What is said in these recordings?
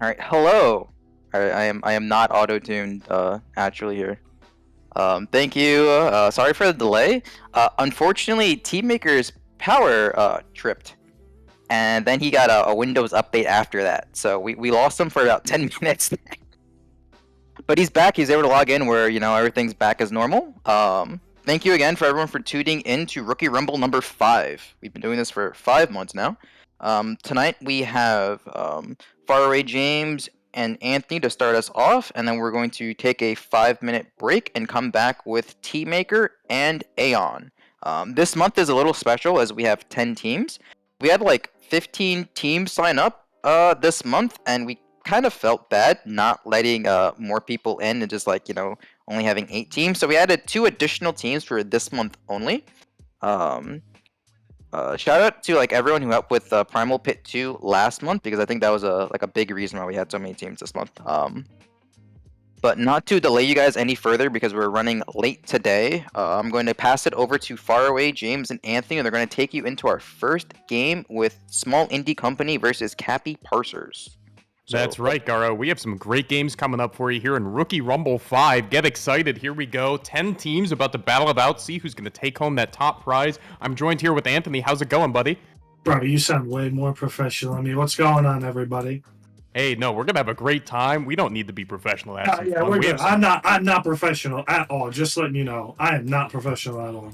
All right, hello. I am not auto-tuned actually here. Thank you. Sorry for the delay. Unfortunately, TeamMaker's power tripped, and then he got a Windows update after that. So we lost him for about 10 minutes. But he's back. He's able to log in where everything's back as normal. Thank you again for everyone for tuning in to Rookie Rumble number 5. We've been doing this for 5 months now. Tonight we have Faraway James and Anthony to start us off, and then we're going to take a 5-minute break and come back with Teammaker and Aeon. This month is a little special as we have 10 teams. We had like 15 teams sign up this month, and we kind of felt bad not letting more people in and just only having 8 teams. So we added 2 additional teams for this month only. Shout out to everyone who helped with Primal Pit 2 last month, because I think that was a big reason why we had so many teams this month. But not to delay you guys any further, because we're running late today, I'm going to pass it over to Faraway, James, and Anthony, and they're going to take you into our first game with Small Indie Company versus Cappy Parsers. That's right, Garo. We have some great games coming up for you here in Rookie Rumble 5. Get excited. Here we go. 10 teams about to battle it out. See who's going to take home that top prize. I'm joined here with Anthony. How's it going, buddy? Bro, you sound way more professional. I mean, what's going on, everybody? Hey, no, we're going to have a great time. We don't need to be professional. Yeah, we're good. I'm not professional at all. Just letting you know, I am not professional at all.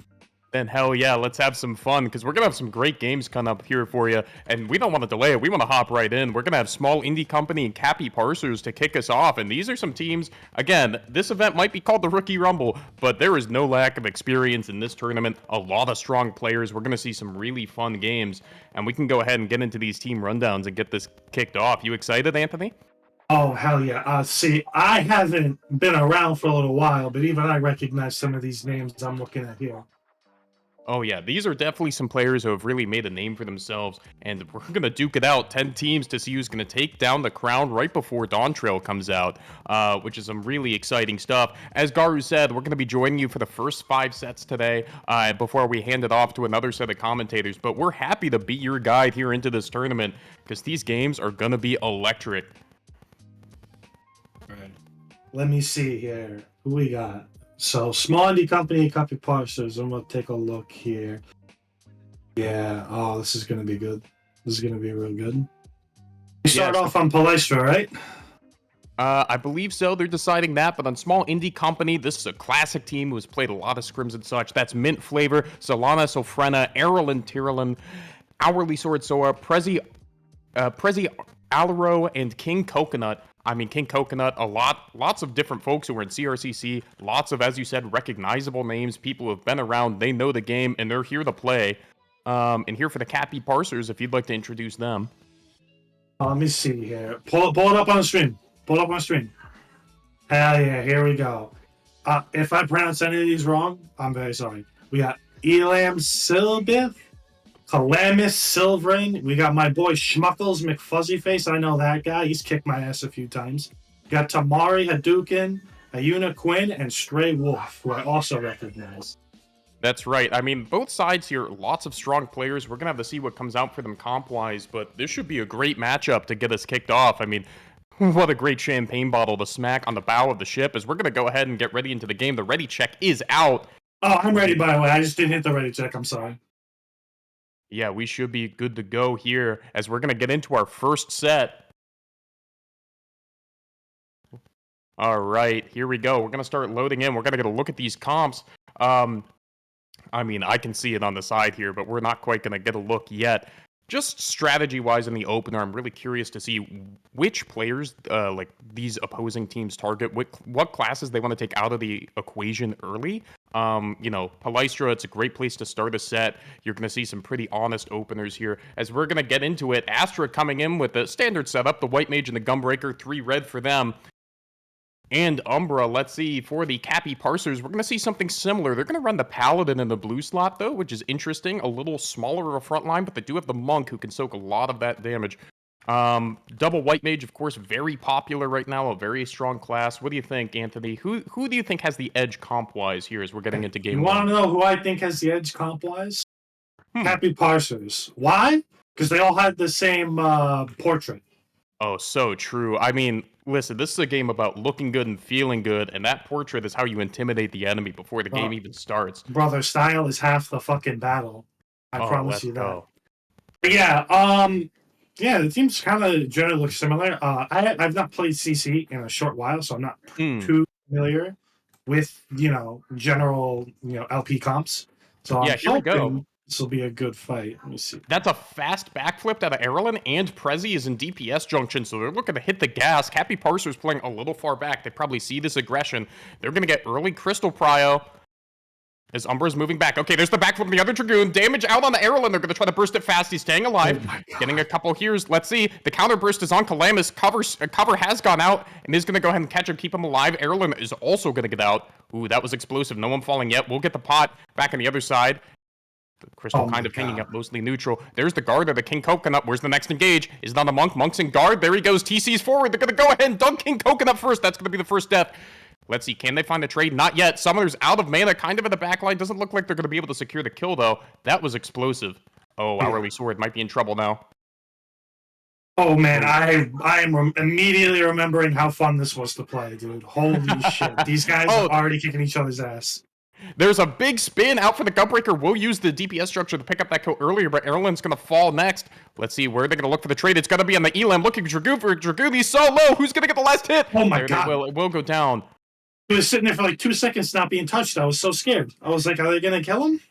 Then hell yeah, let's have some fun, because we're going to have some great games coming up here for you, and we don't want to delay it. We want to hop right in. We're going to have Small Indie Company and Cappy Parsers to kick us off, and these are some teams. Again, this event might be called the Rookie Rumble, but there is no lack of experience in this tournament. A lot of strong players. We're going to see some really fun games, and we can go ahead and get into these team rundowns and get this kicked off. You excited, Anthony? Oh, hell yeah. See, I haven't been around for a little while, but even I recognize some of these names I'm looking at here. Oh yeah, these are definitely some players who have really made a name for themselves, and we're going to duke it out, 10 teams to see who's going to take down the crown right before Dawn Trail comes out, which is some really exciting stuff. As Garu said, we're going to be joining you for the first 5 sets today before we hand it off to another set of commentators, but we're happy to be your guide here into this tournament, because these games are going to be electric. All right. Let me see here. Who we got? So, Small Indie Company and Cappy Parsers. I'm going to take a look here. Yeah. Oh, this is going to be good. This is going to be real good. You start off on Palestra, right? I believe so. They're deciding that, but on Small Indie Company, this is a classic team who has played a lot of scrims and such. That's Mint Flavor, Solana, Sofrena, Erlen, Tyrolin, Hourly Sword Soa, Prezi Alaro, and King Coconut. I mean, King Coconut, lots of different folks who are in CRCC, lots of, as you said, recognizable names, people who have been around, they know the game, and they're here to play. And here for the Cappy Parsers, if you'd like to introduce them. Let me see here. Pull it up on the stream. Pull it up on the stream. Hell yeah, here we go. If I pronounce any of these wrong, I'm very sorry. We got Elam Silbith, Calamus Silverain. We got my boy Schmuckles McFuzzyface. I know that guy. He's kicked my ass a few times. We got Tamari Hadouken, Ayuna Quinn, and Stray Wolf, who I also recognize. That's right. I mean, both sides here, lots of strong players. We're going to have to see what comes out for them comp-wise, but this should be a great matchup to get us kicked off. I mean, what a great champagne bottle to smack on the bow of the ship as we're going to go ahead and get ready into the game. The ready check is out. Oh, I'm ready, by the way. I just didn't hit the ready check. I'm sorry. Yeah, we should be good to go here as we're going to get into our first set. All right, here we go. We're going to start loading in. We're going to get a look at these comps. I mean, I can see it on the side here, but we're not quite going to get a look yet. Just strategy-wise in the opener, I'm really curious to see which players, these opposing teams target, what classes they want to take out of the equation early. Palestra, it's a great place to start a set. You're going to see some pretty honest openers here. As we're going to get into it, Astra coming in with the standard setup, the White Mage and the Gunbreaker, 3 red for them. And Umbra, let's see, for the Cappy Parsers, we're going to see something similar. They're going to run the Paladin in the blue slot, though, which is interesting. A little smaller of a front line, but they do have the Monk, who can soak a lot of that damage. Double White Mage, of course, very popular right now, a very strong class. What do you think, Anthony? Who do you think has the edge comp-wise here as we're getting into game 1? You want to know who I think has the edge comp-wise? Cappy Parsers. Why? Because they all had the same portrait. Oh, so true. I mean, listen, this is a game about looking good and feeling good, and that portrait is how you intimidate the enemy before the game even starts. Brother, style is half the fucking battle. I Oh, promise let's you that. go. But yeah, the teams kind of generally look similar. I've not played CC in a short while, so I'm not too familiar with general LP comps. So Yeah, I'm here we go. hoping this will be a good fight. Let me see. That's a fast backflip out of Erlen, and Prezi is in DPS junction, so they're looking to hit the gas. Happy Parser's playing a little far back. They probably see this aggression. They're going to get early Crystal Prio as Umbra's moving back. Okay, there's the backflip from the other Dragoon. Damage out on the Erlen. They're going to try to burst it fast. He's staying alive. Getting a couple here's. Let's see. The counter burst is on Calamus. Cover has gone out and is going to go ahead and catch him, keep him alive. Erlen is also going to get out. Ooh, that was explosive. No one falling yet. We'll get the pot back on the other side. The Crystal kind of hanging up, mostly neutral. There's the guard of the King Coconut. Where's the next engage? Is it on the Monk? Monk's in guard. There he goes. TC's forward. They're going to go ahead and dunk King Coconut first. That's going to be the first death. Let's see. Can they find a trade? Not yet. Summoner's out of mana, kind of in the back line. Doesn't look like they're going to be able to secure the kill, though. That was explosive. Oh, Hourly Sword might be in trouble now. Oh, man. I am immediately remembering how fun this was to play, dude. Holy shit. These guys are already kicking each other's ass. There's a big spin out for the Gunbreaker. We'll use the DPS structure to pick up that kill earlier, but Erlen's going to fall next. Let's see, where are they going to look for the trade? It's going to be on the Elam, looking for Dragoon. Dragoon, he's so low. Who's going to get the last hit? Oh, my God. It will go down. He was sitting there for like 2 seconds not being touched. I was so scared. I was like, are they going to kill him?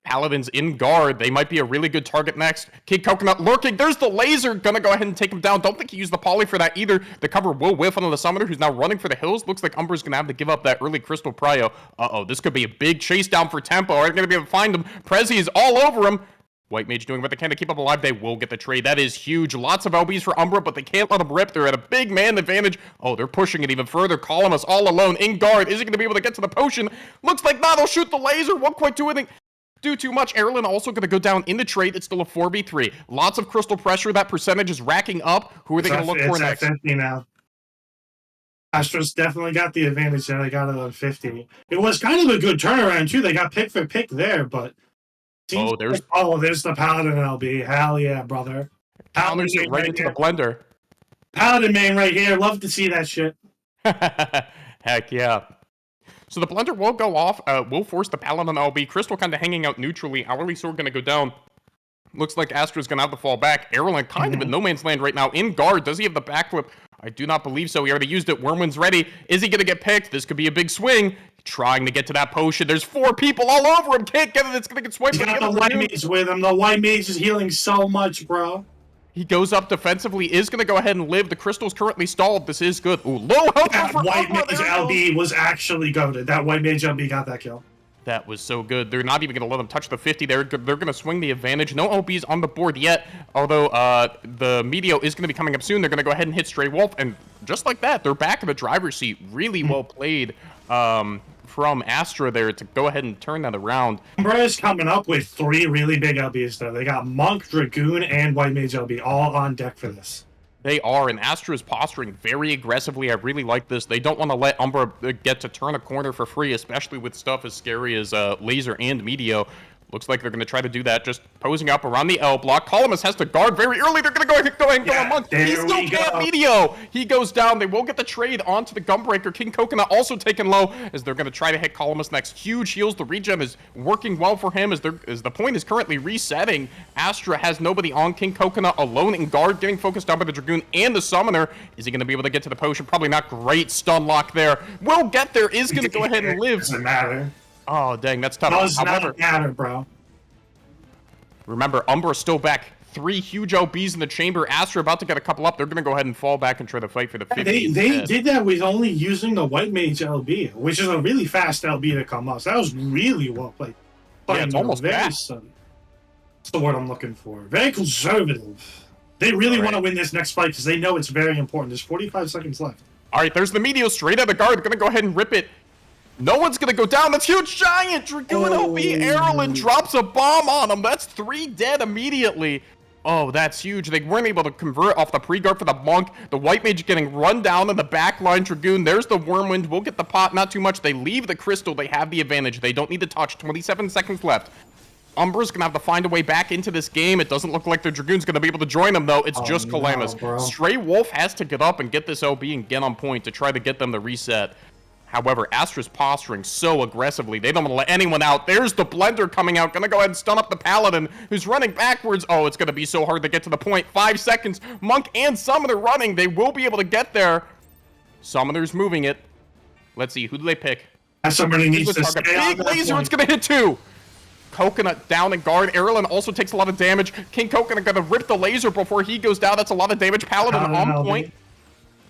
Paladin's in guard. They might be a really good target next. King Coconut lurking. There's the laser. Gonna go ahead and take him down. Don't think he used the poly for that either. The cover will whiff onto the summoner, who's now running for the hills. Looks like Umbra's gonna have to give up that early Crystal Prio. Uh-oh, this could be a big chase down for Tempo. Are they gonna be able to find him? Prezi is all over him. White Mage doing what they can to keep him alive. They will get the trade. That is huge. Lots of LBs for Umbra, but they can't let him rip. They're at a big man advantage. Oh, they're pushing it even further. Calamus all alone in guard. Is he gonna be able to get to the potion? Looks like not. They'll shoot the laser. 1.2, I think. Do too much. Erlen also going to go down in the trade. It's still a 4v3. Lots of crystal pressure. That percentage is racking up. Who are they going to look for next? It's at 50 now. Astro's definitely got the advantage there. They got it on 50. It was kind of a good turnaround, too. They got pick for pick there, but... there's the Paladin LB. Hell yeah, brother. Paladin right into the blender. Paladin main right here. Love to see that shit. Heck yeah. So the blender will go off. Will force the Paladin LB. Crystal kind of hanging out neutrally. Hourly Sword going to go down. Looks like Astra's going to have to fall back. Erlen kind of in no man's land right now. In guard. Does he have the backflip? I do not believe so. He already used it. Wormwind's ready. Is he going to get picked? This could be a big swing. Trying to get to that potion. There's 4 people all over him. Can't get it. It's going to get swiped. He's got the White Mage with him. The White Mage is healing so much, bro. He goes up defensively, is going to go ahead and live. The Crystal's currently stalled. This is good. Ooh, low health. That White Mage LB was actually goated. That White Mage LB got that kill. That was so good. They're not even going to let him touch the 50. They're going to swing the advantage. No LBs on the board yet, although the Meteo is going to be coming up soon. They're going to go ahead and hit Stray Wolf, and just like that, they're back in the driver's seat. Really well played from Astra there to go ahead and turn that around. Umbra is coming up with 3 really big LBs, though. They got Monk, Dragoon, and White Mage LB all on deck for this. They are, and Astra is posturing very aggressively. I really like this. They don't want to let Umbra get to turn a corner for free, especially with stuff as scary as Laser and Meteo. Looks like they're going to try to do that, just posing up around the L block. Calamus has to guard very early. They're going to go ahead and go on Monk. He still can't Meteo. He goes down. They will get the trade onto the Gunbreaker. King Coconut also taken low as they're going to try to hit Calamus next. Huge heals. The regen is working well for him as the point is currently resetting. Astra has nobody on. King Coconut alone in guard, getting focused on by the Dragoon and the Summoner. Is he going to be able to get to the potion? Probably not. Great stun lock there. Will get there. Is going to go ahead and live. Doesn't matter. Oh, dang, that's tough. Does not matter, bro. Remember, Umbra's still back. 3 huge LBs in the chamber. Astra about to get a couple up. They're going to go ahead and fall back and try to fight for the 50. They did that with only using the White Mage LB, which is a really fast LB to come up. So that was really well played. Yeah, it's almost fast. That's the word I'm looking for. Very conservative. They really want to win this next fight because they know it's very important. There's 45 seconds left. All right, there's the Meteo straight out of guard. They're going to go ahead and rip it. No one's going to go down. That's huge. Giant Dragoon OP. Erlen drops a bomb on him. That's 3 dead immediately. Oh, that's huge. They weren't able to convert off the pre-guard for the Monk. The White Mage getting run down in the back line. Dragoon, there's the Wormwind. We'll get the pot. Not too much. They leave the Crystal. They have the advantage. They don't need to touch. 27 seconds left. Umbra's gonna have to find a way back into this game. It doesn't look like the Dragoon's gonna be able to join them, though. It's just Calamus. Stray Wolf has to get up and get this OB and get on point to try to get them to reset. However, Astra's posturing so aggressively. They don't want to let anyone out. There's the Blender coming out. Gonna go ahead and stun up the Paladin, who's running backwards. Oh, it's gonna be so hard to get to the point. 5 seconds. Monk and Summoner running. They will be able to get there. Summoner's moving it. Let's see. Who do they pick? Somebody needs to stay Big laser. It's gonna hit 2. Coconut down in guard. Erlen also takes a lot of damage. King Coconut gonna rip the laser before he goes down. That's a lot of damage. Paladin on point.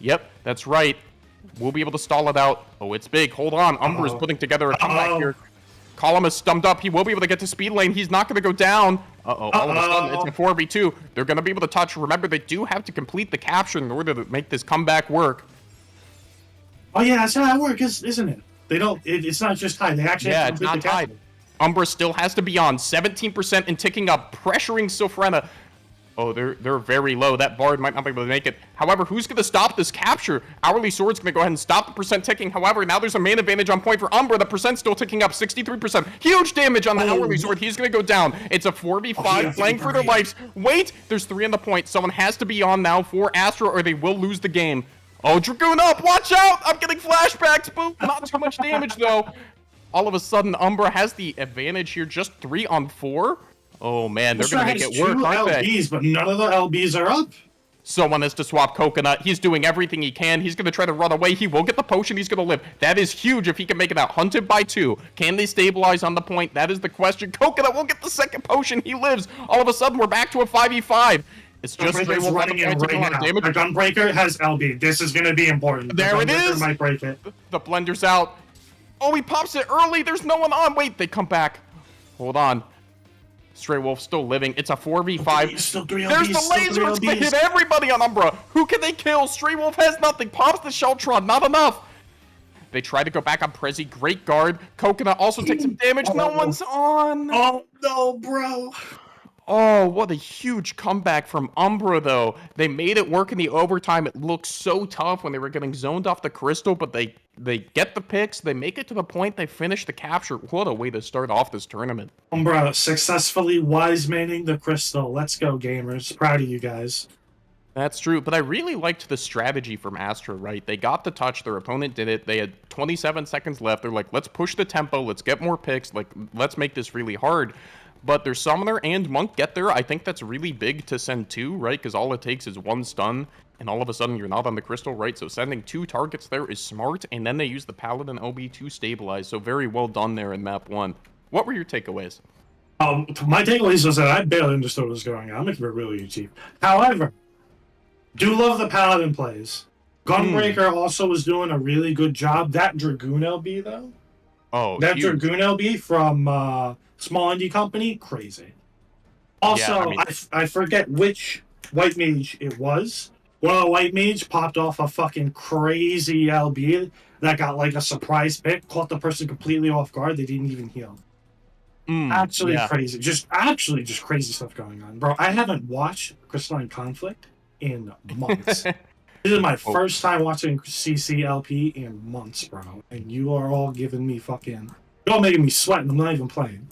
Yep, that's right. We'll be able to stall it out. Oh, it's big. Hold on. Umbra's putting together a comeback here. Column is stumped up. He will be able to get to speed lane. He's not going to go down. All of a sudden, it's a 4v2. They're going to be able to touch. Remember, they do have to complete the capture in order to make this comeback work. Oh, yeah, that's how it works, isn't it? They don't. It's not just tied. They actually have to it's not tied. Umbra still has to be on 17% and ticking up, pressuring Sofrena. Oh, they're very low. That Bard might not be able to make it. However, who's going to stop this capture? Hourly Sword's going to go ahead and stop the percent ticking. However, now there's a main advantage on point for Umbra. The percent's still ticking up, 63%. Huge damage on the Hourly Sword. He's going to go down. It's a 4v5, playing for their lives. Wait, there's 3 on the point. Someone has to be on now for Astra, or they will lose the game. Oh, Dragoon up! Watch out! I'm getting flashbacks. Boom! Not too much damage, though. All of a sudden, Umbra has the advantage here. Just 3 on 4. Oh, man, they're going to make it work, aren't they? LBs, but none of the LBs are up. Someone has to swap Coconut. He's doing everything he can. He's going to try to run away. He will get the potion. He's going to live. That is huge if he can make it out. Hunted by 2. Can they stabilize on the point? That is the question. Coconut will get the second potion. He lives. All of a sudden, we're back to a 5v5. It's just Gunbreaker's running in right now. The Gunbreaker has LB. This is going to be important. There it is. Might break it. The Blender's out. Oh, he pops it early. There's no one on. Wait, they come back. Hold on. Stray Wolf still living. It's a 4v5. Still 3 LBs, There's the laser. It's going to hit everybody on Umbra. Who can they kill? Stray Wolf has nothing. Pops the Sheltron. Not enough. They try to go back on Prezi. Great guard. Coconut also takes some damage. No one's on. Oh, no, bro. Oh, what a huge comeback from Umbra, though. They made it work in the overtime. It looked so tough when they were getting zoned off the crystal, but they get the picks. They make it to the point. They finish the capture. What a way to start off this tournament. Umbra successfully wise-manning the crystal. Let's go, gamers. Proud of you guys. That's true, but I really liked the strategy from Astra, right? They got the touch. Their opponent did it. They had 27 seconds left. They're like, let's push the tempo. Let's get more picks. Like, let's make this really hard. But their Summoner and Monk get there. I think that's really big to send 2, right? Because all it takes is 1 stun, and all of a sudden you're not on the crystal, right? So sending 2 targets there is smart, and then they use the Paladin OB to stabilize. So very well done there in map 1. What were your takeaways? My takeaways was that I barely understood what was going on. I'm making it really cheap. However, do love the Paladin plays. Gunbreaker also was doing a really good job. That Dragoon LB, though. Oh, that huge. Dragoon LB from... Small indie company, crazy. Also, yeah, I forget which white mage it was. One of the white mage popped off a fucking crazy LB that got like a surprise pick, caught the person completely off guard. They didn't even heal. Crazy. Just crazy stuff going on, bro. I haven't watched Crystalline Conflict in months. This is my first time watching CCLP in months, bro. And you are all giving me fucking... You're all making me sweat and I'm not even playing.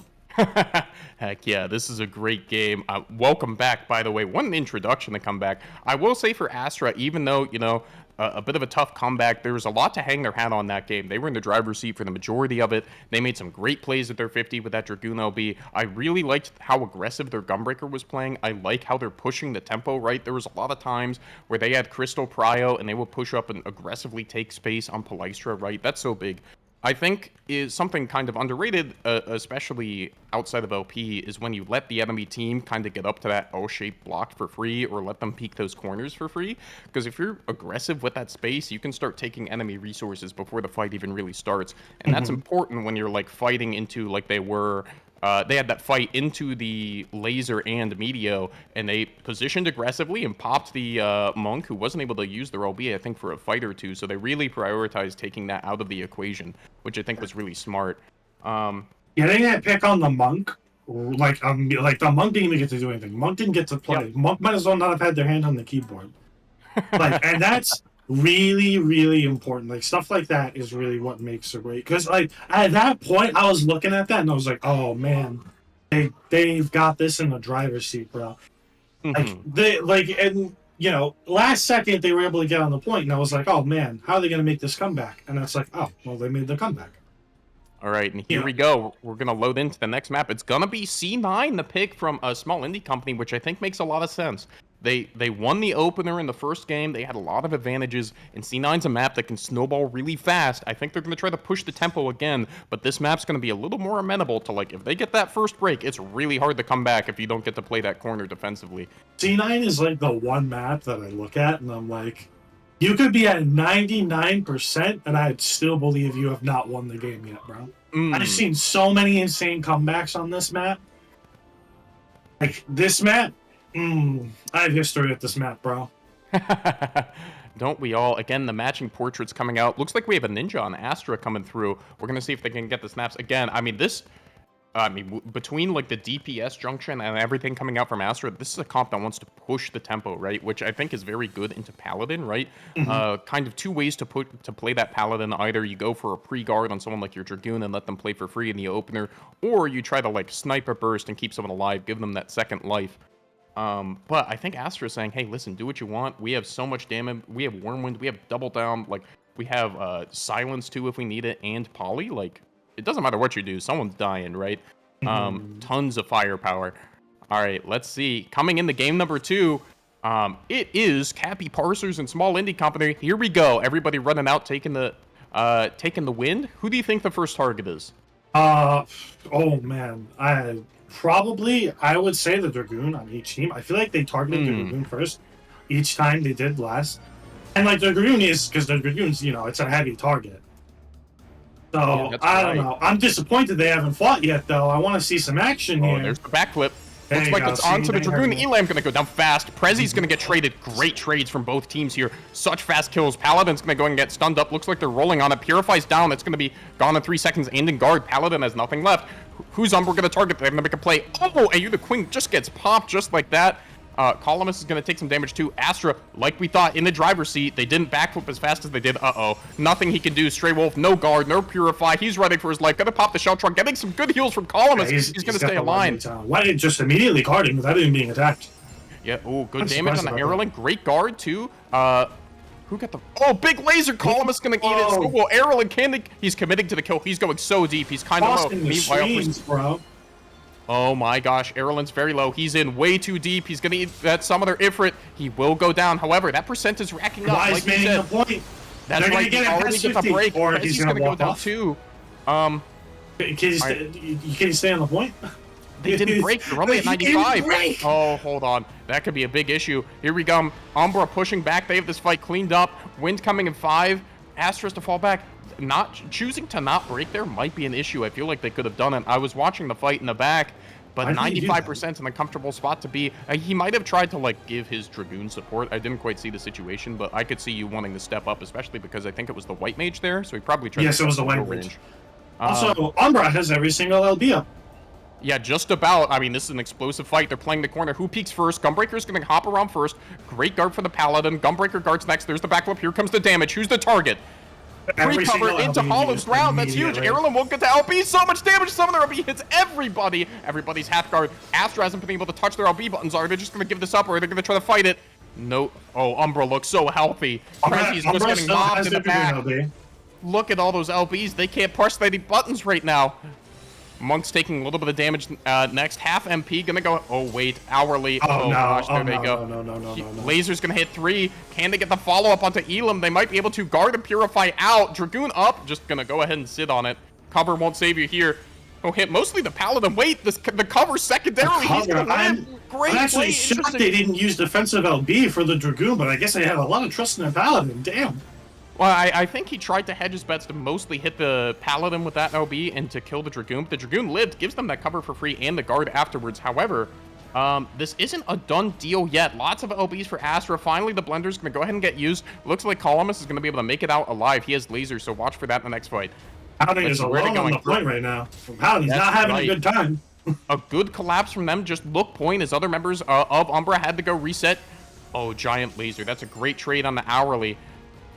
Heck yeah, this is a great game. Welcome back, by the way. What an introduction to come back. I will say for Astra, even though, you know, a bit of a tough comeback, there was a lot to hang their hat on that game. They were in the driver's seat for the majority of it. They made some great plays at their 50 with that Dragoon LB. I really liked how aggressive their Gunbreaker was playing. I like how they're pushing the tempo, right? There was a lot of times where they had Crystal Prio and they would push up and aggressively take space on Palystra, right? That's so big. I think is something kind of underrated, especially outside of LP, is when you let the enemy team kind of get up to that L-shaped block for free or let them peek those corners for free. Because if you're aggressive with that space, you can start taking enemy resources before the fight even really starts. And that's important when you're like fighting into like they were... they had that fight into the laser and Meteo, and they positioned aggressively and popped the Monk, who wasn't able to use their OB, I think, for a fight or 2. So they really prioritized taking that out of the equation, which I think was really smart. Getting that pick on the Monk, like the Monk didn't even get to do anything. Monk didn't get to play. Yep. Monk might as well not have had their hand on the keyboard. And that's really, really important. Like, stuff like that is really what makes it great. Because, like, at that point, I was looking at that and I was like, oh, man, they've got this in the driver's seat, bro. Like Mhm. they like and last second they were able to get on the point, and I was like, oh man, how are they gonna make this comeback? And it's like, oh well, they made the comeback. All right, and You here know, we go. We're gonna load into the next map. It's gonna be C9, the pick from a small indie company, which I think makes a lot of sense. They won the opener in the first game. They had a lot of advantages, and C9's a map that can snowball really fast. I think they're gonna try to push the tempo again, but this map's gonna be a little more amenable to like if they get that first break, it's really hard to come back if you don't get to play that corner defensively. C9 is like the one map that I look at and I'm like, you could be at 99% and I'd still believe you have not won the game yet, bro. I've Mm. seen so many insane comebacks on this map. Like this map, I have history with this map, bro. Don't we all? Again, the matching portraits coming out. Looks like we have a ninja on Astra coming through. We're gonna see if they can get the snaps again. I mean, between like the DPS junction and everything coming out from Astra, this is a comp that wants to push the tempo, right? Which I think is very good into Paladin, right? Mhm. Kind of two ways to play that Paladin. Either you go for a pre-guard on someone like your Dragoon and let them play for free in the opener, or you try to like sniper burst and keep someone alive, give them that second life. But I think Astra is saying, hey, listen, do what you want. We have so much damage. We have Wormwind. We have Double Down. Like, we have Silence, too, if we need it, and Poly. Like, it doesn't matter what you do. Someone's dying, right? Mhm. Tons of firepower. All right, let's see. Coming in the game number 2, it is Cappy Parsers and Small Indie Company. Here we go. Everybody running out, taking the wind. Who do you think the first target is? Uh, oh man, I would say the Dragoon on each team. I feel like they targeted the Hmm. Dragoon first each time they did last, and like the Dragoon is because the Dragoon's it's a heavy target. Yeah, So that's I don't right. know. I'm disappointed they haven't fought yet though. I want to see some action Oh, here. there's the backflip. There Looks you like go. it's See, on to the they Dragoon. have it. Elam gonna go down fast. Prezi's gonna get traded. Great trades from both teams here. Such fast kills. Paladin's gonna go and get stunned up. Looks like they're rolling on it. Purify's down. It's gonna be gone in 3 seconds and in guard. Paladin has nothing left. Who's Umbra gonna target? They're gonna make a play. Oh, and the Queen just gets popped just like that. Columnus is going to take some damage too. Astra, like we thought, in the driver's seat. They didn't backflip as fast as they did. Uh-oh. Nothing he can do. Stray Wolf, no guard, no Purify. He's running for his life. Gonna pop the shell truck. Getting some good heals from Columnus. Yeah, He's going to got stay the alive. Why didn't just immediately guarding without even being attacked? Yeah, oh, good I'm damage on the surprised about Aerolink. Great guard too. Who got the... Oh, big laser! Columnus going to eat it. So Whoa. will Aerolink. He's committing to the kill. He's going so deep. He's kind of low. Costing the streams, bro. Oh my gosh, Aerolyn's very low. He's in way too deep. He's gonna eat that Summoner Ifrit. He will go down. However, that percent is racking up. Wise Like you manning said. the point. That's They're gonna right. He get it already past gets a 50, break. or He's he's gonna gonna go walk down off. too. Can you stay on the point? They didn't break. They're only at He didn't 95. break. Oh, hold on. That could be a big issue. Here we go. Umbra pushing back. They have this fight cleaned up. Wind coming in 5. Asterisk to fall back. Choosing to not break there might be an issue. I feel like they could have done it. I was watching the fight in the back. But Why didn't he do 95% in a comfortable spot to be. He might have tried to like give his Dragoon support. I didn't quite see the situation, but I could see you wanting to step up, especially because I think it was the White Mage there. So he probably tried. Yes, to it was the step White into Mage. range. Also, Umbra has every single LB up. Yeah, just about. I mean, this is an explosive fight. They're playing the corner. Who peeks first? Gunbreaker's going to hop around first. Great guard for the Paladin. Gunbreaker guards next. There's the backflip. Here comes the damage. Who's the target? Every Pre-cover single into LB Hollow's used ground. That's huge. immediately. Aerolyn won't get to LB. So much damage. Summoner LB hits everybody. Everybody's half guard. Astra hasn't been able to touch their LB buttons. Are they just going to give this up, or are they going to try to fight it? No. Oh, Umbra looks so healthy. Prezi's just Umbra getting still mobbed has in the their back. LB. Look at all those LBs. They can't push any buttons right now. Monk's taking a little bit of damage next. Half MP gonna go. Oh wait, hourly. Oh, no. Gosh, there Oh, they no, go. no. Laser's gonna hit 3. Can they get the follow up onto Elam? They might be able to guard and purify out. Dragoon up. Just gonna go ahead and sit on it. Cover won't save you here. Oh, hit mostly the Paladin. Wait, the cover secondarily. He's gonna live. Great I'm actually play. shocked Interesting. they didn't use defensive LB for the Dragoon, but I guess they have a lot of trust in their Paladin. Damn. Well, I think he tried to hedge his bets to mostly hit the Paladin with that LB and to kill the Dragoon. But the Dragoon lived, gives them that cover for free and the guard afterwards. However, this isn't a done deal yet. Lots of LBs for Astra. Finally, the Blender's going to go ahead and get used. Looks like Columnus is going to be able to make it out alive. He has laser, so watch for that in the next fight. Paladin Let's is see where they're alone on going. the point right now. Paladin's That's not having right. a good time. A good collapse from them. Just look point as other members of Umbra had to go reset. Oh, giant laser. That's a great trade on the hourly.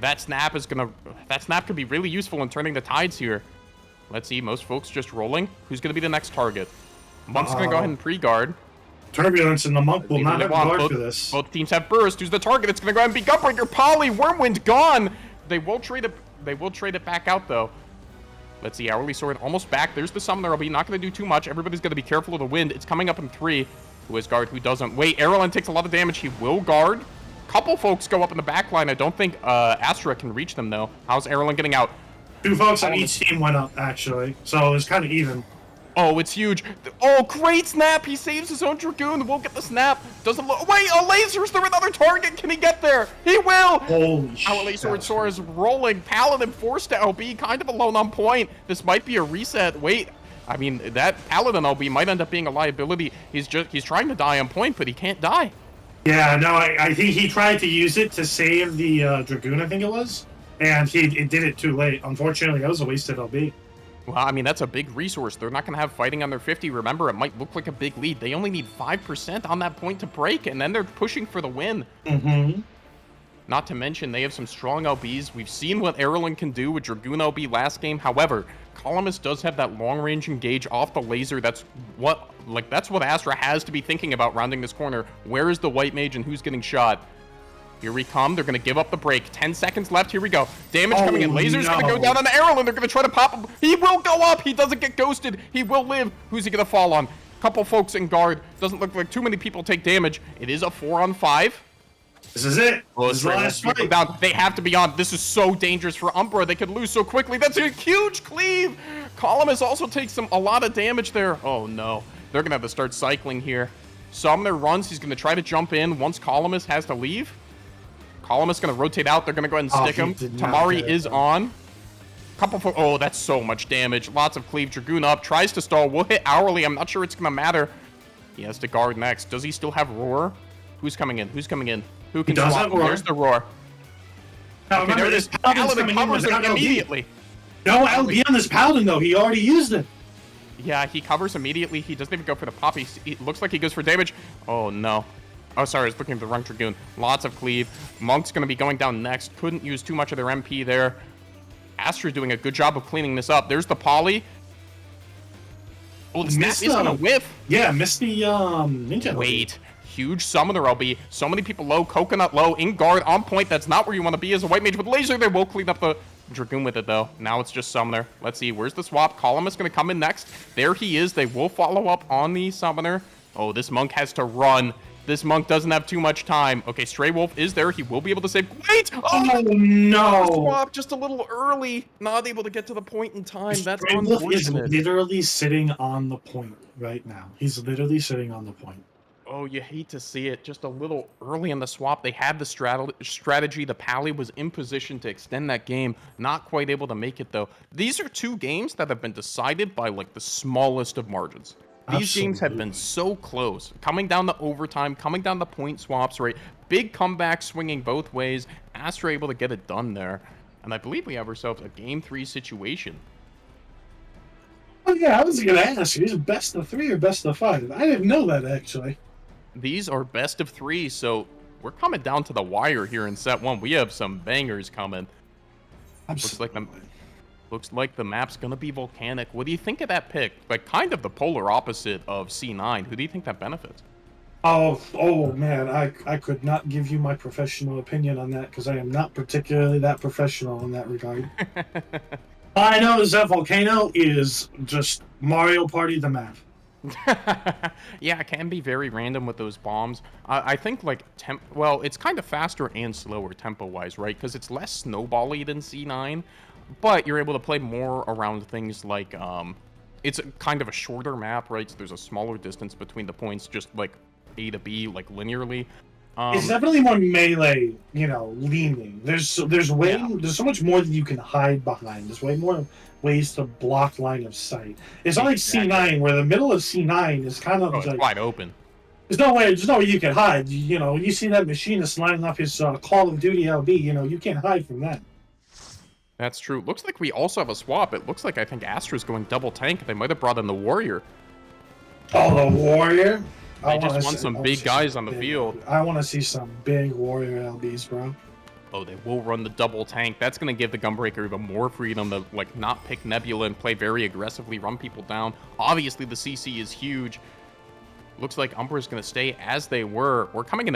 That snap could be really useful in turning the tides here. Let's see, most folks just rolling. Who's gonna be the next target? Monk's gonna go ahead and pre-guard. Turbulence and the Monk will not have guard both, for this. Both teams have burst. Who's the target? It's gonna go ahead and be Gunbreaker. Poly, Wormwind gone. They will trade it back out though. Let's see, Hourly Sword almost back. There's the Summoner LB. Not going to do too much. Everybody's going to be careful of the wind. It's coming up in 3. Who has guard? Who doesn't? Wait, Erlen takes a lot of damage. He will guard. Couple folks go up in the back line. I don't think Astra can reach them, though. How's Erlen getting out? 2 folks on each team went up, actually. So it's kind of even. Oh, it's huge. Oh, great snap. He saves his own Dragoon. We'll get the snap. Doesn't look. Wait, a laser. Is there another target? Can he get there? He will. Holy shit. Hourly Sword Soar is rolling. Paladin forced to LB. Kind of alone on point. This might be a reset. Wait. I mean, that Paladin LB might end up being a liability. He's trying to die on point, but he can't die. Yeah, no, I think he tried to use it to save the Dragoon, I think it was. And it did it too late. Unfortunately, that was a wasted LB. Well, I mean, that's a big resource. They're not going to have fighting on their 50. Remember, it might look like a big lead. They only need 5% on that point to break, and then they're pushing for the win. Mm-hmm. Not to mention, they have some strong LBs. We've seen what Erlen can do with Dragoon LB last game. However, Columnist does have that long-range engage off the laser. That's what Astra has to be thinking about rounding this corner. Where is the White Mage and who's getting shot? Here we come. They're going to give up the break. 10 seconds left. Here we go. Damage coming in. Laser's going to go down on Erlen. They're going to try to pop him. He will go up. He doesn't get ghosted. He will live. Who's he going to fall on? Couple folks in guard. Doesn't look like too many people take damage. It is a 4-on-5. This is it. This is the last fight. Down. They have to be on. This is so dangerous for Umbra. They could lose so quickly. That's a huge cleave. Columnist also takes a lot of damage there. Oh, no. They're going to have to start cycling here. Summoner runs. He's going to try to jump in once Columnist has to leave. Columnist going to rotate out. They're going to go ahead and stick him. Tamari is on. Oh, that's so much damage. Lots of cleave. Dragoon up. Tries to stall. We'll hit Hourly. I'm not sure it's going to matter. He has to guard next. Does he still have Roar? Who's coming in? Who's coming in? Who can swap? There's the Roar. Now, Okay, there it is. Paladin covers him immediately. No LB on this Paladin, though. He already used it. Yeah, he covers immediately. He doesn't even go for the pop. He looks like he goes for damage. Oh, no. Oh, sorry, I was looking at the wrong Dragoon. Lots of cleave. Monk's going to be going down next. Couldn't use too much of their MP there. Astra doing a good job of cleaning this up. There's the poly. Oh, the snap is going to whiff. Yeah, missed the ninja. Wait. Huge summoner LB. So many people low. Coconut low. In guard. On point. That's not where you want to be as a white mage with laser. They will clean up the Dragoon with it, though. Now it's just summoner. Let's see. Where's the swap? Columnist going to come in next. There he is. They will follow up on the summoner. Oh, this monk has to run. This monk doesn't have too much time. Okay, Stray Wolf is there. He will be able to save. Wait! Oh, no! Swap just a little early. Not able to get to the point in time. That's Stray Wolf is unfortunate. literally sitting on the point right now. He's literally sitting on the point. Oh, you hate to see it. Just a little early in the swap. They had the strategy. The Pally was in position to extend that game. Not quite able to make it, though. These are 2 games that have been decided by, like, the smallest of margins. These games have been so close. Coming down to overtime, coming down to point swaps, right? Big comeback swinging both ways. Astra able to get it done there. And I believe we have ourselves a Game 3 situation. Oh, yeah, I was going to ask. Is it best of 3 or best of 5? I didn't know that, actually. These are best of 3, so we're coming down to the wire here in set 1. We have some bangers coming. Looks like the map's going to be volcanic. What do you think of that pick? Like, kind of the polar opposite of C9. Who do you think that benefits? Oh man, I could not give you my professional opinion on that because I am not particularly that professional in that regard. All I know is that Volcano is just Mario Party the map. Yeah, it can be very random with those bombs. I think, like, well, it's kind of faster and slower tempo-wise, right? Because it's less snowbally than C9. But you're able to play more around things like, it's kind of a shorter map, right? So there's a smaller distance between the points, just like A to B, like linearly. It's definitely more melee, leaning. There's so much more that you can hide behind. There's way more ways to block line of sight. It's not like C9, where the middle of C9 is kind of like wide open. There's no way you can hide. When you see that machinist lining up his Call of Duty LB, you can't hide from that. That's true. Looks like we also have a swap. It looks like I think Astra's going double tank. They might have brought in the Warrior. Oh, the Warrior? They just want some big guys on the field. I want to see some big Warrior LBs, bro. Oh, they will run the double tank. That's going to give the Gunbreaker even more freedom to, like, not pick Nebula and play very aggressively, run people down. Obviously, the CC is huge. Looks like Umbra's going to stay as they were. We're coming in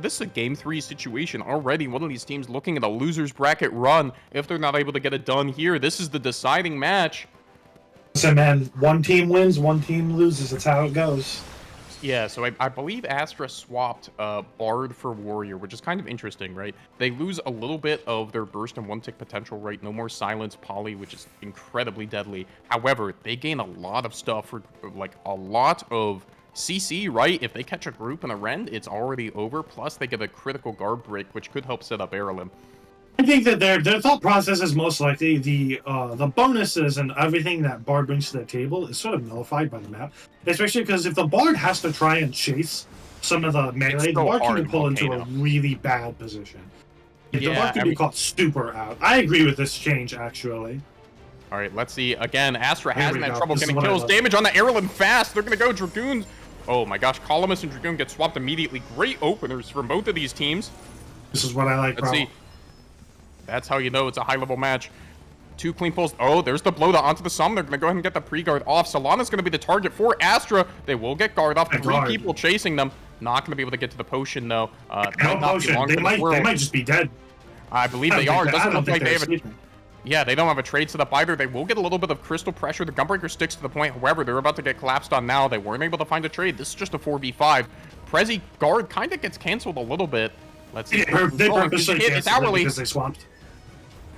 this is a game 3 situation already. One of these teams looking at a loser's bracket run. If they're not able to get it done here, this is the deciding match. Listen, man, one team wins, one team loses. That's how it goes. Yeah, so I believe Astra swapped Bard for Warrior, which is kind of interesting, right? They lose a little bit of their burst and one-tick potential, right? No more Silence, Poly, which is incredibly deadly. However, they gain a lot of stuff for, like, a lot of CC, right? If they catch a group in a rend, it's already over. Plus, they get a critical guard break, which could help set up Airlim. I think that their thought process is most likely the bonuses and everything that Bard brings to the table is sort of nullified by the map. Especially because if the Bard has to try and chase some of the melee, the Bard can be pulled into a really bad position. The Bard can be caught super out. I agree with this change, actually. All right, let's see. Again, Astra hasn't had trouble getting kills. Damage on the Airlim fast. They're going to go Dragoons. Oh my gosh, Columnus and Dragoon get swapped immediately. Great openers from both of these teams. This is what I like, Let's see. That's how you know it's a high-level match. 2 clean pulls. Oh, there's the blow onto the Sum. They're going to go ahead and get the pre-guard off. Solana's going to be the target for Astra. They will get guard off. 3 people chasing them. Not going to be able to get to the potion, though. They might just be dead. I believe they are. Doesn't look like they have a... Yeah, they don't have a trade set up either. They will get a little bit of crystal pressure. The Gunbreaker sticks to the point. However, they're about to get collapsed on now. They weren't able to find a trade. This is just a 4v5. Prezi guard kind of gets canceled a little bit. Let's see. They purposely canceled it because they swapped.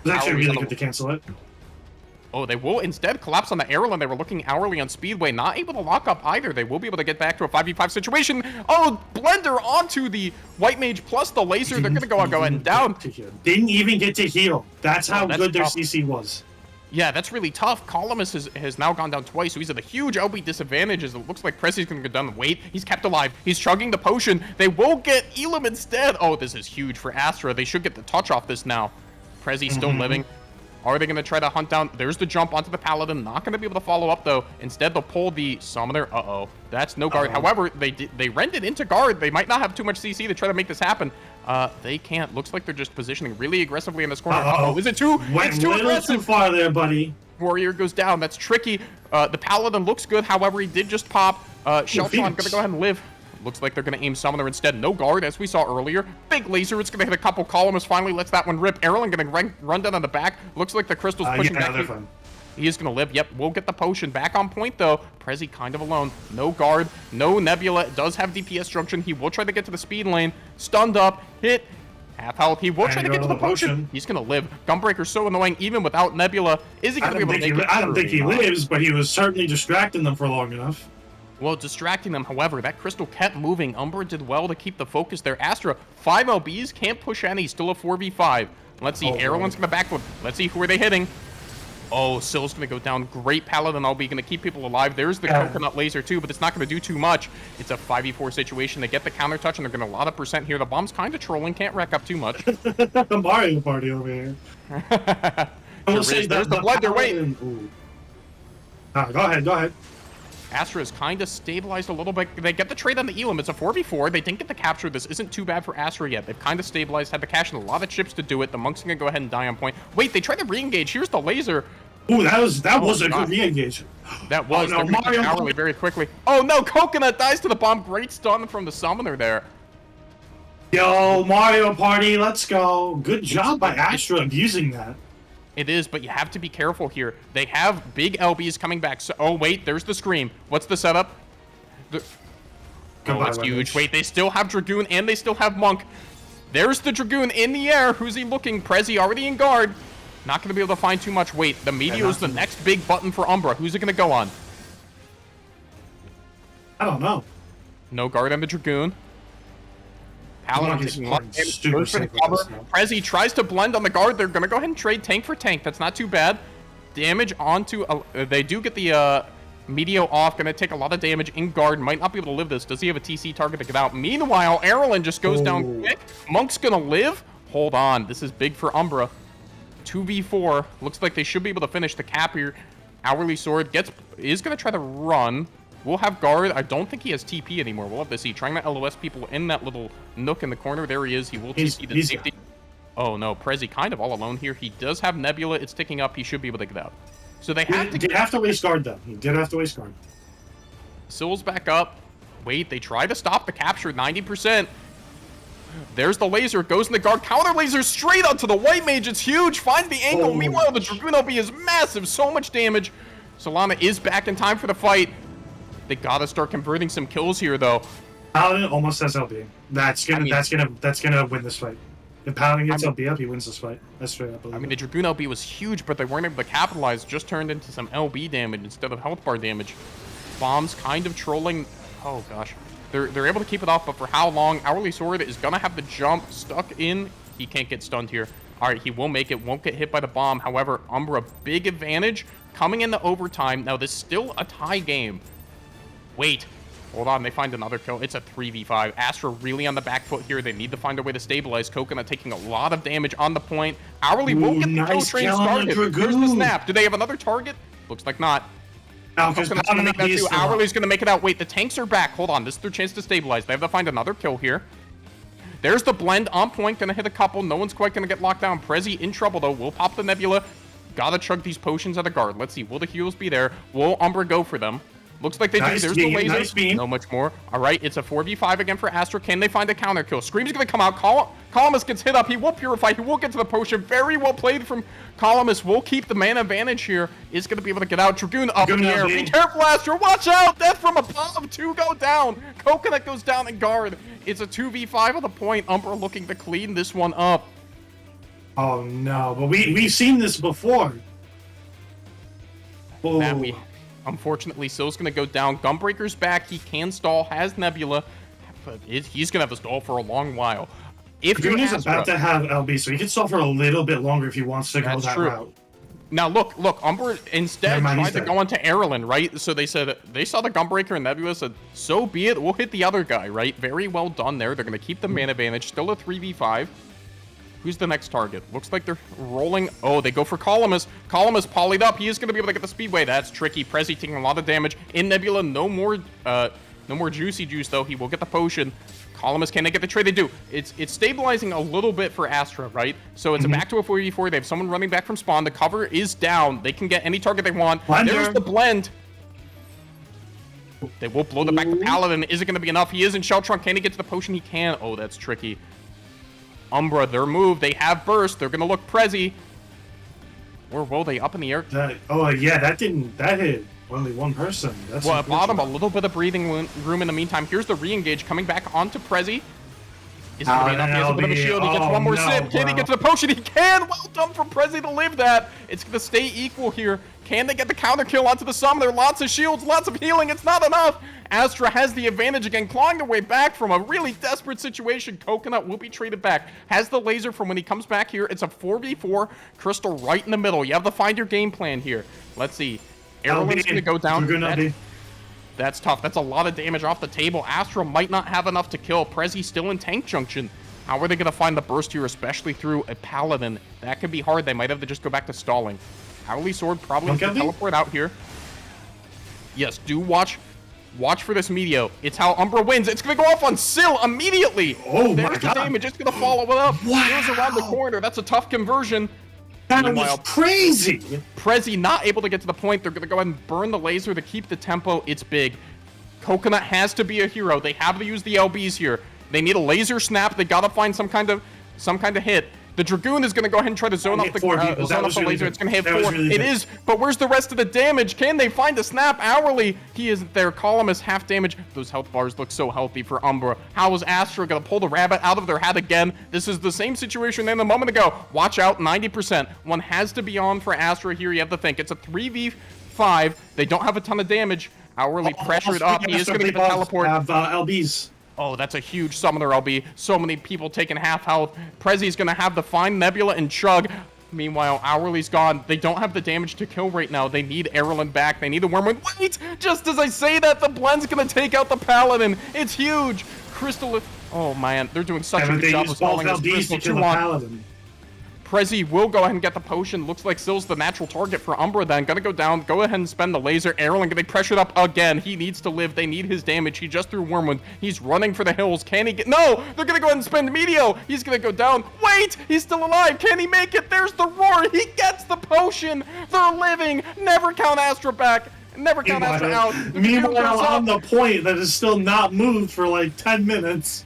It was actually really good to cancel it. Oh, they will instead collapse on the Airline. They were looking hourly on Speedway. Not able to lock up either. They will be able to get back to a 5v5 situation. Oh, Blender onto the White Mage plus the laser. They're going to go ahead and down. Didn't even get to heal. That's how good their CC was. Yeah, that's really tough. Columnus has now gone down twice, so he's at a huge LB disadvantage as it looks like Prezi's going to go down the weight. He's kept alive. He's chugging the potion. They will get Elam instead. Oh, this is huge for Astra. They should get the touch off this now. Prezi still living. Are they going to try to hunt down? There's the jump onto the Paladin. Not going to be able to follow up, though. Instead, they'll pull the Summoner. Uh-oh. That's no guard. However, they rend it into guard. They might not have too much CC to try to make this happen. They can't. Looks like they're just positioning really aggressively in this corner. Uh-oh. Is it too? It's too aggressive. Too far there, buddy. Warrior goes down. That's tricky. The Paladin looks good. However, he did just pop. Sheltron going to go ahead and live. Looks like they're going to aim Summoner instead. No guard, as we saw earlier. Big laser. It's going to hit a couple columns. Finally lets that one rip. Erlen going to run down on the back. Looks like the Crystal's pushing back. He is going to live. Yep, we'll get the potion. Back on point, though. Prezi kind of alone. No guard. No Nebula. Does have DPS junction. He will try to get to the speed lane. Stunned up. Hit. Half health. He will try to get to the potion. He's going to live. Gunbreaker's so annoying, even without Nebula. Is he going to be able to make it? I don't think he lives, but he was certainly distracting them for long enough. Well, distracting them, however, that crystal kept moving. Umbra did well to keep the focus there. Astra, 5 LBs, can't push any, still a 4v5. Let's see, Airlin's going to backflip. Let's see, who are they hitting? Oh, Sill's going to go down. Great Paladin LB, going to keep people alive. There's the coconut laser, too, but it's not going to do too much. It's a 5v4 situation. They get the counter touch, and they're going to a lot of percent here. The bomb's kind of trolling, can't rack up too much. The Mario Party over here. There's the Blender, wait. Go ahead. Astra is kind of stabilized a little bit. They get the trade on the Elam. It's a 4v4. They didn't get the capture. This isn't too bad for Astra yet. They've kind of stabilized, had the cash and a lot of chips to do it. The Monk's going to go ahead and die on point. Wait, they tried to re-engage. Here's the laser. Ooh, that was a good re-engage. That was. Oh, no, Mario very quickly. Oh, no. Coconut dies to the bomb. Great stun from the Summoner there. Yo, Mario Party, let's go. Good job by Astra abusing that. It is, but you have to be careful here. They have big LBs coming back. So, oh, wait, there's the Scream. What's the setup? Oh, that's huge. Wait, they still have Dragoon and they still have Monk. There's the Dragoon in the air. Who's he looking? Prezi already in guard. Not going to be able to find too much. Wait, the Meteor is the next big button for Umbra. Who's it going to go on? I don't know. No guard on the Dragoon. Prezi tries to blend on the guard. They're going to go ahead and trade tank for tank. That's not too bad. Damage onto... they do get the Meteo off. Going to take a lot of damage in guard. Might not be able to live this. Does he have a TC target to get out? Meanwhile, Erlen just goes down quick. Monk's going to live. Hold on. This is big for Umbra. 2v4. Looks like they should be able to finish the cap here. Hourly Sword is going to try to run. We'll have guard. I don't think he has TP anymore. We'll have to see. Trying to LOS people in that little nook in the corner. There he is. He will TP the safety. Oh no, Prezi kind of all alone here. He does have Nebula. It's ticking up. He should be able to get out. So they have He did have to waste guard, though. He did have to waste guard. Sill's back up. Wait, they try to stop the capture. 90%. There's the laser. Goes in the guard. Counter laser straight onto the white mage. It's huge. Finds the angle. Oh. Meanwhile, the Dragoon LB is massive. So much damage. Solana is back in time for the fight. They gotta start converting some kills here, though. Paladin almost has LB. That's gonna win this fight. If Paladin gets LB up, he wins this fight. That's straight up. I mean, the Dragoon LB was huge, but they weren't able to capitalize. Just turned into some LB damage instead of health bar damage. Bombs kind of trolling. Oh gosh, they're able to keep it off, but for how long? Hourly Sword is gonna have the jump stuck in. He can't get stunned here. All right, he will make it. Won't get hit by the bomb. However, Umbra, big advantage coming into overtime. Now, this is still a tie game. Wait. Hold on, they find another kill. It's a 3v5. Astra really on the back foot here. They need to find a way to stabilize. Coconut taking a lot of damage on the point. Hourly won't get the kill train started. Here's the snap. Do they have another target? Looks like not. Coconut's gonna make that too. Hourly's gonna make it out. Wait, the tanks are back. Hold on, this is their chance to stabilize. They have to find another kill here. There's the blend on point. Gonna hit a couple. No one's quite gonna get locked down. Prezi in trouble though. Will pop the Nebula. Gotta chug these potions at the guard. Let's see. Will the heals be there? Will Umbra go for them? Looks like they do. There's the laser. Nice beam. No much more. All right, it's a 4v5 again for Astra. Can they find a counter kill? Scream's going to come out. Columnus gets hit up. He will purify. He will get to the potion. Very well played from Columnus. Will keep the mana advantage here. Is going to be able to get out. Dragoon up in the air. Be careful, Astra. Watch out. Death from above. 2 go down. Coconut goes down in guard. It's a 2v5 on the point. Umbra looking to clean this one up. Oh, no. But we've seen this before. Oh. That unfortunately, Sill's going to go down. Gunbreaker's back. He can stall, has Nebula, but he's going to have to stall for a long while. If Dragoon's about to have LB, so he can stall for a little bit longer if he wants to go that route. Now, look, Umbra instead tried to go into Erlen, right? So they said, they saw the Gunbreaker and Nebula, said, so be it, we'll hit the other guy, right? Very well done there. They're going to keep the mana advantage. Still a 3v5. Who's the next target? Looks like they're rolling. Oh, they go for Columnus. Columnus polyed up. He is going to be able to get the Speedway. That's tricky. Prezi taking a lot of damage. In Nebula, no more Juicy Juice, though. He will get the potion. Columnus, can they get the trade? They do. It's stabilizing a little bit for Astra, right? So it's back to a 4v4. They have someone running back from spawn. The cover is down. They can get any target they want. There's the blend. They will blow the back to Paladin. Is it going to be enough? He is in Shell Trunk. Can he get to the potion? He can. Oh, that's tricky. Umbra, their move. They have burst. They're going to look Prezi. Or will they up in the air? That hit only one person. That's well, at bottom, a little bit of breathing room in the meantime. Here's the re-engage coming back onto Prezi. Is it going to be enough? He has a bit of a shield. He gets one more sip. Can he get to the potion? He can! Well done for Prezi to live that. It's going to stay equal here. Can they get the counter kill onto the summoner? Lots of shields, lots of healing. It's not enough. Astra has the advantage again, clawing their way back from a really desperate situation. Coconut will be traded back. Has the laser from when he comes back here. It's a 4v4. Crystal right in the middle. You have to find your game plan here. Let's see. Erlen's going to go down. That's tough. That's a lot of damage off the table. Astra might not have enough to kill. Prezi still in tank junction. How are they going to find the burst here, especially through a Paladin? That could be hard. They might have to just go back to stalling. Hourly Sword probably can teleport out here. Yes, do watch for this Meteo. It's how Umbra wins. It's going to go off on Sill immediately. Oh, there's the damage. It's going to follow it up. Wow. Here's around the corner. That's a tough conversion. That was crazy. Prezi not able to get to the point. They're going to go ahead and burn the laser to keep the tempo. It's big. Coconut has to be a hero. They have to use the LBs here. They need a laser snap. They got to find some kind of hit. The Dragoon is going to go ahead and try to zone off the laser. It's going to hit 4. It is, but where's the rest of the damage? Can they find a snap? Hourly, he isn't there. Columnus half damage. Those health bars look so healthy for Umbra. How is Astra going to pull the rabbit out of their hat again? This is the same situation than a moment ago. Watch out, 90%. One has to be on for Astra here. You have to think. It's a 3v5. They don't have a ton of damage. Hourly pressured up. He is going to get the teleport. Have LBs. Oh, that's a huge summoner LB. So many people taking half health. Prezi's going to have to find Nebula and chug. Meanwhile, Hourly's gone. They don't have the damage to kill right now. They need Erlen back. They need the Wormwood. Wait! Just as I say that, the blend's going to take out the Paladin. It's huge. Crystal... Oh, man. They're doing such a good job of stalling this Crystal 2-1. Prezi will go ahead and get the potion. Looks like Sill's the natural target for Umbra then. Gonna go down. Go ahead and spend the laser. Erlen getting pressured up again. He needs to live. They need his damage. He just threw Wormwood. He's running for the hills. Can he get... No! They're gonna go ahead and spend Meteo. He's gonna go down. Wait! He's still alive. Can he make it? There's the roar. He gets the potion. They're living. Never count Astra back. Never count Astra out. Meanwhile, on the point that is still not moved for like 10 minutes.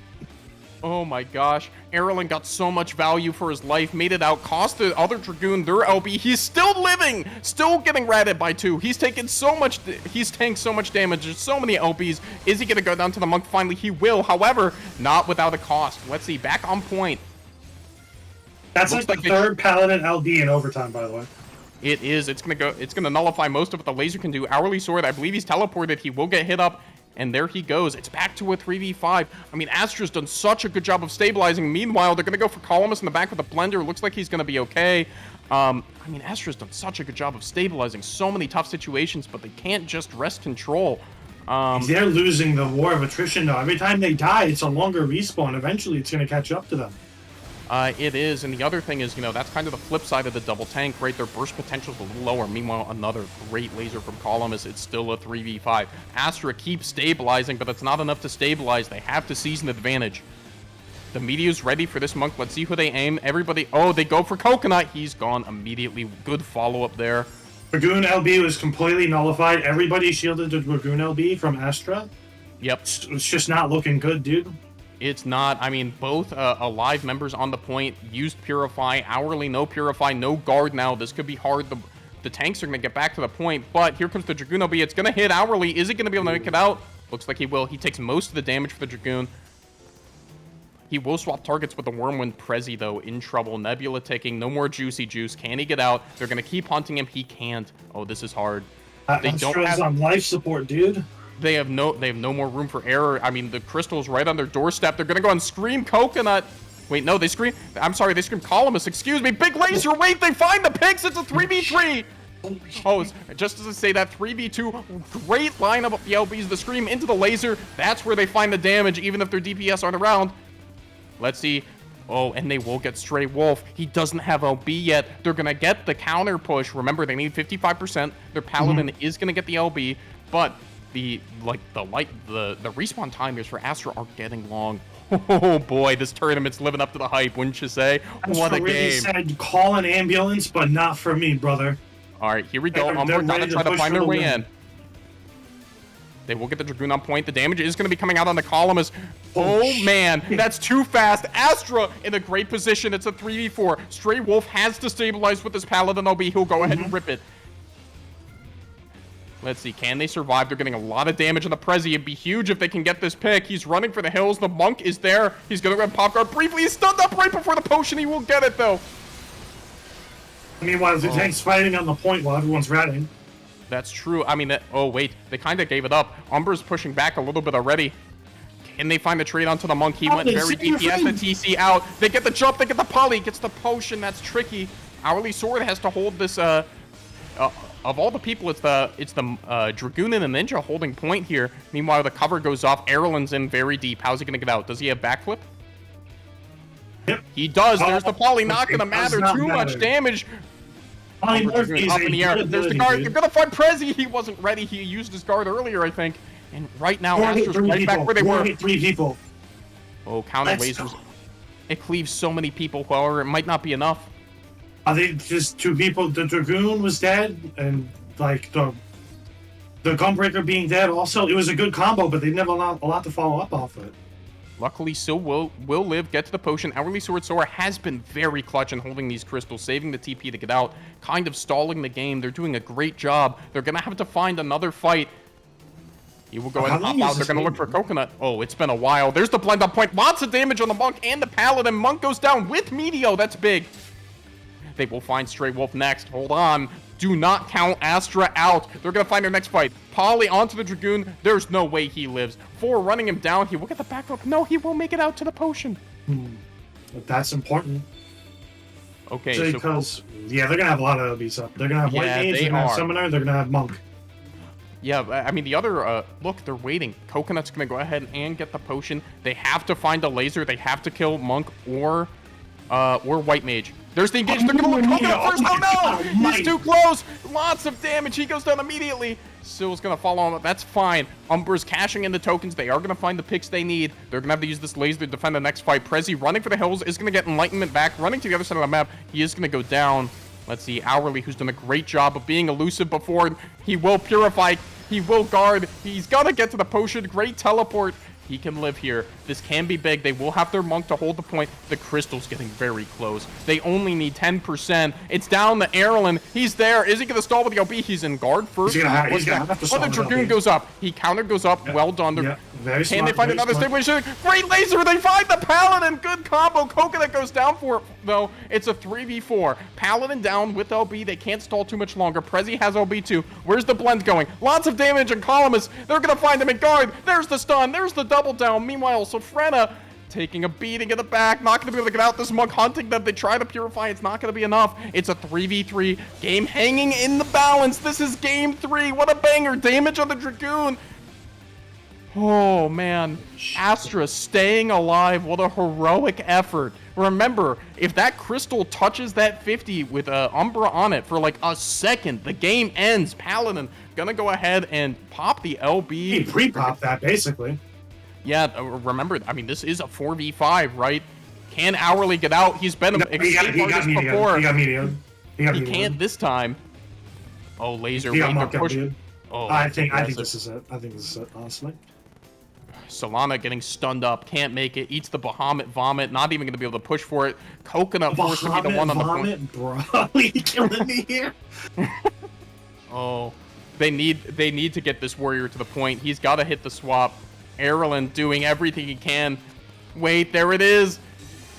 Oh my gosh. Erlen got so much value for his life, made it out, cost the other Dragoon their LB. He's still living, still getting ratted by 2. He's taking so much, he's taking so much damage. There's so many LBs. Is he going to go down to the monk? Finally, he will. However, not without a cost. Let's see, back on point. That's like the third Paladin LB in overtime, by the way. It is. It's gonna nullify most of what the laser can do. Hourly Sword, I believe he's teleported. He will get hit up. And there he goes. It's back to a 3v5. I mean, Astra's done such a good job of stabilizing. Meanwhile, they're going to go for Columnus in the back with the Blender. Looks like he's going to be okay. I mean, Astra's done such a good job of stabilizing so many tough situations, but they can't just rest control. They're losing the war of attrition, though. Every time they die, it's a longer respawn. Eventually, it's going to catch up to them. It is, and the other thing is, you know, that's kind of the flip side of the double tank, right? Their burst potential is a little lower. Meanwhile, another great laser from Columnus. It's still a 3v5. Astra keeps stabilizing, but that's not enough to stabilize. They have to seize an advantage. The Meteor's ready for this monk. Let's see who they aim. Everybody, oh, they go for Coconut. He's gone immediately. Good follow-up there. Dragoon LB was completely nullified. Everybody shielded the Dragoon LB from Astra. Yep. It's just not looking good, dude. It's not. I mean, both alive members on the point used Purify. Hourly, no Purify, no Guard now. This could be hard. The tanks are going to get back to the point, but here comes the Dragoon LB. It's going to hit Hourly. Is he going to be able to make it out? Looks like he will. He takes most of the damage for the Dragoon. He will swap targets with the Wormwind. Prezi, though, in trouble. Nebula taking no more Juicy Juice. Can he get out? They're going to keep hunting him. He can't. Oh, this is hard. They don't have on life support, dude. They have no more room for error. I mean, the crystal's right on their doorstep. They're gonna go and scream Coconut. Wait, no, they scream. I'm sorry, they scream Columnus. Excuse me, big laser. Wait, they find the pigs. It's a 3v3. Oh, just as I say that, 3v2. Great lineup of the LBs. The scream into the laser. That's where they find the damage, even if their DPS aren't around. Let's see. Oh, and they will get Stray Wolf. He doesn't have LB yet. They're gonna get the counter push. Remember, they need 55%. Their Paladin is gonna get the LB, but the respawn timers for Astra are getting long. Oh boy, this tournament's living up to the hype, wouldn't you say? What a really game! Said call an ambulance, but not for me, brother. All right, here we go. Umbra gonna try to find their way in. They will get the Dragoon on point. The damage is going to be coming out on the Columnus. Oh man, that's too fast. Astra in a great position. It's a 3v4. Stray Wolf has to stabilize with this Paladin OB. He'll go ahead and rip it. Let's see, can they survive? They're getting a lot of damage on the Prezi. It'd be huge if they can get this pick. He's running for the hills. The monk is there. He's going to grab Pop Guard briefly. He's stunned up right before the potion. He will get it, though. Meanwhile, the tank's fighting on the point while everyone's ratting. That's true. I mean, oh, wait. They kind of gave it up. Umber's pushing back a little bit already. Can they find the trade onto the monk? He went very deep. He has the TC out. They get the jump. They get the poly. Gets the potion. That's tricky. Hourly Sword has to hold this, of all the people, it's the Dragoon and the Ninja holding point here. Meanwhile, the cover goes off. Erlen's in very deep. How's he going to get out? Does he have backflip? Yep. He does. There's the poly. Not going to matter. Too much damage. Up in the air. There's the guard. They're going to find Prezi. He wasn't ready. He used his guard earlier, I think. And right now, Astra's right back where they were. 3 people. Oh, counter lasers. It cleaves so many people. However, it might not be enough. I think just 2 people. The Dragoon was dead, and like the Gunbreaker being dead. Also, it was a good combo, but they never allowed a lot to follow up off it. Luckily, Sil will live, get to the potion. Hourly Sword Sora has been very clutch in holding these crystals, saving the TP to get out, kind of stalling the game. They're doing a great job. They're going to have to find another fight. He will go ahead and hop out. They're going to look for Coconut. Oh, it's been a while. There's the blend up point. Lots of damage on the Monk and the Paladin. Monk goes down with Meteo. That's big. They will find Stray Wolf next. Hold on. Do not count Astra out. They're going to find their next fight. Poly onto the Dragoon. There's no way he lives. 4 running him down. He will get the back up. No, he will make it out to the potion. But that's important. Okay, because, yeah, they're going to have a lot of LBs up. They're going to have White Mage, they're going to have Summoner, they're going to have Monk. Yeah, I mean, the other, look, they're waiting. Coconut's going to go ahead and get the potion. They have to find a laser. They have to kill Monk or White Mage. There's the engage. They're gonna look Coconut first. Oh Oh my no! God, He's too close. Lots of damage. He goes down immediately. Sill's gonna follow on. That's fine. Umber's cashing in the tokens. They are gonna find the picks they need. They're gonna have to use this laser to defend the next fight. Prezi running for the hills is gonna get enlightenment back. Running to the other side of the map. He is gonna go down. Let's see. Hourly, who's done a great job of being elusive before. He will purify. He will guard. He's gonna get to the potion. Great teleport. He can live here. This can be big. They will have their monk to hold the point. The crystal's getting very close. They only need 10%. It's down to Erlen. He's there. Is he going to stall with the OB? He's in guard first. He's gonna have to stall the with Dragoon LB. goes up. He counter goes up. Well done. Very Can smart, they find very another smart. stabilization? Great laser. They find the Paladin. Good combo. Coconut goes down for it, though. It's a 3v4. Paladin down with LB. They can't stall too much longer. Prezi has LB too. Where's the blend going? Lots of damage and Columnus. They're going to find him in guard. There's the stun. There's the double down. Meanwhile, Sofrena taking a beating in the back. Not going to be able to get out. This monk hunting them. They try to purify. It's not going to be enough. It's a 3v3 game hanging in the balance. This is game 3. What a banger. Damage on the Dragoon. Oh, man. Astra staying alive. What a heroic effort. Remember, if that crystal touches that 50 with Umbra on it for like a second, the game ends. Paladin gonna go ahead and pop the LB. He pre-popped that, basically. Yeah, remember, I mean, this is a 4v5, right? Can Hourly get out? He's been an escape artist before. He got medium. He can't this time. Oh, laser. He got waiting to mocked up, push. dude. Oh, I think aggressive. this is it. I think this is it, honestly. Solana getting stunned up, can't make it, eats the Bahamut vomit, not even going to be able to push for it. Coconut forced to be the one on the point. Bro, you killing me here. Oh, they need to get this warrior to the point. He's got to hit the swap. Erlen doing everything he can. Wait, there it is.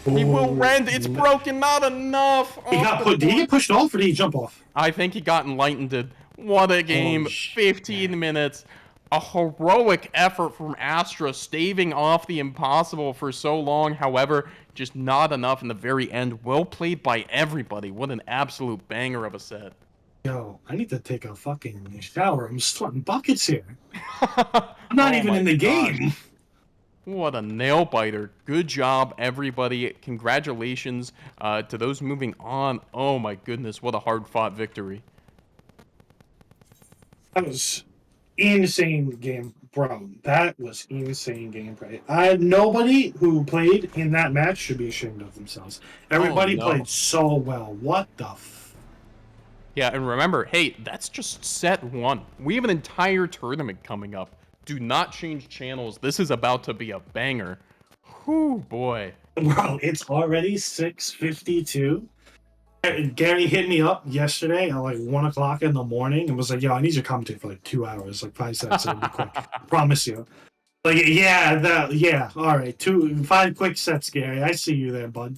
He will rend. It's broken. Not enough. Did he get pushed off or did he jump off? I think he got enlightened. What a game. 15 minutes. A heroic effort from Astra, staving off the impossible for so long. However, just not enough in the very end. Well played by everybody. What an absolute banger of a set. Yo, I need to take a fucking shower. I'm sweating buckets here. I'm not even in the game. What a nail biter. Good job, everybody. Congratulations to those moving on. Oh my goodness, what a hard-fought victory. That was insane game, bro. That was insane gameplay. Nobody who played in that match should be ashamed of themselves. Everybody played so well. What the Yeah, and remember, hey, that's just set 1. We have an entire tournament coming up. Do not change channels. This is about to be a banger. Whew, boy. Bro, it's already 6:52. Gary hit me up yesterday at like 1 o'clock in the morning and was like, yo, I need your commentary for like 2 hours, like 5 sets. It'll be quick. I promise you. Like, yeah, all right. 5 quick sets, Gary. I see you there, bud.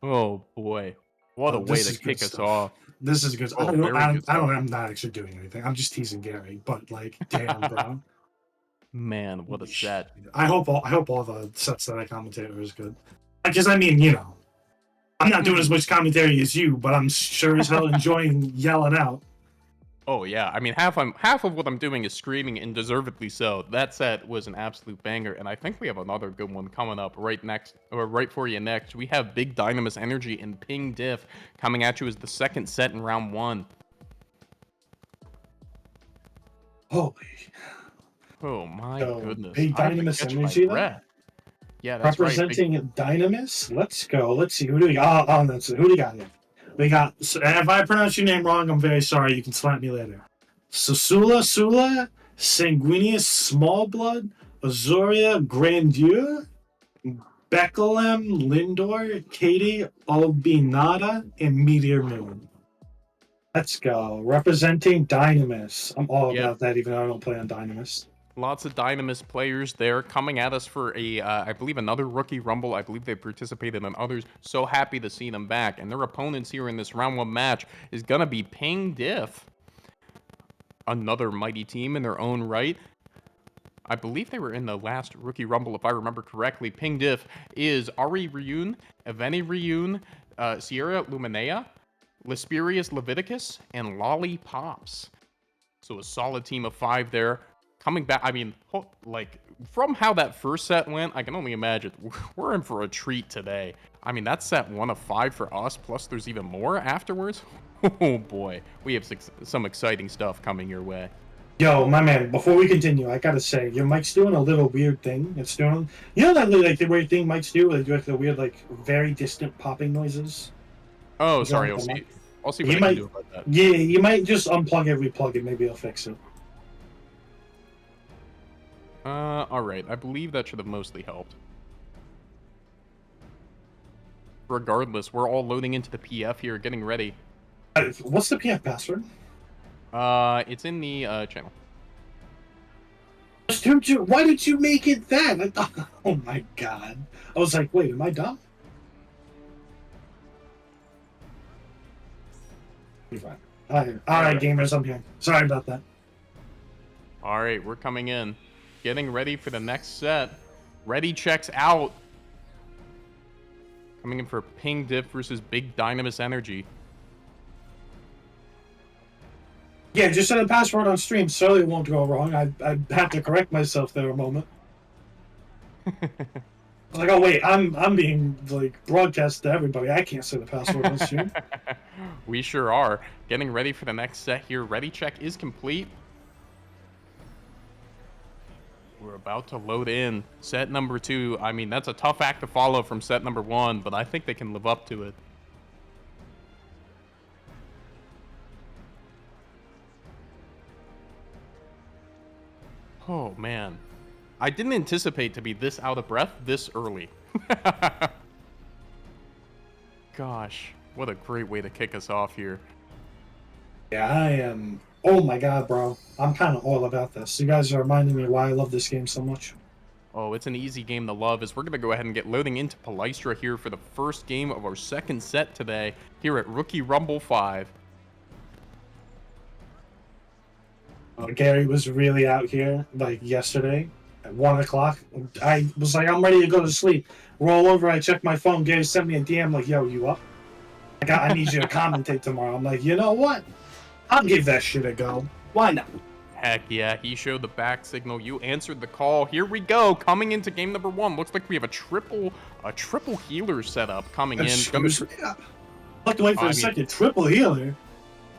Oh, boy. What a way to kick us off. This is good. Oh, I'm not actually doing anything. I'm just teasing Gary, but like, damn, bro. Man, what a set. I hope all the sets that I commentate are as good. Because I mean, you know, I'm not doing as much commentary as you, but I'm sure as hell enjoying yelling out. Oh yeah, I mean half of what I'm doing is screaming, and deservedly so. That set was an absolute banger, and I think we have another good one coming up right for you next. We have Big Dynamis Energy and Ping Diff coming at you as the second set in round 1. Holy. Oh my goodness. Big Dynamis Energy though? Yeah, that's representing right. Dynamis. Let's go. Let's see. Who do we got? Who do we got here? We got. If I pronounce your name wrong, I'm very sorry. You can slap me later. Sula, Sanguinius, Smallblood, Azuria, Grandeur, Beckelem, Lindor, Katie, Albinata, and Meteor Moon. Let's go. Representing Dynamis. I'm all about that, even though I don't play on Dynamis. Lots of Dynamis players there coming at us for I believe another rookie rumble. I believe they participated in others. So happy to see them back. And their opponents here in this round 1 match is going to be Ping Diff. Another mighty team in their own right. I believe they were in the last rookie rumble, if I remember correctly. Ping Diff is Ari Ryun, Eveni Ryun, Sierra Luminea, Lespirius Leviticus, and Lolly Pops. So a solid team of 5 there. coming back, I mean, like, from how that first set went, I can only imagine we're in for a treat today. I mean, that's set 1 of 5 for us, plus there's even more afterwards. Oh boy, we have some exciting stuff coming your way. Yo, my man, before we continue, I gotta say, your mic's doing a little weird thing. It's doing, you know that like the weird thing mics do? They do like the weird, like very distant popping noises. Oh, Is that sorry, like the mic? I'll see what You I can might, do about that. yeah, you might just unplug it, replug it. Maybe it'll fix it. Alright, I believe that should have mostly helped. Regardless, we're all loading into the PF here, getting ready. What's the PF password? It's in the, channel. Why did you make it that? Oh my god. I was like, wait, am I dumb? You're fine. Alright, gamers, I'm here. Sorry about that. Alright, we're coming in. Getting ready for the next set. Ready checks out. Coming in for Ping Diff versus Big Dynamis Energy. Yeah, just set a password on stream so it won't go wrong. I had to correct myself there a moment. I was like, oh wait, I'm being like broadcast to everybody. I can't set a password on stream. We sure are. Getting ready for the next set here. Ready check is complete. We're about to load in set number 2. I mean, that's a tough act to follow from set number 1, but I think they can live up to it. Oh, man. I didn't anticipate to be this out of breath this early. Gosh, what a great way to kick us off here. Yeah, I am. Oh my god, bro. I'm kind of all about this. You guys are reminding me why I love this game so much. Oh, it's an easy game to love as we're going to go ahead and get loading into Palystra here for the first game of our second set today here at Rookie Rumble 5. Gary was really out here like yesterday at 1 o'clock. I was like, I'm ready to go to sleep. Roll over, I check my phone. Gary sent me a DM like, yo, you up? I need you to commentate tomorrow. I'm like, you know what? I'll give that shit a go. Why not? Heck yeah, he showed the back signal. You answered the call. Here we go. Coming into game number 1. Looks like we have a triple healer setup coming in. I'll have to wait for a second. Triple healer.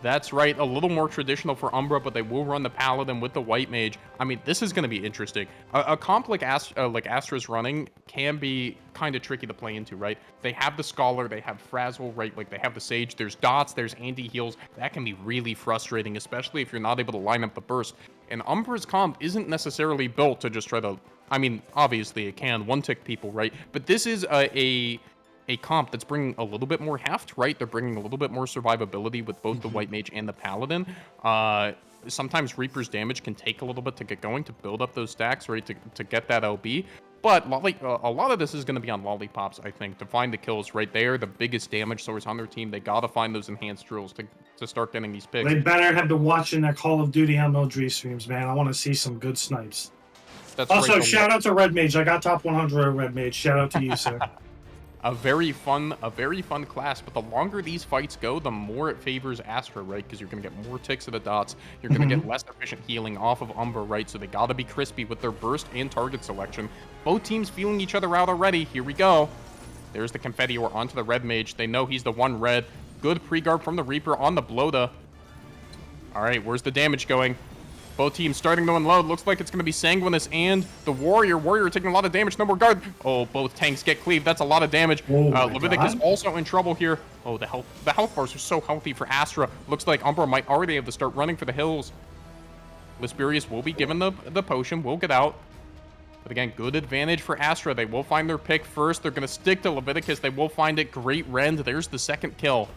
That's right, a little more traditional for Umbra, but they will run the Paladin with the White Mage. I mean, this is going to be interesting. A comp like Astra's running can be kind of tricky to play into, right? They have the Scholar, they have Frazzle, right? Like, they have the Sage, there's Dots, there's anti-heals. That can be really frustrating, especially if you're not able to line up the burst. And Umbra's comp isn't necessarily built to just try to... I mean, obviously it can one-tick people, right? But this is a comp that's bringing a little bit more heft, right? They're bringing a little bit more survivability with both the White Mage and the Paladin. Sometimes Reaper's damage can take a little bit to get going, to build up those stacks, right? To get that LB. But a lot of this is going to be on Lollipops, I think, to find the kills, right? They are the biggest damage source on their team. They got to find those enhanced drills to start getting these picks. They better have to watch in their Call of Duty MLG streams, man. I want to see some good snipes. That's also, right, shout out to Red Mage. I got top 100 at Red Mage. Shout out to you, sir. A very fun class, but the longer these fights go, the more it favors Astra, right? Because you're going to get more ticks of the dots. You're going to get less efficient healing off of Umbra, right? So they got to be crispy with their burst and target selection. Both teams feeling each other out already. Here we go. There's the Confetti or onto the Red Mage. They know he's the one red. Good pre-guard from the Reaper on the Bloda. All right, where's the damage going? Both teams starting to unload. Looks like it's going to be Sanguinus and the Warrior. Warrior taking a lot of damage. No more guard. Oh, both tanks get cleaved. That's a lot of damage. Levitic is also in trouble here. Oh, the health bars are so healthy for Astra. Looks like Umbra might already have to start running for the hills. Lisperius will be given the potion. Will get out. But again, good advantage for Astra. They will find their pick first. They're going to stick to Leviticus. They will find it. Great rend. There's the second kill.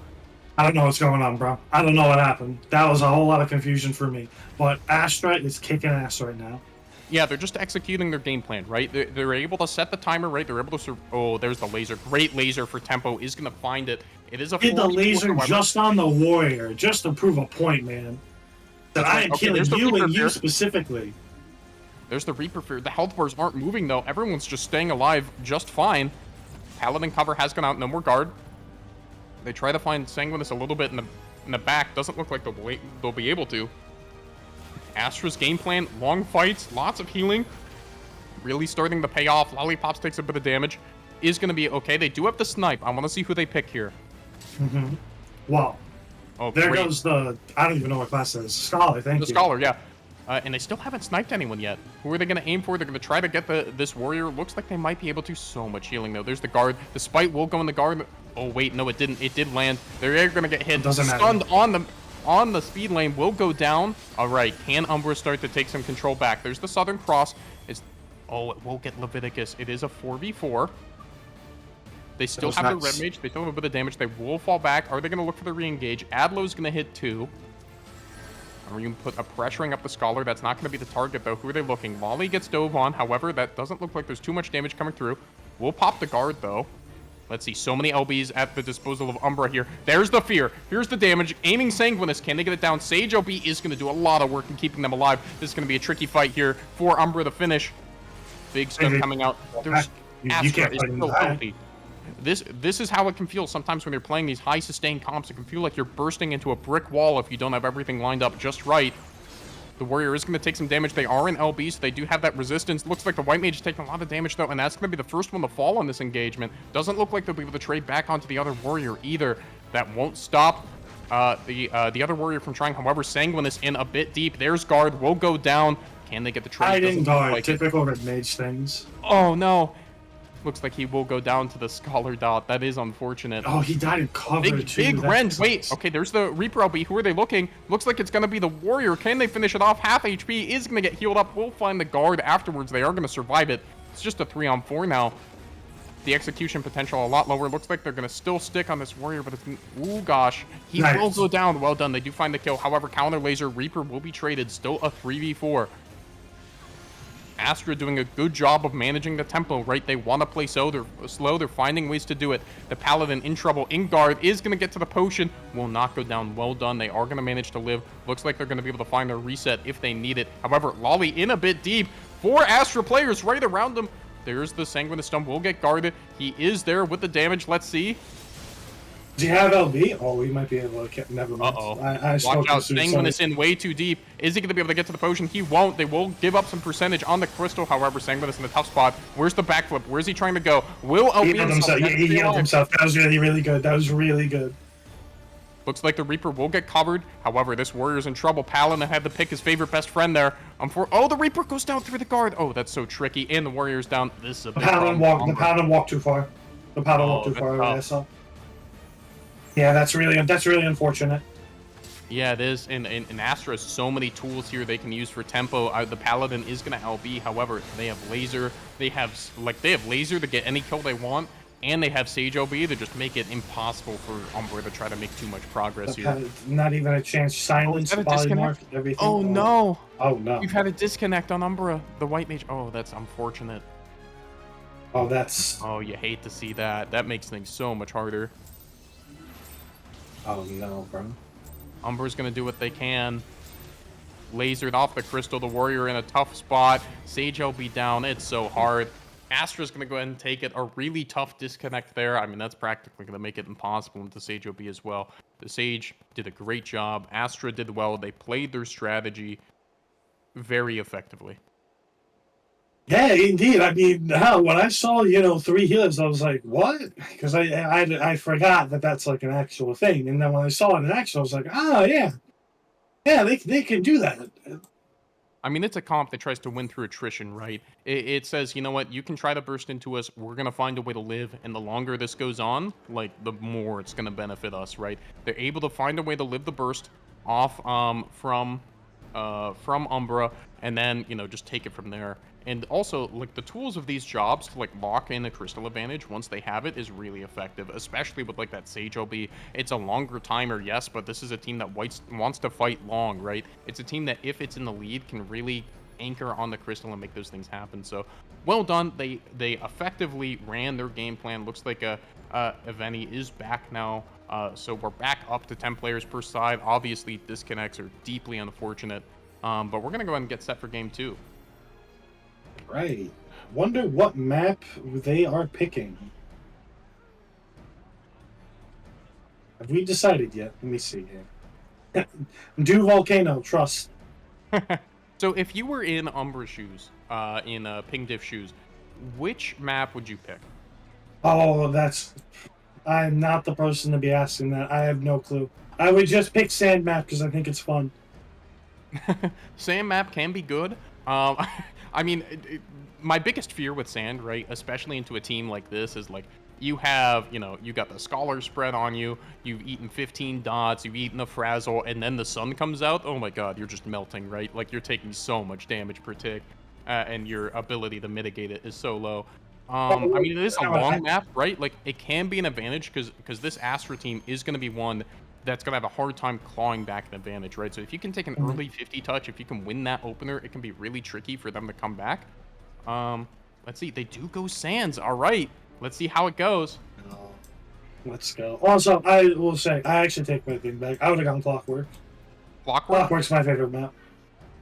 I don't know what's going on, bro. I don't know what happened. That was a whole lot of confusion for me. But Astra is kicking ass right now. Yeah, they're just executing their game plan, right? They're able to set the timer, right? They're able to... Oh, there's the laser. Great laser for Tempo. Is going to find it. It is a... Did the laser just on the Warrior, just to prove a point, man. That I am killing you and you specifically. There's the Reaper Fear. The health bars aren't moving, though. Everyone's just staying alive just fine. Paladin cover has gone out. No more guard. They try to find Sanguinus a little bit in the back. Doesn't look like they'll be able to. Astra's game plan, long fights, lots of healing, really starting to pay off. Lollipops takes a bit of damage, is going to be okay. They do have the snipe. I want to see who they pick here. Wow. Oh, There great. goes the, I don't even know what class that is. Scholar, thank you. The Scholar, yeah. And they still haven't sniped anyone yet. Who are they going to aim for? They're going to try to get this Warrior. Looks like they might be able to. So much healing, though. There's the guard. The Spite will go in the guard. Oh, wait. No, it didn't. It did land. They're going to get hit. Doesn't matter. Stunned on the speed lane. Will go down. All right. Can Umbra start to take some control back? There's the Southern Cross. Oh, it will get Leviticus. It is a 4v4. They still have the Red Mage. They still have a bit of damage. They will fall back. Are they going to look for the re-engage? Adlo's going to hit 2. Are you going to put a pressuring up the Scholar? That's not going to be the target, though. Who are they looking? Lolly gets dove on. However, that doesn't look like there's too much damage coming through. We'll pop the guard, though. Let's see. So many LBs at the disposal of Umbra here. There's the fear. Here's the damage. Aiming Sanguinus. Can they get it down? Sage OB is going to do a lot of work in keeping them alive. This is going to be a tricky fight here for Umbra to finish. Big stun coming out. There's Astra is so healthy. This is how it can feel sometimes when you're playing these high sustained comps. It can feel like you're bursting into a brick wall if you don't have everything lined up just right. The Warrior is going to take some damage. They are in LB, so they do have that resistance. Looks like the White Mage is taking a lot of damage, though, and that's going to be the first one to fall on this engagement. Doesn't look like they'll be able to trade back onto the other Warrior either. That won't stop the other Warrior from trying. However, Sanguinus in a bit deep. There's guard. Will go down. Can they get the trade? Hiding guard. Typical Red Mage things. Oh, no. Looks like he will go down to the Scholar dot. That is unfortunate. Oh, he died in cover, Big rend. Wait, okay, there's the Reaper LB. Who are they looking? Looks like it's going to be the Warrior. Can they finish it off? Half HP is going to get healed up. We'll find the guard afterwards. They are going to survive it. It's just a 3-on-4 now. The execution potential a lot lower. Looks like they're going to still stick on this Warrior, but it's... Ooh, gosh. He will go down. Well done. They do find the kill. However, counter laser. Reaper will be traded. Still a 3v4. Astra doing a good job of managing the tempo, right? They want to play slow. They're finding ways to do it. The Paladin in trouble. In guard is going to get to the potion. Will not go down. Well done. They are going to manage to live. Looks like they're going to be able to find their reset if they need it. However, Lolly in a bit deep. 4 Astra players right around them. There's the Sanguinus Stone. Will get guarded. He is there with the damage. Let's see. Do you have LB? Oh, we might be able to... Never mind. Uh-oh. I Watch out. Sanguinus in way too deep. Is he going to be able to get to the potion? He won't. They will give up some percentage on the crystal. However, Sanguinus in the tough spot. Where's the backflip? Where's he trying to go? Will LB himself? He healed himself. That was really, really good. That was really good. Looks like the Reaper will get covered. However, this Warrior's in trouble. Paladin had to pick his favorite best friend there. Oh, the Reaper goes down through the guard. Oh, that's so tricky. And the Warrior's down. This is a big problem. The Paladin walked too far. The Paladin walked too far. I saw. Yeah, that's really unfortunate. Yeah, it is. And Astra has so many tools here they can use for tempo. The Paladin is going to LB. However, they have laser. They have laser to get any kill they want. And they have Sage OB to just make it impossible for Umbra to try to make too much progress here. Not even a chance. Silence, polymorph, everything. Oh, no. Oh, no. You've had a disconnect on Umbra, the White Mage. Oh, that's unfortunate. Oh, that's... Oh, you hate to see that. That makes things so much harder. Oh, no, bro. Umbra's going to do what they can. Lasered off the crystal. The Warrior in a tough spot. Sage LB down. It's so hard. Astra's going to go ahead and take it. A really tough disconnect there. I mean, that's practically going to make it impossible with the Sage OB as well. The Sage did a great job. Astra did well. They played their strategy very effectively. Yeah, indeed. I mean, when I saw, 3 healers, I was like, what? Because I forgot that that's like an actual thing. And then when I saw it in action, I was like, yeah. Yeah, they can do that. I mean, it's a comp that tries to win through attrition, right? It says, you know what, you can try to burst into us. We're going to find a way to live. And the longer this goes on, like, the more it's going to benefit us, right? They're able to find a way to live the burst off from Umbra and then, just take it from there. And also, like, the tools of these jobs to, like, lock in a crystal advantage once they have it is really effective, especially with, like, that Sage OB. It's a longer timer, yes, but this is a team that wants to fight long, right? It's a team that, if it's in the lead, can really anchor on the crystal and make those things happen. So, well done. They effectively ran their game plan. Looks like Eveni is back now. So we're back up to 10 players per side. Obviously, disconnects are deeply unfortunate. But we're going to go ahead and get set for game 2. Right. Wonder what map they are picking. Have we decided yet? Let me see here. Do Volcano, trust. So if you were in Umbra shoes, in Ping Diff shoes, which map would you pick? Oh, I'm not the person to be asking that. I have no clue. I would just pick sand map because I think it's fun. Sand map can be good. I mean, my biggest fear with sand, right, especially into a team like this, is like you have, you got the scholar spread on you. You've eaten 15 dots. You've eaten a frazzle, and then the sun comes out. Oh my god, you're just melting, right? Like you're taking so much damage per tick, and your ability to mitigate it is so low. I mean, it is a long map, right? Like it can be an advantage because this Astra team is going to be one that's going to have a hard time clawing back an advantage, right? So if you can take an early 50 touch, if you can win that opener, it can be really tricky for them to come back. Let's see. They do go sands. All right. Let's see how it goes. Let's go. Also, I will say, I actually take my thing back. I would have gone Clockwork. Clockwork? Clockwork's my favorite map.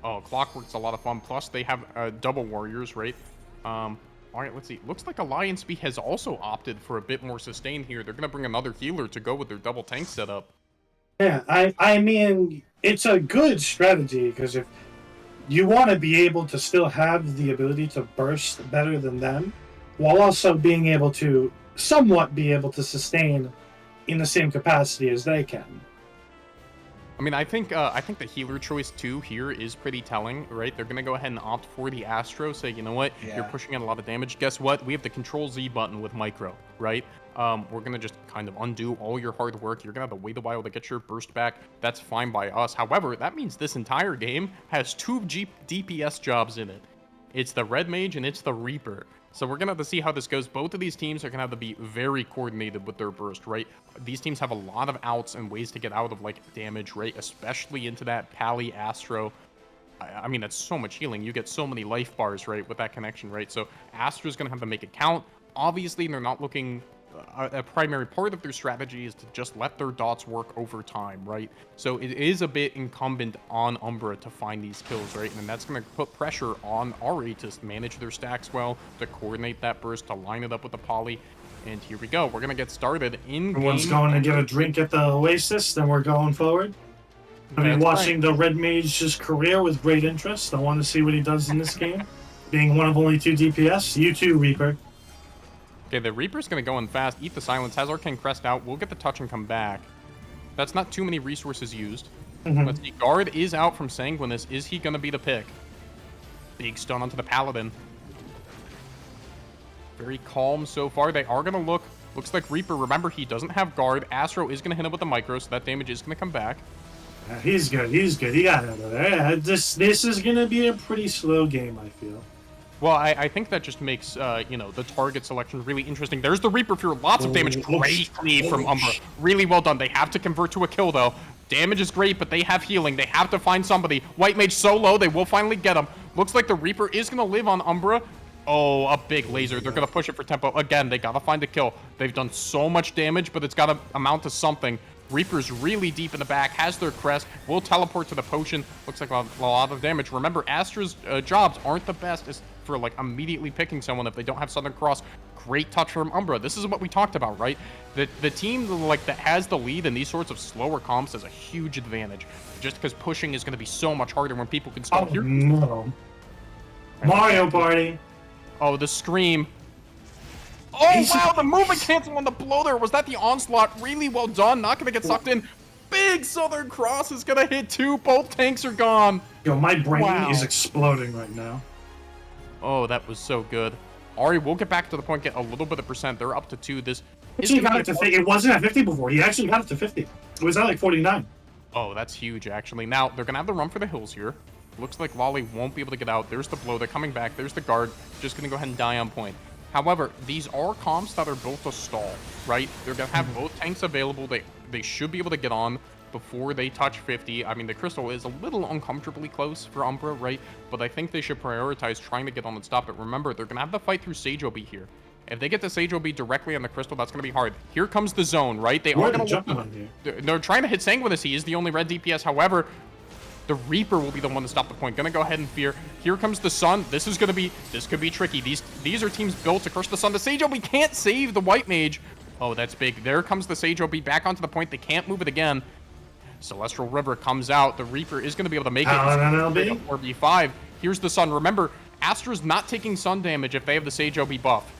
Oh, Clockwork's a lot of fun. Plus, they have double warriors, right? All right, let's see. Looks like Alliance B has also opted for a bit more sustain here. They're going to bring another healer to go with their double tank setup. Yeah, I mean, it's a good strategy because if you want to be able to still have the ability to burst better than them, while also being able to somewhat be able to sustain in the same capacity as they can. I mean, I think the healer choice too here is pretty telling, right? They're gonna go ahead and opt for the Astro. Say, you know what, you're pushing in a lot of damage. Guess what? We have the Control Z button with Micro, right? We're gonna just kind of undo all your hard work. You're gonna have to wait a while to get your burst back. That's fine by us. However, that means this entire game has two DPS jobs in it. It's the Red Mage and it's the Reaper. So we're going to have to see how this goes. Both of these teams are going to have to be very coordinated with their burst, right? These teams have a lot of outs and ways to get out of, like, damage, right? Especially into that Pally Astro. I mean, that's so much healing. You get so many life bars, right, with that connection, right? So Astra's going to have to make it count. Obviously, they're not looking... a primary part of their strategy is to just let their dots work over time, right? So it is a bit incumbent on Umbra to find these kills, right? And that's going to put pressure on Ari to manage their stacks well, to coordinate that burst, to line it up with the poly. And here we go. We're going to get started in Everyone's game. going to get a drink at the Oasis, then we're going forward. I've been watching the Red Mage's career with great interest. I want to see what he does in this game. Being one of only 2 DPS. You too, Reaper. Okay, the Reaper's going to go in fast, eat the silence, has Arcane Crest out. We'll get the touch and come back. That's not too many resources used. Let's see. Guard is out from Sanguinus. Is he going to be the pick? Big stun onto the Paladin. Very calm so far. They are going to look. Looks like Reaper. Remember, he doesn't have Guard. Astro is going to hit him with the Micro, so that damage is going to come back. He's good. He's good. He got out of there. This is going to be a pretty slow game, I feel. Well, I think that just makes, the target selection really interesting. There's the Reaper Fear. Lots of damage. Great lead from Umbra. Really well done. They have to convert to a kill, though. Damage is great, but they have healing. They have to find somebody. White Mage so low, they will finally get him. Looks like the Reaper is going to live on Umbra. Oh, a big laser. They're going to push it for tempo. Again, they got to find a kill. They've done so much damage, but it's got to amount to something. Reaper's really deep in the back, has their crest, will teleport to the potion. Looks like a lot of damage. Remember, Astra's jobs aren't the best for, like, immediately picking someone if they don't have Southern Cross. Great touch from Umbra. This is what we talked about, right? The team, like, that has the lead in these sorts of slower comps has a huge advantage. Just because pushing is going to be so much harder when people can stall. Oh, no. Mario Party. Oh, the scream. Oh, wow, the movement cancel on the blow there. Was that the onslaught? Really well done. Not going to get sucked in. Big Southern Cross is going to hit too. Both tanks are gone. Yo, my brain is exploding right now. Oh, that was so good. Ari, we'll get back to the point, get a little bit of percent. They're up to 2. This actually got it to 50. It wasn't at 50 before. He actually got it to 50. It was at like 49. Oh, that's huge, actually. Now, they're going to have the run for the hills here. Looks like Lolly won't be able to get out. There's the blow. They're coming back. There's the guard. Just going to go ahead and die on point. However, these are comps that are built to stall, right? They're going to have both tanks available. They should be able to get on before they touch 50. I mean, the Crystal is a little uncomfortably close for Umbra, right? But I think they should prioritize trying to get on and stop it. Remember, they're going to have to fight through Sage OB here. If they get to Sage OB directly on the Crystal, that's going to be hard. Here comes the zone, right? They are going to they're trying to hit Sanguinus. He is the only red DPS. However, the Reaper will be the one to stop the point. Gonna go ahead and fear. Here comes the Sun. This could be tricky. These are teams built to crush the Sun. The Sage OB can't save the White Mage. Oh, that's big. There comes the Sage OB back onto the point. They can't move it again. Celestial River comes out. The Reaper is going to be able to make it. Paladin LB? 4v5. Here's the Sun. Remember, Astra's not taking Sun damage if they have the Sage OB buff.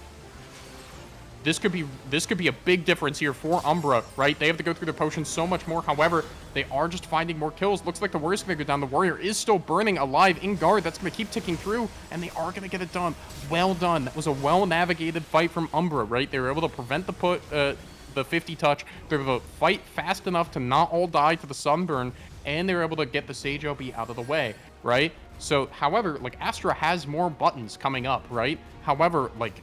This could be a big difference here for Umbra, right? They have to go through the potions so much more. However, they are just finding more kills. Looks like the Warrior's going to go down. The Warrior is still burning alive in guard. That's going to keep ticking through, and they are going to get it done. Well done. That was a well-navigated fight from Umbra, right? They were able to prevent the 50 touch. They were able to fight fast enough to not all die to the Sunburn, and they were able to get the Sage OB out of the way, right? So, however, like, Astra has more buttons coming up, right? However, like,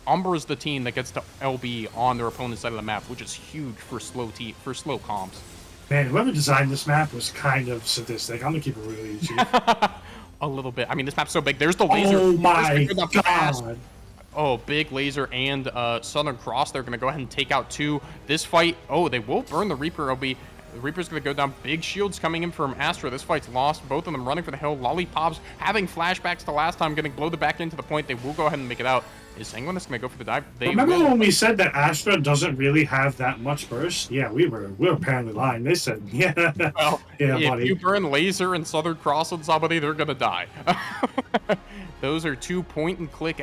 Umbra is the team that gets to LB on their opponent's side of the map, which is huge for slow comps. Man, whoever designed this map was kind of sadistic. I'm gonna keep it really easy. A little bit. I mean, this map's so big. There's the laser. Oh my god. Oh, big laser and Southern Cross. They're going to go ahead and take out 2. This fight, oh, they will burn the Reaper. The Reaper's going to go down. Big shields coming in from Astra. This fight's lost. Both of them running for the hill. Lollipops having flashbacks to last time, getting bloated back into the point. They will go ahead and make it out. Is Sanguinus going to go for the dive? Remember when we said that Astra doesn't really have that much burst? Yeah, we were apparently lying. They said, yeah, well, yeah, if buddy. you burn laser and Southern Cross on somebody, they're going to die. Those are 2 point-and-click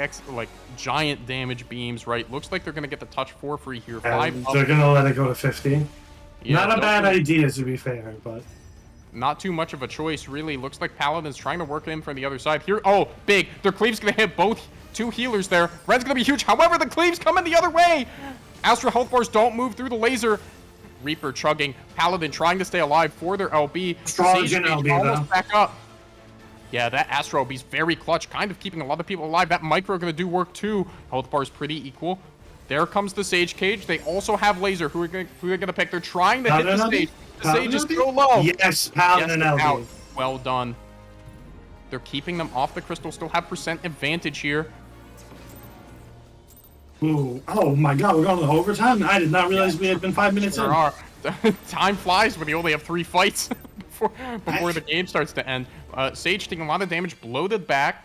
giant damage beams, right? Looks like they're going to get the touch for free here. 5 they're going to let it go to 50. Yeah, not a bad idea, to be fair, but... Not too much of a choice, really. Looks like Paladin's trying to work in from the other side. Here, oh, big. Their cleave's going to hit both 2 healers there. Red's going to be huge. However, the cleave's coming the other way. Astra health bars don't move through the laser. Reaper chugging. Paladin trying to stay alive for their LB. Astrologian LB, almost though. back up. Yeah, that Astro LB's very clutch, kind of keeping a lot of people alive. That Micro going to do work too. Health bar's pretty equal. There comes the Sage Cage. They also have laser. Who are going to pick? They're trying to hit the Sage. The Sage is so low. Yes, Paladin LB. Out. Well done. They're keeping them off the crystal. Still have percent advantage here. Ooh, oh my god, we're going to overtime? I did not realize we had been 5 minutes in. Time flies when you only have 3 fights before the game starts to end. Sage taking a lot of damage, bloated back.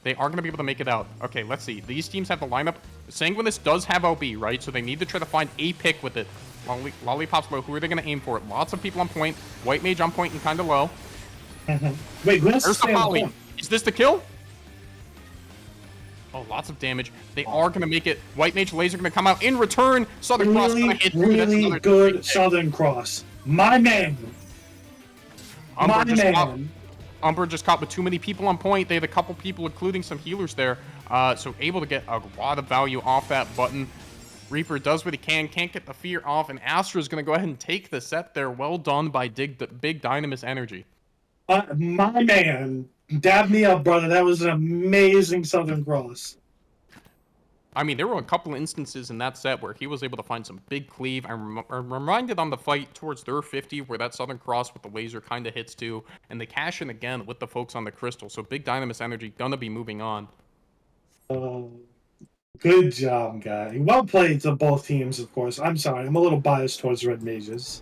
They are going to be able to make it out. Okay, let's see. These teams have the lineup. Sanguinus does have LB, right? So they need to try to find a pick with it. Lollipops low. Who are they going to aim for? Lots of people on point. White Mage on point and kind of low. Wait, where's the poly? Is this the kill? Oh, lots of damage. They are going to make it. White Mage laser going to come out in return. Southern Cross going to hit through. Really good Southern Cross. My man. Umbra just caught with too many people on point. They had a couple people, including some healers there. So able to get a lot of value off that button. Reaper does what he can. Can't get the fear off. And Astra's going to go ahead and take the set there. Well done by Big Dynamis Energy. My man. Dab me up, brother. That was an amazing Southern Cross. I mean, there were a couple of instances in that set where he was able to find some big cleave. I'm reminded on the fight towards their 50 where that Southern Cross with the laser kind of hits too. And they cash in again with the folks on the crystal. So Big Dynamis Energy gonna be moving on. Good job, guy. Well played to both teams, of course. I'm sorry. I'm a little biased towards Red Mages.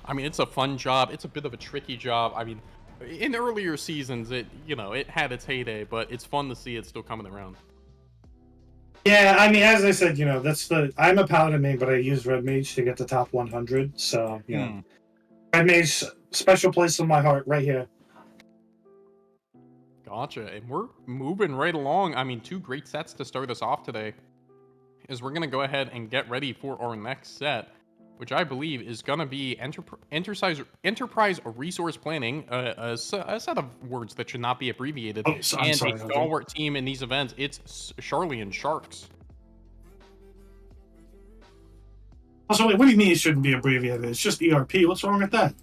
I mean, it's a fun job. It's a bit of a tricky job. I mean, in earlier seasons, it had its heyday, but it's fun to see it still coming around. Yeah, I mean, as I said, I'm a Paladin main, but I use Red Mage to get the top 100, so, Red Mage, special place in my heart, right here. Gotcha, and we're moving right along. I mean, 2 great sets to start us off today, is we're going to go ahead and get ready for our next set, which I believe is going to be Enterprise Resource Planning, a set of words that should not be abbreviated, and a stalwart team in these events. It's Charlian Sharks. Also, what do you mean it shouldn't be abbreviated? It's just ERP. What's wrong with that?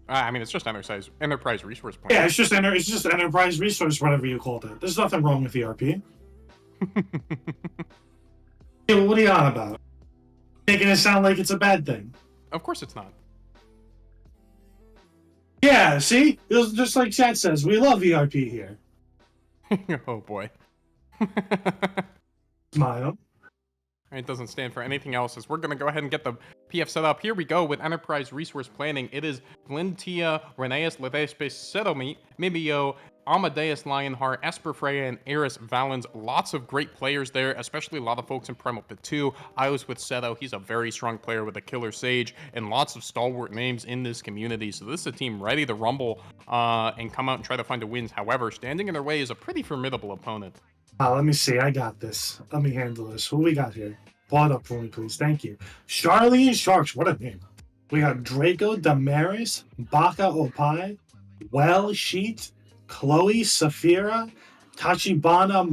I mean, it's just Enterprise Resource Planning. Yeah, it's just Enterprise Resource, whatever you called it. There's nothing wrong with ERP. Yeah, what are you on about? Making it sound like it's a bad thing. Of course it's not. Yeah, see? It was just like chat says, we love ERP here. Oh boy. Smile. It doesn't stand for anything else. As we're going to go ahead and get the PF set up. Here we go with Enterprise Resource Planning. It is Glintia, Reneus, Ledespe, Sedomi, Mimio, Amadeus, Lionheart, Esper Freya, and Eris Valens. Lots of great players there, especially a lot of folks in Primal Pit 2. I was with Seto. He's a very strong player with a killer Sage, and lots of stalwart names in this community. So this is a team ready to rumble and come out and try to find a wins. However, standing in their way is a pretty formidable opponent. Let me see. I got this. Let me handle this. Who we got here? Pull it up for me, please. Thank you. Charlie Sharks. What a name. We got Draco, Damaris, Baka Opai, Well Sheet, Chloe, Saphira, Tachibana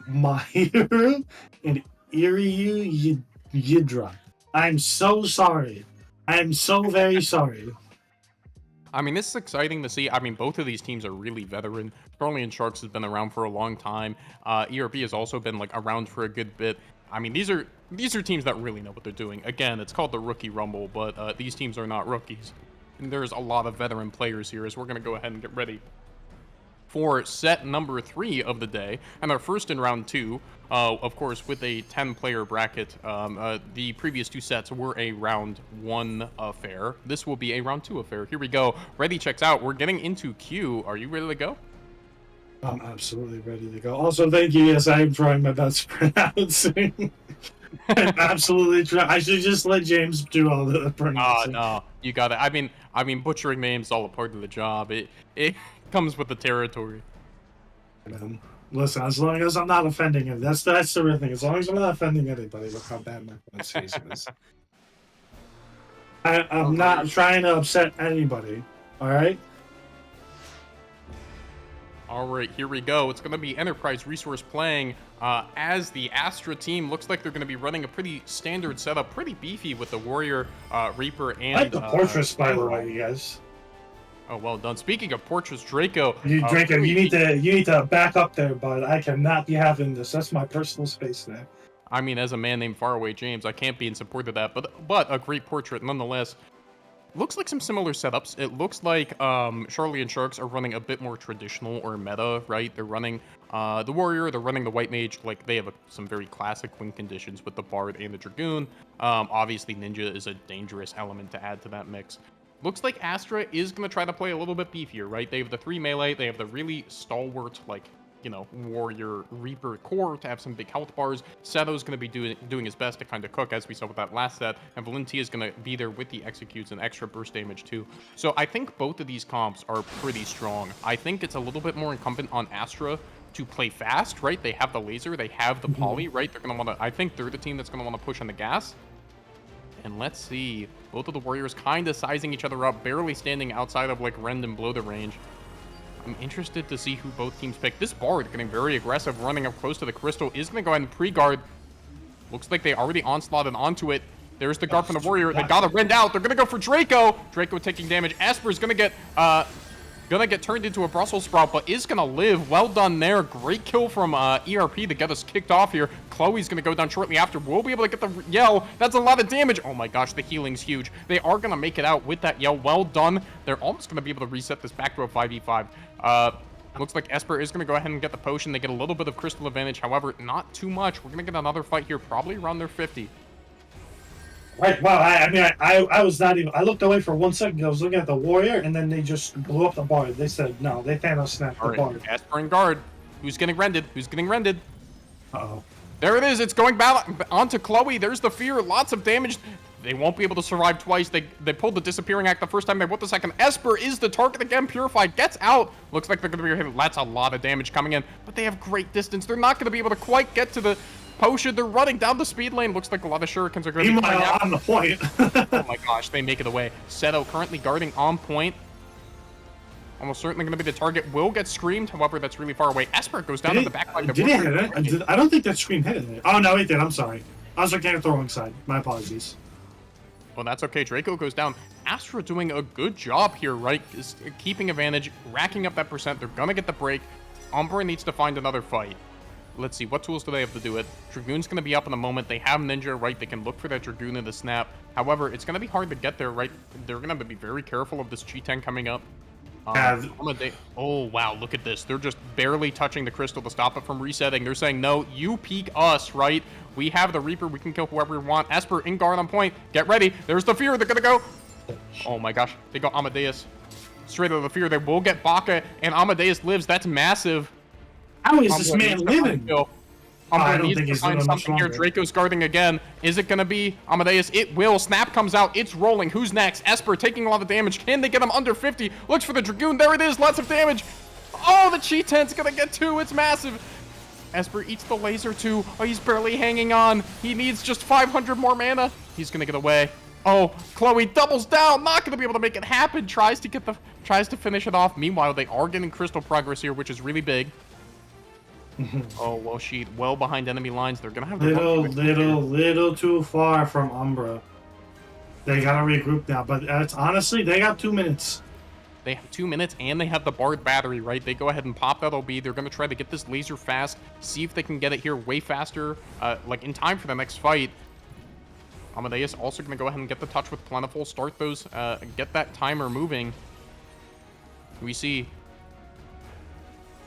Mahiru, and Iryu Yidra. I'm so sorry. I'm so very sorry. I mean, this is exciting to see. I mean, both of these teams are really veteran. Crystalline Sharks has been around for a long time. ERP has also been like around for a good bit. I mean, these are teams that really know what they're doing. Again, it's called the Rookie Rumble, but these teams are not rookies. And there's a lot of veteran players here, as we're going to go ahead and get ready for set number 3 of the day, and our first in round 2, of course, with a 10-player bracket. The previous 2 sets were a round 1 affair. This will be a round 2 affair. Here we go. Ready, checks out. We're getting into Q. Are you ready to go? I'm absolutely ready to go. Also, thank you. Yes, I am trying my best pronouncing. I'm absolutely trying. I should just let James do all the pronouncing. No, you got it. I mean, butchering names is all a part of the job. It comes with the territory. Listen, as long as I'm not offending him, that's the real thing. As long as I'm not offending anybody, look how bad my pronunciation is. I'm not trying to upset anybody. All right. All right, here we go. It's going to be Enterprise Resource playing as the Astra team. Looks like they're going to be running a pretty standard setup, pretty beefy with the Warrior, Reaper, and... I like the portraits, by the way, you guys. Oh, well done. Speaking of portraits, Draco... Draco, you need to back up there, bud. I cannot be having this. That's my personal space there. I mean, as a man named Faraway James, I can't be in support of that, but a great portrait nonetheless. Looks like some similar setups. It looks like Charlie and Sharks are running a bit more traditional or meta, right? They're running the Warrior, they're running the White Mage. Like, they have some very classic win conditions with the Bard and the Dragoon. Obviously, Ninja is a dangerous element to add to that mix. Looks like Astra is going to try to play a little bit beefier, right? They have the 3 melee, they have the really stalwart, like, you know, Warrior Reaper core to have some big health bars. Seto's going to be doing his best to kind of cook, as we saw with that last set, and Valentia is going to be there with the executes and extra burst damage too. So I think both of these comps are pretty strong. I think it's a little bit more incumbent on Astra to play fast, right? They have the laser, they have the poly, right? They're going to want to, I think they're the team that's going to want to push on the gas. And let's see, both of the Warriors kind of sizing each other up, barely standing outside of like Rend and Blow the range. I'm interested to see who both teams pick. This Bard getting very aggressive, running up close to the Crystal, is going to go ahead and pre-guard. Looks like they already onslaughted onto it. There's the guard from the Warrior. They got to rend out. They're going to go for Draco. Draco taking damage. Asper's going to get turned into a Brussels sprout, but is going to live. Well done there. Great kill from ERP to get us kicked off here. Chloe's going to go down shortly after. We'll be able to get the yell. That's a lot of damage. Oh my gosh, the healing's huge. They are going to make it out with that yell. Well done. They're almost going to be able to reset this back to a 5v5. Looks like Esper is going to go ahead and get the potion. They get a little bit of crystal advantage. However, not too much. We're going to get another fight here, probably around their 50. Right. Wow. I was not even. I looked away for 1 second. I was looking at the Warrior, and then they just blew up the Bard. They said no. They Thanos snapped the Bard. Esper and guard. Who's getting rended? Who's getting rended? Uh-oh. There it is. It's going back onto Chloe. There's the fear. Lots of damage. They won't be able to survive twice. They pulled the disappearing act the first time. They whooped the second. Esper is the target again. Purified gets out. Looks like they're going to be hit. That's a lot of damage coming in, but they have great distance. They're not going to be able to quite get to the potion. They're running down the speed lane. Looks like a lot of shurikens are going to be coming out. On the point. Oh my gosh, they make it away. Seto currently guarding on point. Almost certainly going to be the target. Will get screamed. However, that's really far away. Esper goes down to the back line. Did he hit it? I don't think that scream hit it. Oh, no, he did. I'm sorry. I was looking at the wrong side. My apologies. Well, that's okay. Draco goes down. Astra doing a good job here, right? Is keeping advantage, racking up that percent. They're going to get the break. Umbra needs to find another fight. Let's see. What tools do they have to do it? Dragoon's going to be up in a moment. They have Ninja, right? They can look for that Dragoon in the snap. However, it's going to be hard to get there, right? They're going to have to be very careful of this G10 coming up. Oh, wow. Look at this. They're just barely touching the crystal to stop it from resetting. They're saying, no, you peek us, right? We have the Reaper. We can kill whoever we want. Esper in guard on point. Get ready. There's the fear. They're going to go. Oh, my gosh. They go Amadeus. straight out of the fear. They will get Baka, and Amadeus lives. That's massive. How is this Umbra man needs to find living? kill. I Umbra don't needs think to he's find doing much something here. longer. Draco's guarding again. Is it going to be Amadeus? It will. Snap comes out. It's rolling. Who's next? Esper taking a lot of damage. Can they get him under 50? Looks for the Dragoon. There it is. Lots of damage. Oh, the Cheetah's going to get 2. It's massive. Esper eats the laser too. Oh, he's barely hanging on. He needs just 500 more mana. He's going to get away. Oh, Chloe doubles down. Not going to be able to make it happen. Tries to finish it off. Meanwhile, they are getting crystal progress here, which is really big. Oh, well, she well behind enemy lines. They're gonna have little too far from Umbra. They gotta regroup now, but it's honestly they got 2 minutes. They have 2 minutes, and they have the Bard battery, right? They go ahead and pop that OB. They're gonna try to get this laser fast, see if they can get it here way faster, like in time for the next fight. Amadeus also gonna go ahead and get the touch with Plentiful, start those, get that timer moving. We see.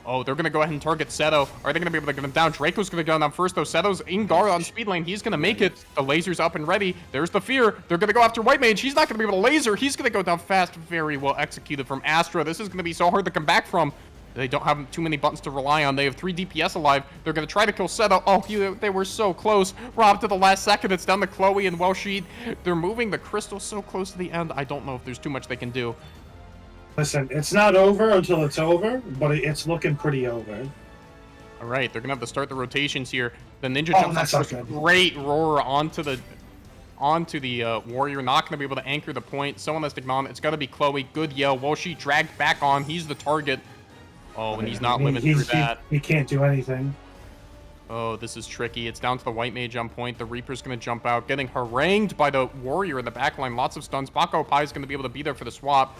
Oh, they're going to go ahead and target Seto. Are they going to be able to get him down? Draco's going to go down first, though. Seto's in guard on speed lane. He's going to make it. The laser's up and ready. There's the fear. They're going to go after White Mage. He's not going to be able to laser. He's going to go down fast. Very well executed from Astra. This is going to be so hard to come back from. They don't have too many buttons to rely on. They have 3 DPS alive. They're going to try to kill Seto. Oh, they were so close. Robbed to the last second. It's down to Chloe and Welsheed. They're moving the crystal so close to the end. I don't know if there's too much they can do. Listen, it's not over until it's over, but it's looking pretty over. All right, they're gonna have to start the rotations here. The ninja Oh, jumps that's up not for a good. great roar onto the warrior. Not gonna be able to anchor the point. Someone has to come on. It's gonna be Chloe. Good yell. Well, she dragged back on. He's the target. Oh, and he's not living through that. He can't do anything. Oh, this is tricky. It's down to the White Mage on point. The Reaper's gonna jump out, getting harangued by the warrior in the backline. Lots of stuns. Bako Pai is gonna be able to be there for the swap.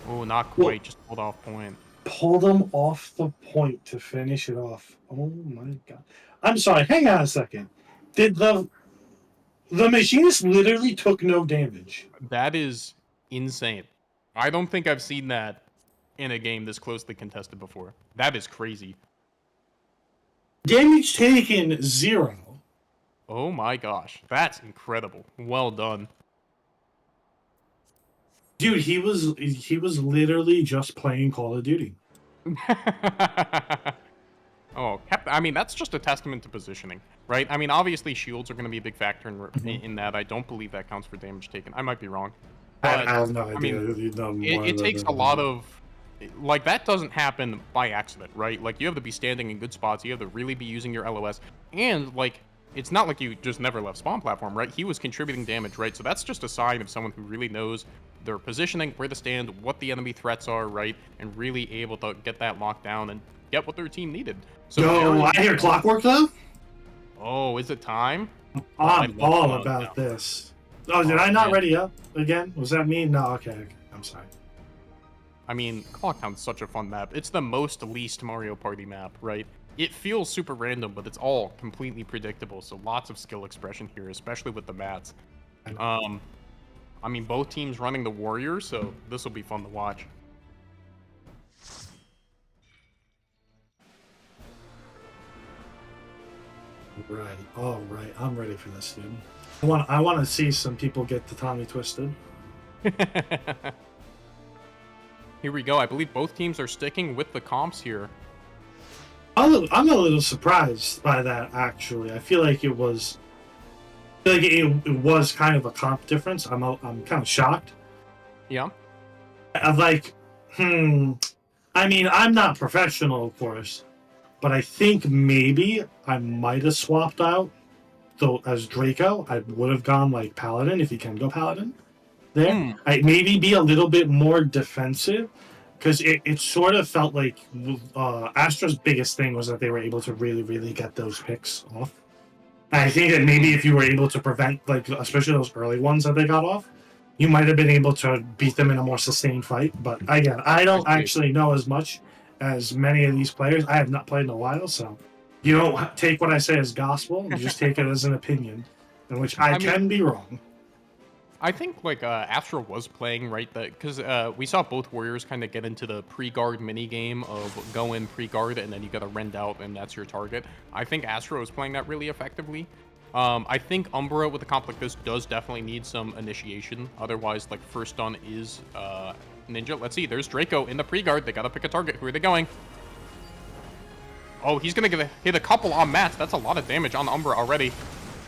Oh, not quite. Well, just pulled off point. Pulled him off the point to finish it off. Oh my god. I'm sorry, hang on a second. Did the machinist literally took no damage? That is insane. I don't think I've seen that in a game this closely contested before. That is crazy. Damage taken 0. Oh my gosh. That's incredible. Well done. Dude, he was literally just playing Call of Duty. Oh, I mean, that's just a testament to positioning, right? I mean, obviously shields are going to be a big factor in that. I don't believe that counts for damage taken. I might be wrong. I But, have no idea. I mean, You've done more it than takes that. a lot of, like, that doesn't happen by accident, right? Like, you have to be standing in good spots. You have to really be using your LOS. And, like, it's not like you just never left spawn platform, right? He was contributing damage, right? So that's just a sign of someone who really knows their positioning, where to stand, what the enemy threats are, right? And really able to get that locked down and get what their team needed. So Yo, I hear clockwork though? Oh, is it time? I'm all now. about this. Oh, did I not man. ready up again? Was that me? No, okay. I'm sorry. I mean, Clocktown's such a fun map. It's the most least Mario Party map, right? It feels super random, but it's all completely predictable. So lots of skill expression here, especially with the mats. I mean, both teams running the warrior, so this will be fun to watch. Right. All right. I'm ready for this, dude. I want to see some people get the Tommy twisted. Here we go. I believe both teams are sticking with the comps here. I'm a little surprised by that, actually. I feel like it was kind of a comp difference. I'm kind of shocked. Yeah. I'm like, I mean, I'm not professional, of course, but I think maybe I might have swapped out. So as Draco, I would have gone like Paladin if you can go Paladin. There, I'd maybe be a little bit more defensive because it sort of felt like Astra's biggest thing was that they were able to really get those picks off. And I think that maybe if you were able to prevent, like especially those early ones that they got off, you might have been able to beat them in a more sustained fight. But again, I don't actually know as much as many of these players. I have not played in a while, so you don't take what I say as gospel. You just take it as an opinion, in which I can be wrong. I think like Astra was playing right because we saw both warriors kind of get into the pre-guard mini game of go in pre-guard and then you got to rend out and that's your target. I think Astra was playing that really effectively. I think Umbra with a comp like this does definitely need some initiation. Otherwise, like first stun is Ninja, let's see. There's Draco in the pre-guard. They gotta pick a target. Who are they going? Oh, he's gonna hit a couple on Matt. That's a lot of damage on Umbra already.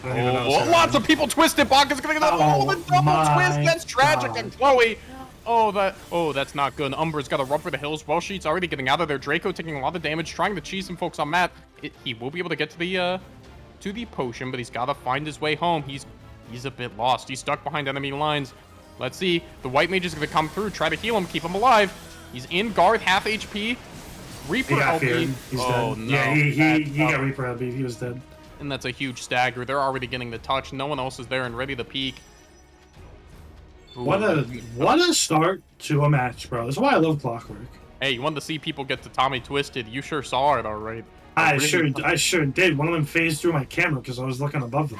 Oh, lots of people twisted. Baka's gonna get the double twist. That's tragic. And Chloe. Oh, that's not good. Umbra's got to run for the hills. Well, she's already getting out of there. Draco taking a lot of damage, trying to cheese some folks on Matt. He will be able to get to the potion, but he's got to find his way home. He's a bit lost. He's stuck behind enemy lines. Let's see. The white mage is gonna come through, try to heal him, keep him alive. He's in guard, half HP. Reaper LB. He's dead. No. Yeah, he got Reaper LB. He was dead. And that's a huge stagger. They're already getting the touch. No one else is there and ready to peek. Ooh. What a start to a match, bro. That's why I love Clockwork. Hey, you wanted to see people get to Tommy Twisted. You sure saw it, all right. I sure did. One of them phased through my camera because I was looking above them.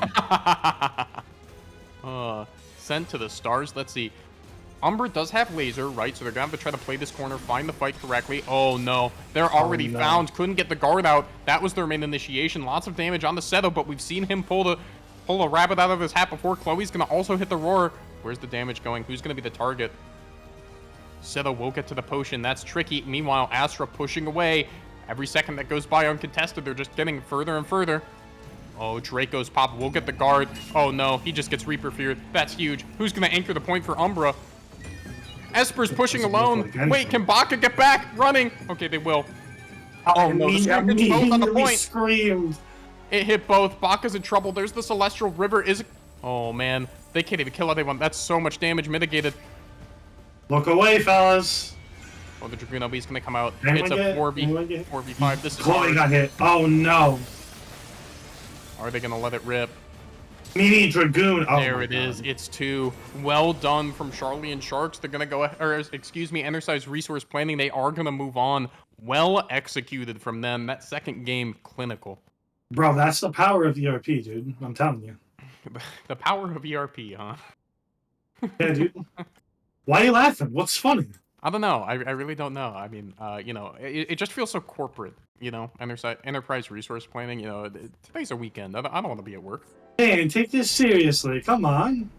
Sent to the stars. Let's see. Umbra does have laser, right? So they're gonna have to try to play this corner, find the fight correctly. Oh no, they're already found. Couldn't get the guard out. That was their main initiation. Lots of damage on the Seto, but we've seen him pull a rabbit out of his hat before. Chloe's gonna also hit the roar. Where's the damage going? Who's gonna be the target? Seto will get to the potion. That's tricky. Meanwhile, Astra pushing away. Every second that goes by uncontested, they're just getting further and further. Oh, Draco's pop will get the guard. Oh no, he just gets Reaper feared. That's huge. Who's gonna anchor the point for Umbra? Esper's pushing alone. Wait, can Baka get back? Running. Okay, they will. Oh no, the scream hits both on the point. Screamed. It hit both. Baka's in trouble. There's the Celestial River. Oh man, they can't even kill anyone. That's so much damage mitigated. Look away, fellas. Oh, the Dragoon LB is gonna come out. Anyone It's a 4v5. This is Chloe hard. got hit. Oh no. Are they gonna let it rip? Mini Dragoon. Oh, there it is. It's 2. Well done from Charlie and Sharks. They're gonna go, Enterprise Resource Planning. They are gonna move on. Well executed from them. That second game, clinical. Bro, that's the power of ERP, dude. I'm telling you. The power of ERP, huh? Yeah, dude. Why are you laughing? What's funny? I don't know. I really don't know. I mean, it just feels so corporate, Enterprise Resource Planning. Today's a weekend. I don't want to be at work. Man, take this seriously. Come on.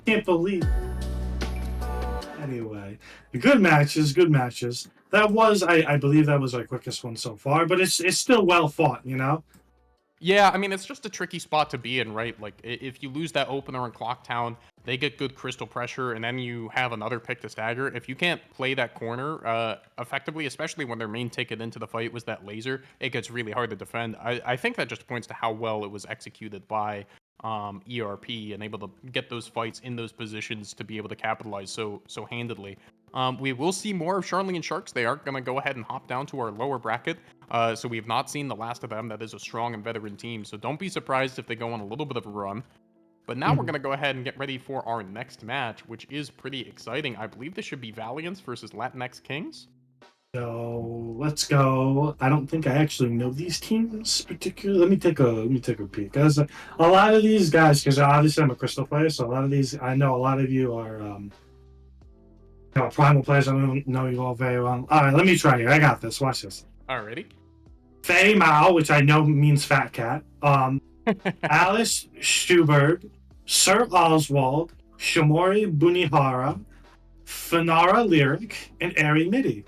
Can't believe. Anyway, good matches. That was, I believe, that was our quickest one so far. But it's still well fought, Yeah, I mean, it's just a tricky spot to be in, right? Like, if you lose that opener in Clocktown, they get good crystal pressure, and then you have another pick to stagger. If you can't play that corner effectively, especially when their main ticket into the fight was that laser, it gets really hard to defend. I think that just points to how well it was executed by ERP and able to get those fights in those positions to be able to capitalize so handedly. We will see more of Charlie and Sharks. They are going to go ahead and hop down to our lower bracket. So we have not seen the last of them. That is a strong and veteran team. So don't be surprised if they go on a little bit of a run. But now we're going to go ahead and get ready for our next match, which is pretty exciting. I believe this should be Valiance versus Latinx Kings. So let's go. I don't think I actually know these teams particularly. Let me take a peek. Because a lot of these guys, because obviously I'm a Crystal player, so a lot of these, I know a lot of you are Primal players. I don't know you all very well. All right, let me try here. I got this. Watch this. Alrighty. Faye Mao, which I know means fat cat. Alice Stuberg, Sir Oswald, Shimori Bunihara, Finara Lyric, and Ari Midi.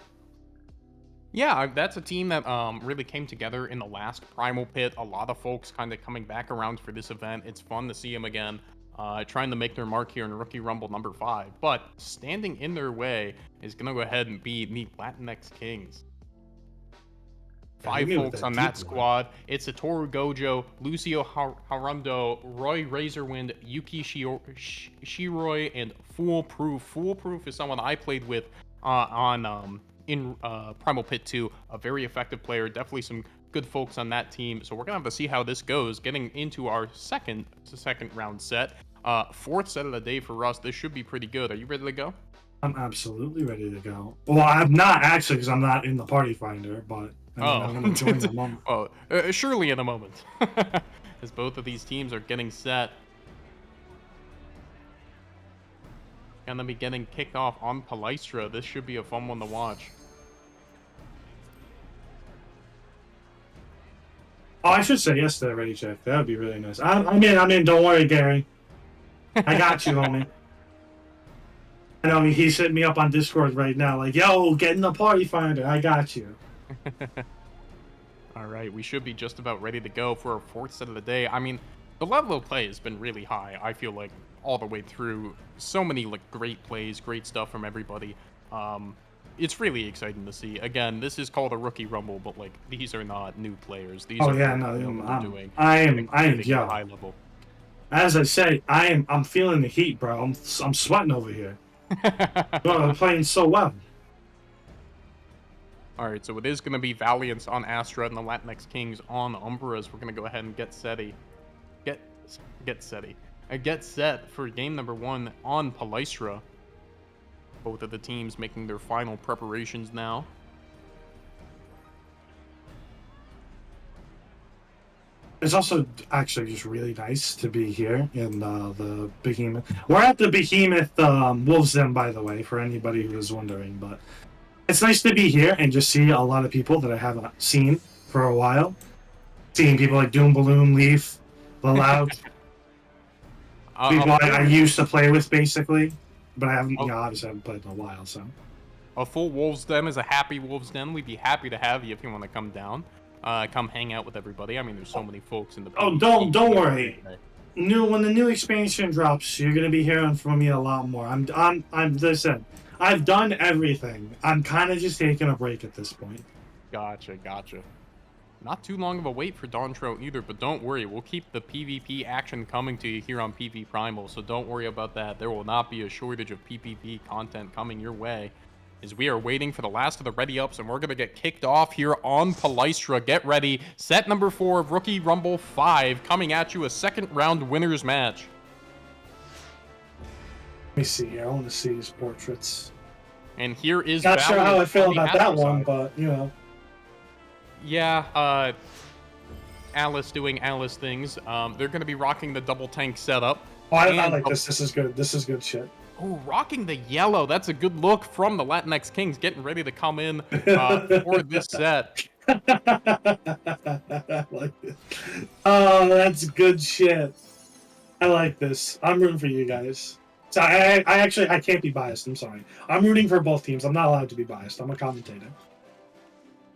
Yeah, that's a team that really came together in the last Primal Pit. A lot of folks kind of coming back around for this event. It's fun to see them again, trying to make their mark here in Rookie Rumble number 5. But standing in their way is going to go ahead and be the Latinx Kings. 5 folks on that squad. It's Satoru Gojo, Lucio Harundo, Roy Razorwind, Yuki Shiroi, and Foolproof. Foolproof is someone I played with in Primal Pit 2. A very effective player. Definitely some good folks on that team. So we're going to have to see how this goes. Getting into our second round set. 4th set of the day for us. This should be pretty good. Are you ready to go? I'm absolutely ready to go. Well, I'm not actually because I'm not in the party finder, but I'm going to join in a moment. Oh, surely in a moment. As both of these teams are getting set. Gonna be getting kicked off on Palestra. This should be a fun one to watch. Oh, I should say yes to that ready check. That would be really nice. I'm in. Don't worry, Gary. I got you, homie. I know he's hitting me up on Discord right now, like, yo, get in the party finder. I got you. All right, we should be just about ready to go for our fourth set of the day. I mean, the level of play has been really high. I feel like all the way through. So many like great plays, great stuff from everybody. It's really exciting to see. Again, this is called a rookie rumble, but like these are not new players. These Oh are yeah, people no, who know what they're doing. I and am, executing at a yo. high level. As I say, I'm feeling the heat, bro. I'm sweating over here. Bro, I'm playing so well. All right, so it is going to be Valiance on Astra and the Latinx Kings on Umbras. We're going to go ahead and get SETI. Get set for game number 1 on Palystra. Both of the teams making their final preparations now. It's also actually just really nice to be here in the Behemoth. We're at the Behemoth Wolves Den, by the way, for anybody who was wondering. But it's nice to be here and just see a lot of people that I haven't seen for a while. Seeing people like Doom Balloon, Leaf, The Loud. People I used to play with, basically. But I haven't, obviously haven't played in a while, so. A full Wolves Den is a happy Wolves Den. We'd be happy to have you if you want to come down. Come hang out with everybody. I mean, there's so many folks in the. Oh, don't worry. When the new expansion drops, you're gonna be hearing from me a lot more. Listen, I've done everything. I'm kind of just taking a break at this point. Gotcha. Not too long of a wait for Dawn Trout either, but don't worry. We'll keep the PvP action coming to you here on PvPrimal, so don't worry about that. There will not be a shortage of PvP content coming your way. As we are waiting for the last of the ready-ups, and we're going to get kicked off here on Palystra. Get ready. Set number 4 of Rookie Rumble 5 coming at you, a second-round winners match. Let me see here. I want to see his portraits. And here is Not sure how I feel about that one, side. but, you know. Yeah, Alice doing Alice things. They're going to be rocking the double tank setup. Oh, I like this. This is good. This is good shit. Oh, rocking the yellow. That's a good look from the Latinx Kings, getting ready to come in for this set. I like this. Oh, that's good shit. I like this. I'm rooting for you guys. So I can't be biased. I'm sorry. I'm rooting for both teams. I'm not allowed to be biased. I'm a commentator.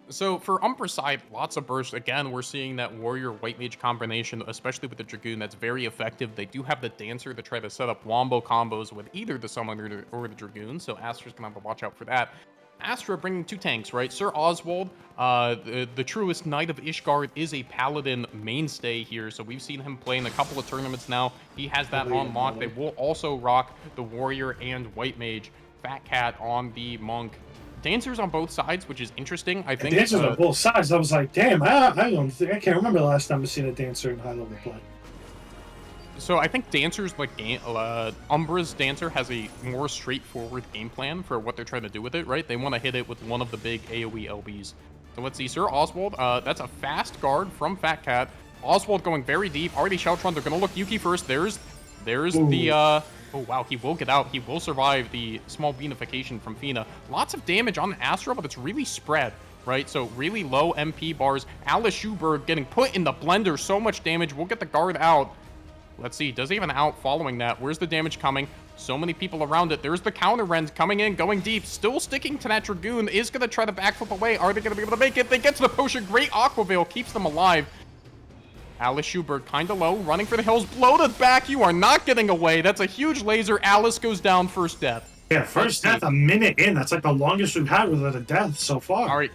So for Umbra side, lots of bursts. Again, we're seeing that Warrior White Mage combination, especially with the Dragoon, that's very effective. They do have the Dancer to try to set up wombo combos with either the Summoner or the Dragoon, so Astra's gonna have to watch out for that. Astra bringing 2 tanks, right? Sir Oswald, the truest Knight of Ishgard, is a Paladin mainstay here, so we've seen him play in a couple of tournaments now. He has that on lock. They will also rock the Warrior and White Mage. Fat Cat on the Monk. Dancers on both sides, which is interesting. I think dancers on both sides. I was like, damn, I can't remember the last time I've seen a dancer in high level play. So I think dancers like Umbra's dancer has a more straightforward game plan for what they're trying to do with it, right? They want to hit it with one of the big AoE LBs. So let's see, Sir Oswald. That's a fast guard from Fat Cat. Oswald going very deep. Already Sheltron. They're gonna look Yuki first. There's the oh wow, he will get out. He will survive the small beanification from Fina. Lots of damage on the Astra, but it's really spread, right? So really low MP bars. Alice Schuberg getting put in the blender. So much damage. We'll get the guard out. Let's see. Does he have an out following that? Where's the damage coming? So many people around it. There's the counter rend coming in, going deep. Still sticking to that Dragoon. Is going to try to backflip away. Are they going to be able to make it? They get to the potion. Great Aqua Veil keeps them alive. Alice Schubert kind of low, running for the hills, bloated back. You are not getting away. That's a huge laser. Alice goes down, first death. Yeah, first death, a minute in. That's like the longest we've had without a death so far. All right,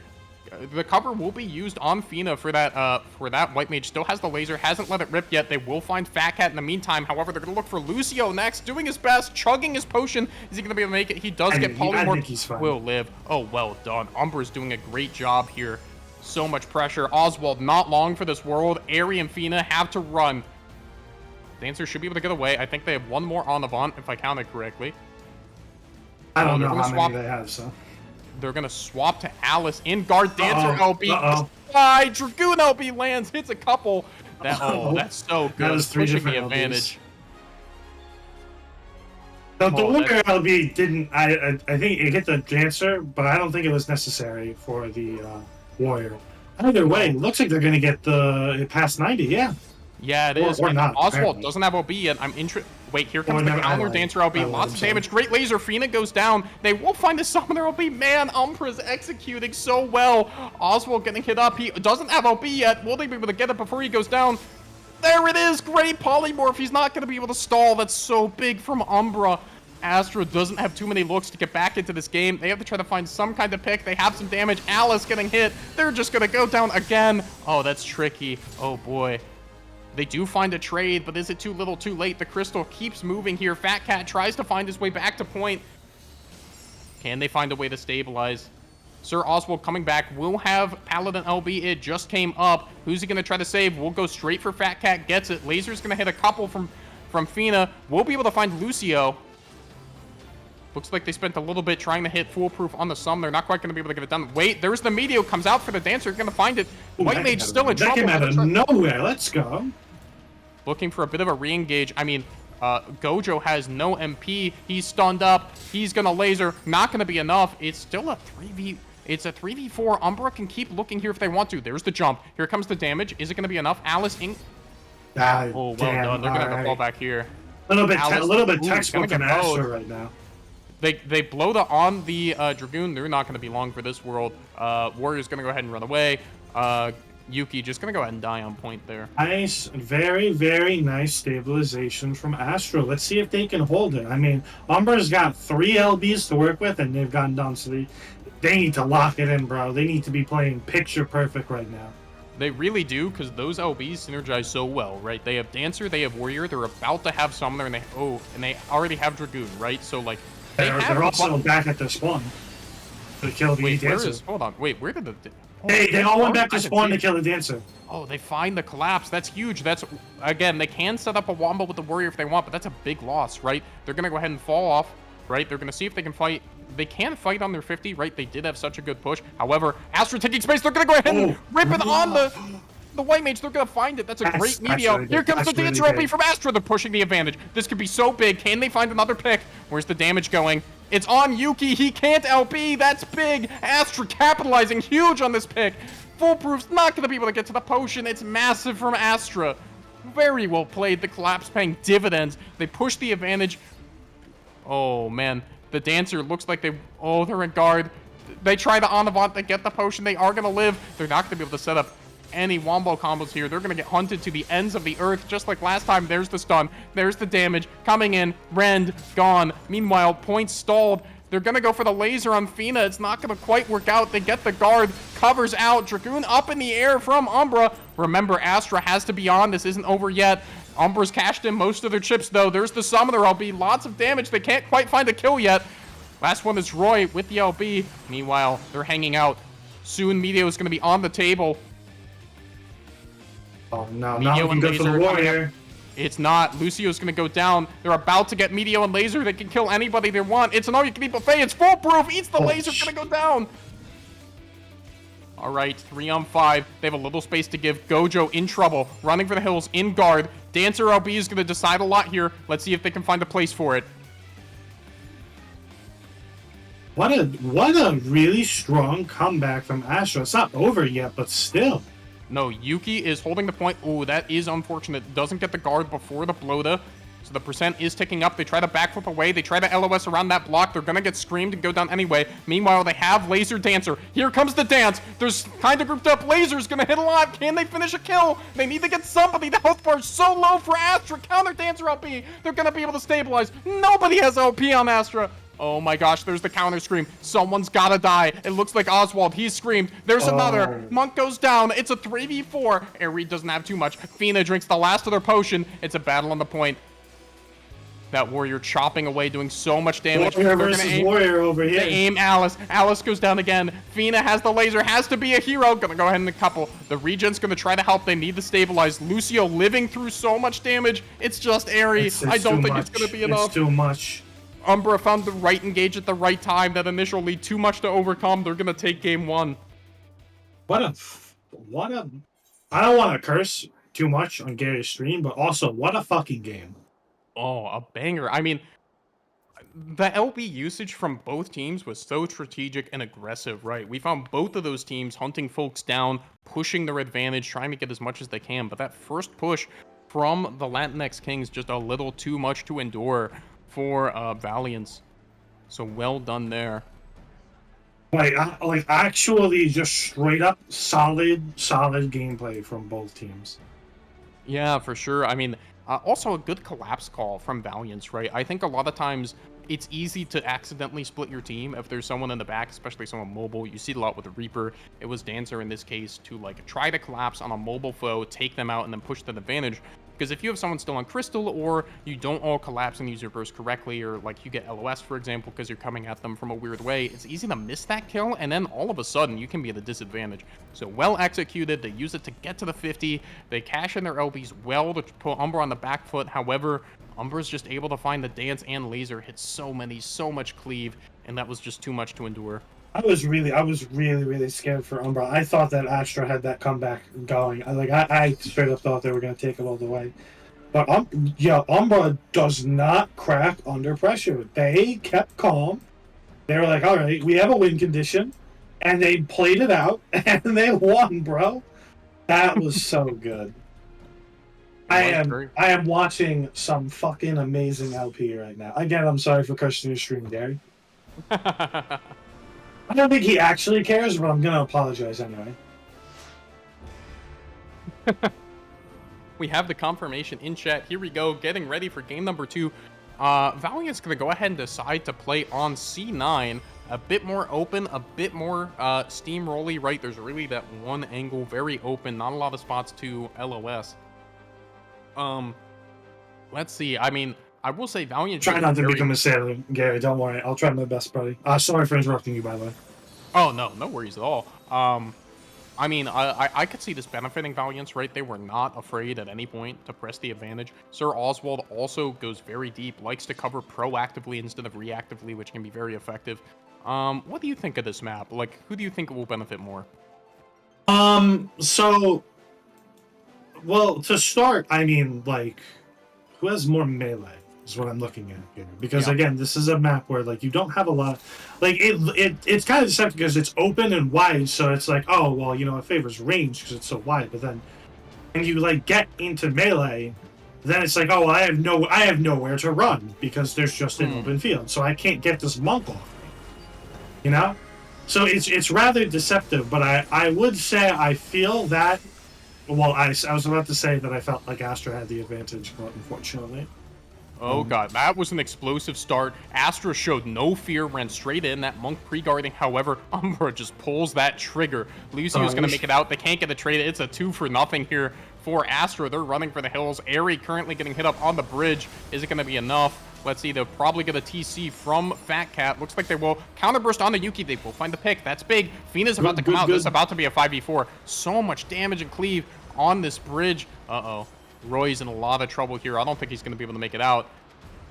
the cover will be used on Fina for that White Mage. Still has the laser, hasn't let it rip yet. They will find Fat Cat in the meantime. However, they're going to look for Lucio next, doing his best, chugging his potion. Is he going to be able to make it? He does get polymorph. I think he's fine. Will live. Oh, well done. Umbra's doing a great job here. So much pressure. Oswald not long for this world. Aerie and Fina have to run. Dancer should be able to get away. I think they have one more on Avant, if I counted correctly. I don't know how many they have, so. They're going to swap to Alice in guard. Dancer LB. Dragoon LB lands, hits a couple. That's so good. That was 3 pushing different the advantage. The Warrior LB didn't. I think it hit the Dancer, but I don't think it was necessary for the Warrior. Either way, looks like they're going to get the past 90, yeah. Yeah, it is. Or And not, Oswald apparently. doesn't have OB yet. I'm interested. Wait, here comes Or the never- I counter lied. dancer OB. I lied, Lots I'm of sorry. damage. Great laser. Fina goes down. They will find a summoner OB. Man, Umbra's executing so well. Oswald getting hit up. He doesn't have OB yet. Will they be able to get it before he goes down? There it is. Great polymorph. He's not going to be able to stall. That's so big from Umbra. Astra doesn't have too many looks to get back into this game. They have to try to find some kind of pick. They have some damage. Alice getting hit. They're just going to go down again. Oh, that's tricky. Oh, boy. They do find a trade, but is it too little too late? The crystal keeps moving here. Fat Cat tries to find his way back to point. Can they find a way to stabilize? Sir Oswald coming back will have Paladin LB. It just came up. Who's he going to try to save? We'll go straight for Fat Cat. Gets it. Laser's going to hit a couple from Fina. We'll be able to find Lucio. Looks like they spent a little bit trying to hit foolproof on the sum. They're not quite going to be able to get it done. Wait, there's the Meteor. Comes out for the dancer. Going to find it. White Mage still in trouble. That came out of nowhere. Let's go. Looking for a bit of a re-engage. I mean, Gojo has no MP. He's stunned up. He's going to laser. Not going to be enough. It's still a 3v... It's a 3v4. Umbra can keep looking here if they want to. There's the jump. Here comes the damage. Is it going to be enough? Alice in... Oh, well done. They're going to have to fall back here. A little bit Ooh, textbook gonna in get Astra bowed. right now. They blow on the Dragoon. They're not going to be long for this world. Warrior's going to go ahead and run away. Yuki just going to go ahead and die on point there. Nice, very, very nice stabilization from Astro. Let's see if they can hold it. I mean, Umbra's got 3 LBs to work with, and they've gotten done, so they need to lock it in, bro. They need to be playing picture perfect right now. They really do, because those LBs synergize so well, right? They have Dancer, they have Warrior, they're about to have Summoner, and they already have Dragoon, right? So, like, They're also back at their spawn to kill the Dancer. Hold on, wait, where did the... They all went back to I can spawn see to it. kill the Dancer. Oh, they find the collapse. That's huge. That's, again, they can set up a wombo with the Warrior if they want, but that's a big loss, right? They're going to go ahead and fall off, right? They're going to see if they can fight. They can fight on their 50, right? They did have such a good push. However, Astra taking space. They're going to go ahead and rip it on the White Mage. They're going to find it. That's a great meteor. really Here comes the really Dancer LP from Astra. They're pushing the advantage. This could be so big. Can they find another pick? Where's the damage going? It's on Yuki. He can't LP. That's big. Astra capitalizing huge on this pick. Foolproof's not going to be able to get to the potion. It's massive from Astra. Very well played. The collapse paying dividends. They push the advantage. Oh, man. The Dancer looks like they're in guard. They try the en avant. They get the potion. They are going to live. They're not going to be able to set up any wombo combos here. They're going to get hunted to the ends of the earth, just like last time. There's the stun. There's the damage. Coming in. Rend. Gone. Meanwhile, points stalled. They're going to go for the laser on Fina. It's not going to quite work out. They get the guard. Covers out. Dragoon up in the air from Umbra. Remember, Astra has to be on. This isn't over yet. Umbra's cashed in most of their chips, though. There's the Summoner LB. Lots of damage. They can't quite find a kill yet. Last one is Roy with the LB. Meanwhile, they're hanging out. Soon, Meteor is going to be on the table. Oh, no, Meteor not looking and good for the Laser coming Warrior. It's not. Lucio's going to go down. They're about to get Meteor and Laser. They can kill anybody they want. It's an all-you-can-eat buffet. It's foolproof. Eats the laser. Going to go down. All right, 3 on 5. They have a little space to give. Gojo in trouble. Running for the hills in guard. Dancer LB is going to decide a lot here. Let's see if they can find a place for it. What a really strong comeback from Astra. It's not over yet, but still. No, Yuki is holding the point. Oh, that is unfortunate. Doesn't get the guard before the Bloda. So the percent is ticking up. They try to backflip away. They try to LOS around that block. They're going to get screamed and go down anyway. Meanwhile, they have Laser Dancer. Here comes the dance. There's kind of grouped up. Laser's going to hit a lot. Can they finish a kill? They need to get somebody. The health bar is so low for Astra. Counter Dancer LP. They're going to be able to stabilize. Nobody has LP on Astra. Oh my gosh, there's the counter scream. Someone's gotta die. It looks like Oswald. He's screamed. There's another. Monk goes down. It's a 3v4. Aerie doesn't have too much. Fina drinks the last of their potion. It's a battle on the point. That Warrior chopping away, doing so much damage. Warrior versus Warrior over here. They aim Alice. Alice goes down again. Fina has the laser. Has to be a hero. Gonna go ahead and couple. The Regen's gonna try to help. They need to stabilize. Lucio living through so much damage. It's just Aerie. I don't think it's gonna be enough. It's too much. Umbra found the right engage at the right time. That initial lead too much to overcome. They're gonna take game 1. What a I don't want to curse too much on Gary's stream, but also what a fucking game. Oh, a banger. I mean, the LB usage from both teams was so strategic and aggressive, right? We found both of those teams hunting folks down, pushing their advantage, trying to get as much as they can. But that first push from the Latinx Kings just a little too much to endure for Valiance. So well done there. Like actually just straight up solid gameplay from both teams. Yeah, for sure. I mean, also a good collapse call from Valiance, right? I think a lot of times it's easy to accidentally split your team if there's someone in the back, especially someone mobile. You see it a lot with the Reaper. It was Dancer in this case to like try to collapse on a mobile foe, take them out, and then push to the advantage. Because if you have someone still on Crystal, or you don't all collapse and use your burst correctly, or like you get LOS, for example, because you're coming at them from a weird way, it's easy to miss that kill, and then all of a sudden you can be at a disadvantage. So well executed, they use it to get to the 50, they cash in their LBs well to put Umbra on the back foot. However, Umbra's just able to find the dance and laser, hit so much cleave, and that was just too much to endure. I was really scared for Umbra. I thought that Astra had that comeback going. I straight up thought they were going to take it all the way. But Umbra does not crack under pressure. They kept calm. They were like, all right, we have a win condition, and they played it out, and they won, bro. That was so good. I am watching some fucking amazing LP right now. Again, I'm sorry for cursing your stream, Gary. I don't think he actually cares, but I'm going to apologize anyway. We have the confirmation in chat. Here we go, getting ready for game number 2. Valiant's going to go ahead and decide to play on C9. A bit more open, a bit more steamrolly, right? There's really that one angle, very open, not a lot of spots to LOS. Let's see. I mean, I will say Valiant... Try not to become a sailor, Gary. Don't worry. I'll try my best, buddy. Sorry for interrupting you, by the way. Oh, no worries at all. I mean, I could see this benefiting Valiance, right? They were not afraid at any point to press the advantage. Sir Oswald also goes very deep, likes to cover proactively instead of reactively, which can be very effective. What do you think of this map? Like, who do you think will benefit more? Well, to start, I mean, like, who has more melee is what I'm looking at here. Because, again, this is a map where, like, you don't have a lot... Like, it's kind of deceptive because it's open and wide, so it's like, oh, well, you know, it favors range because it's so wide. But then when you, like, get into melee, then it's like, oh, well, I have nowhere to run because there's just an open field. So I can't get this monk off me. You know? So it's rather deceptive, but I would say I feel that... Well, I was about to say that I felt like Astra had the advantage, but unfortunately... Oh god, that was an explosive start. Astra showed no fear, ran straight in, that monk pre-guarding. However, Umbra just pulls that trigger. Lucio's going to make it out. They can't get the trade. It's a 2-for-0 here for Astra. They're running for the hills. Airy currently getting hit up on the bridge. Is it going to be enough? Let's see. They'll probably get a TC from Fat Cat. Looks like they will. Counterburst on the Yuki. They will find the pick. That's big. Fina's about to come out. This is about to be a 5v4. So much damage and cleave on this bridge. Uh-oh. Roy's in a lot of trouble here. I don't think he's going to be able to make it out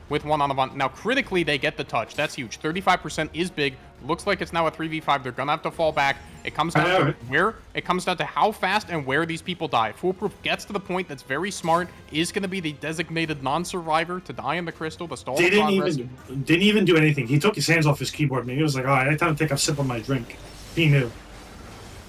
with one on the one. Now, critically, they get the touch. That's huge. 35% is big. Looks like it's now a 3v5. They're going to have to fall back. It comes down to where? It comes down to how fast and where these people die. Foolproof gets to the point that's very smart. Is going to be the designated non-survivor to die in the crystal. The stall didn't even do anything. He took his hands off his keyboard. Man, he was like, all right, anytime I take a sip of my drink. He knew.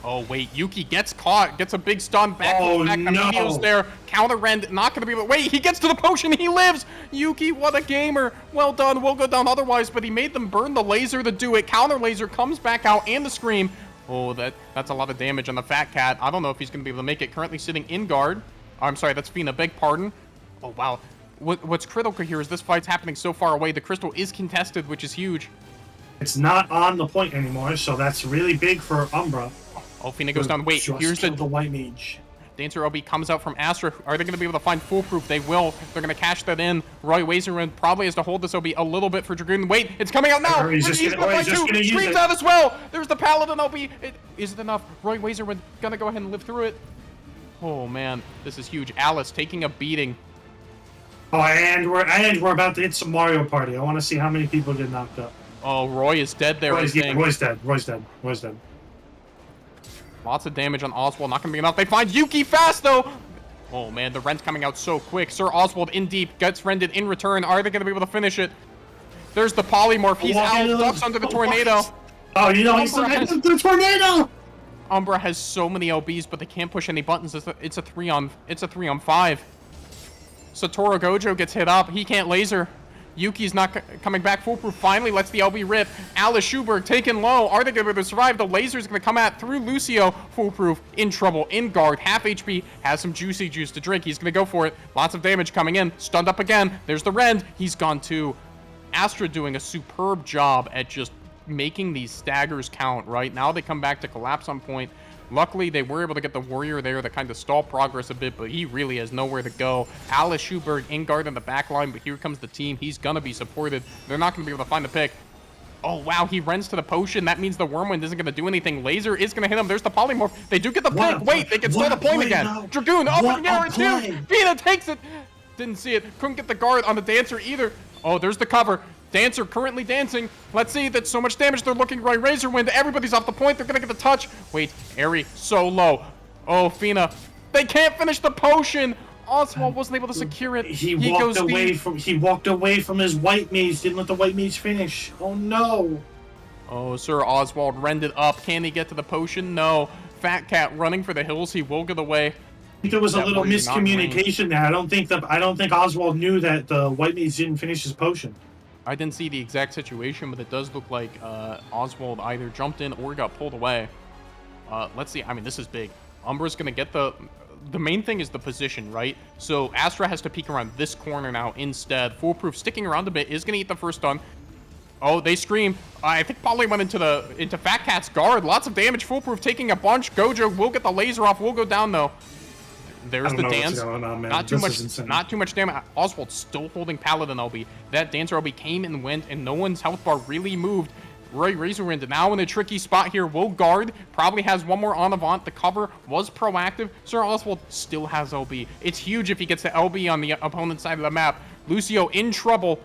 Oh, wait. Yuki gets caught. Gets a big stun. Back. No. There. Counter rend. Not going to be able to... Wait, he gets to the potion. He lives. Yuki, what a gamer. Well done. We'll go down otherwise, but he made them burn the laser to do it. Counter laser comes back out and the scream. Oh, that's a lot of damage on the Fat Cat. I don't know if he's going to be able to make it. Currently sitting in guard. Oh, I'm sorry. That's Fina. Beg pardon. Oh, wow. What's critical here is this fight's happening so far away. The crystal is contested, which is huge. It's not on the point anymore, so that's really big for Umbra. Oh, Fina goes down. Wait, here's the white mage. Dancer OB comes out from Astra. Are they going to be able to find Foolproof? They will. They're going to cash that in. Roy Wazerman probably has to hold this OB a little bit for Dragoon. Wait, it's coming out now. He's just going to Screams out as well. There's the Paladin OB. Is it enough? Roy Wazerman going to go ahead and live through it. Oh, man. This is huge. Alice taking a beating. Oh, and we're about to hit some Mario Party. I want to see how many people get knocked up. Oh, Roy is dead there. Roy's dead. Roy's dead. Lots of damage on Oswald. Not going to be enough. They find Yuki fast, though. Oh, man. The rent's coming out so quick. Sir Oswald in deep. Gets rented in return. Are they going to be able to finish it? There's the polymorph. He's Walk out. into the- Ducks under the tornado. Oh, you know, he's Umbra still the tornado! Umbra has so many LBs, but they can't push any buttons. It's a 3-on-5. Satoru Gojo gets hit up. He can't laser. Yuki's not coming back. Foolproof finally lets the LB rip. Alice Schuberg taken low. Are they going to be able to survive? The laser's going to come at through Lucio. Foolproof in trouble, in guard, half HP, has some juicy juice to drink. He's going to go for it. Lots of damage coming in. Stunned up again. There's the Rend. He's gone too. Astra doing a superb job at just making these staggers count, right? Now they come back to collapse on point. Luckily, they were able to get the Warrior there that kind of stalled progress a bit, but he really has nowhere to go. Alice Schuberg in guard in the back line, but here comes the team. He's going to be supported. They're not going to be able to find the pick. Oh, wow, he rends to the potion. That means the Wormwind isn't going to do anything. Laser is going to hit him. There's the Polymorph. They do get the pick. Wait, they can stall the point again. Now. Dragoon, up in the air, What a too. Vina takes it. Didn't see it. Couldn't get the guard on the Dancer either. Oh, there's the cover. Dancer currently dancing. Let's see. That's so much damage. They're looking right. Razorwind. Everybody's off the point. They're going to get the touch. Wait. Airy. So low. Oh, Fina. They can't finish the potion. Oswald wasn't able to secure it. He walked away from his white mage. Didn't let the white mage finish. Oh, no. Oh, Sir Oswald rended up. Can he get to the potion? No. Fat Cat running for the hills. He will get away. I think there was a little miscommunication there. I don't think Oswald knew that the white mage didn't finish his potion. I didn't see the exact situation, but it does look like Oswald either jumped in or got pulled away. Let's see. I mean, this is big. Umbra's going to get the main thing is the position, right? So Astra has to peek around this corner now instead. Foolproof sticking around a bit is going to eat the first stun. Oh, they scream. I think Polly went into Fat Cat's guard. Lots of damage. Foolproof taking a bunch. Gojo will get the laser off. Will go down, though. There's the dance. Not too much damage. Oswald still holding Paladin LB. That Dancer LB came and went, and no one's health bar really moved. Roy Razorwind now in a tricky spot here. Will guard. Probably has one more on Avant. The cover was proactive. Sir Oswald still has LB. It's huge if he gets the LB on the opponent's side of the map. Lucio in trouble.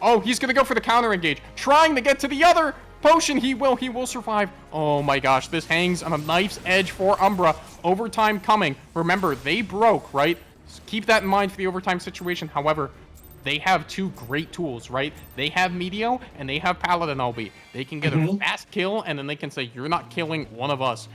Oh, he's going to go for the counter engage. Trying to get to the other potion. He will survive. Oh my gosh, this hangs on a knife's edge for Umbra. Overtime coming. Remember, they broke, right? So keep that in mind for the overtime situation. However, they have two great tools, right? They have Medio and they have Paladin LB. They can get a fast kill and then they can say, you're not killing one of us.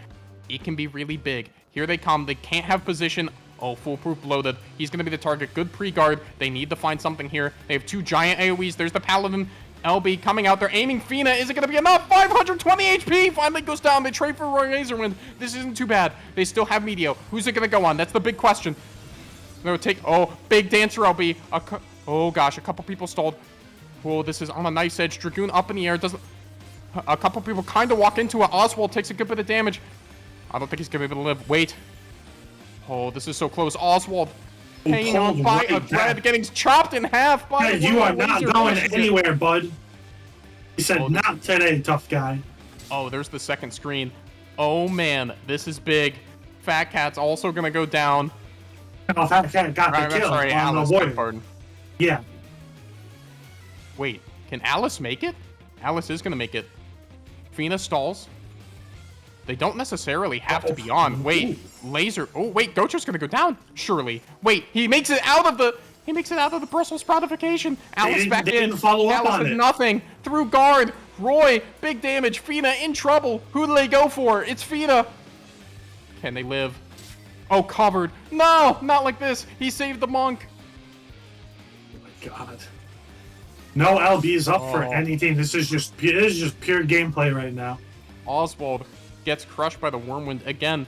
It can be really big. Here they come. They can't have position. Oh, Foolproof loaded. He's going to be the target. Good pre-guard. They need to find something here. They have two giant AoEs. There's the Paladin LB coming out. They're aiming Fina. Is it going to be enough? 520 HP. Finally goes down. They trade for Roy Razorwind. This isn't too bad. They still have Medio. Who's it going to go on? That's the big question. No, take... Oh, big Dancer LB. Oh, gosh. A couple people stalled. Whoa, this is on a nice edge. Dragoon up in the air. Doesn't... A couple people kind of walk into it. Oswald takes a good bit of damage. I don't think he's going to be able to live. Wait. Oh, this is so close. Oswald hanging on by a thread, getting chopped in half by a you are not going anywhere, bud. He said, not today, tough guy. Oh, there's the second screen. Oh, man. This is big. Fat Cat's also going to go down. Oh, Fat Cat got the kill sorry, on Alice, the Warrior. pardon. Yeah. Wait, can Alice make it? Alice is going to make it. Fina stalls. They don't necessarily have to be on. Wait, laser. Oh, wait, Gocho's gonna go down. Surely. Wait, he makes it out of the Brussels sproudification. Alice back in. Didn't follow up Alice on with it. nothing. Through guard. Roy, big damage. Fina in trouble. Who do they go for? It's Fina. Can they live? Oh, covered. No, not like this. He saved the monk. Oh my god. No LBs up for anything. This is just pure gameplay right now. Oswald gets crushed by the Wormwind again.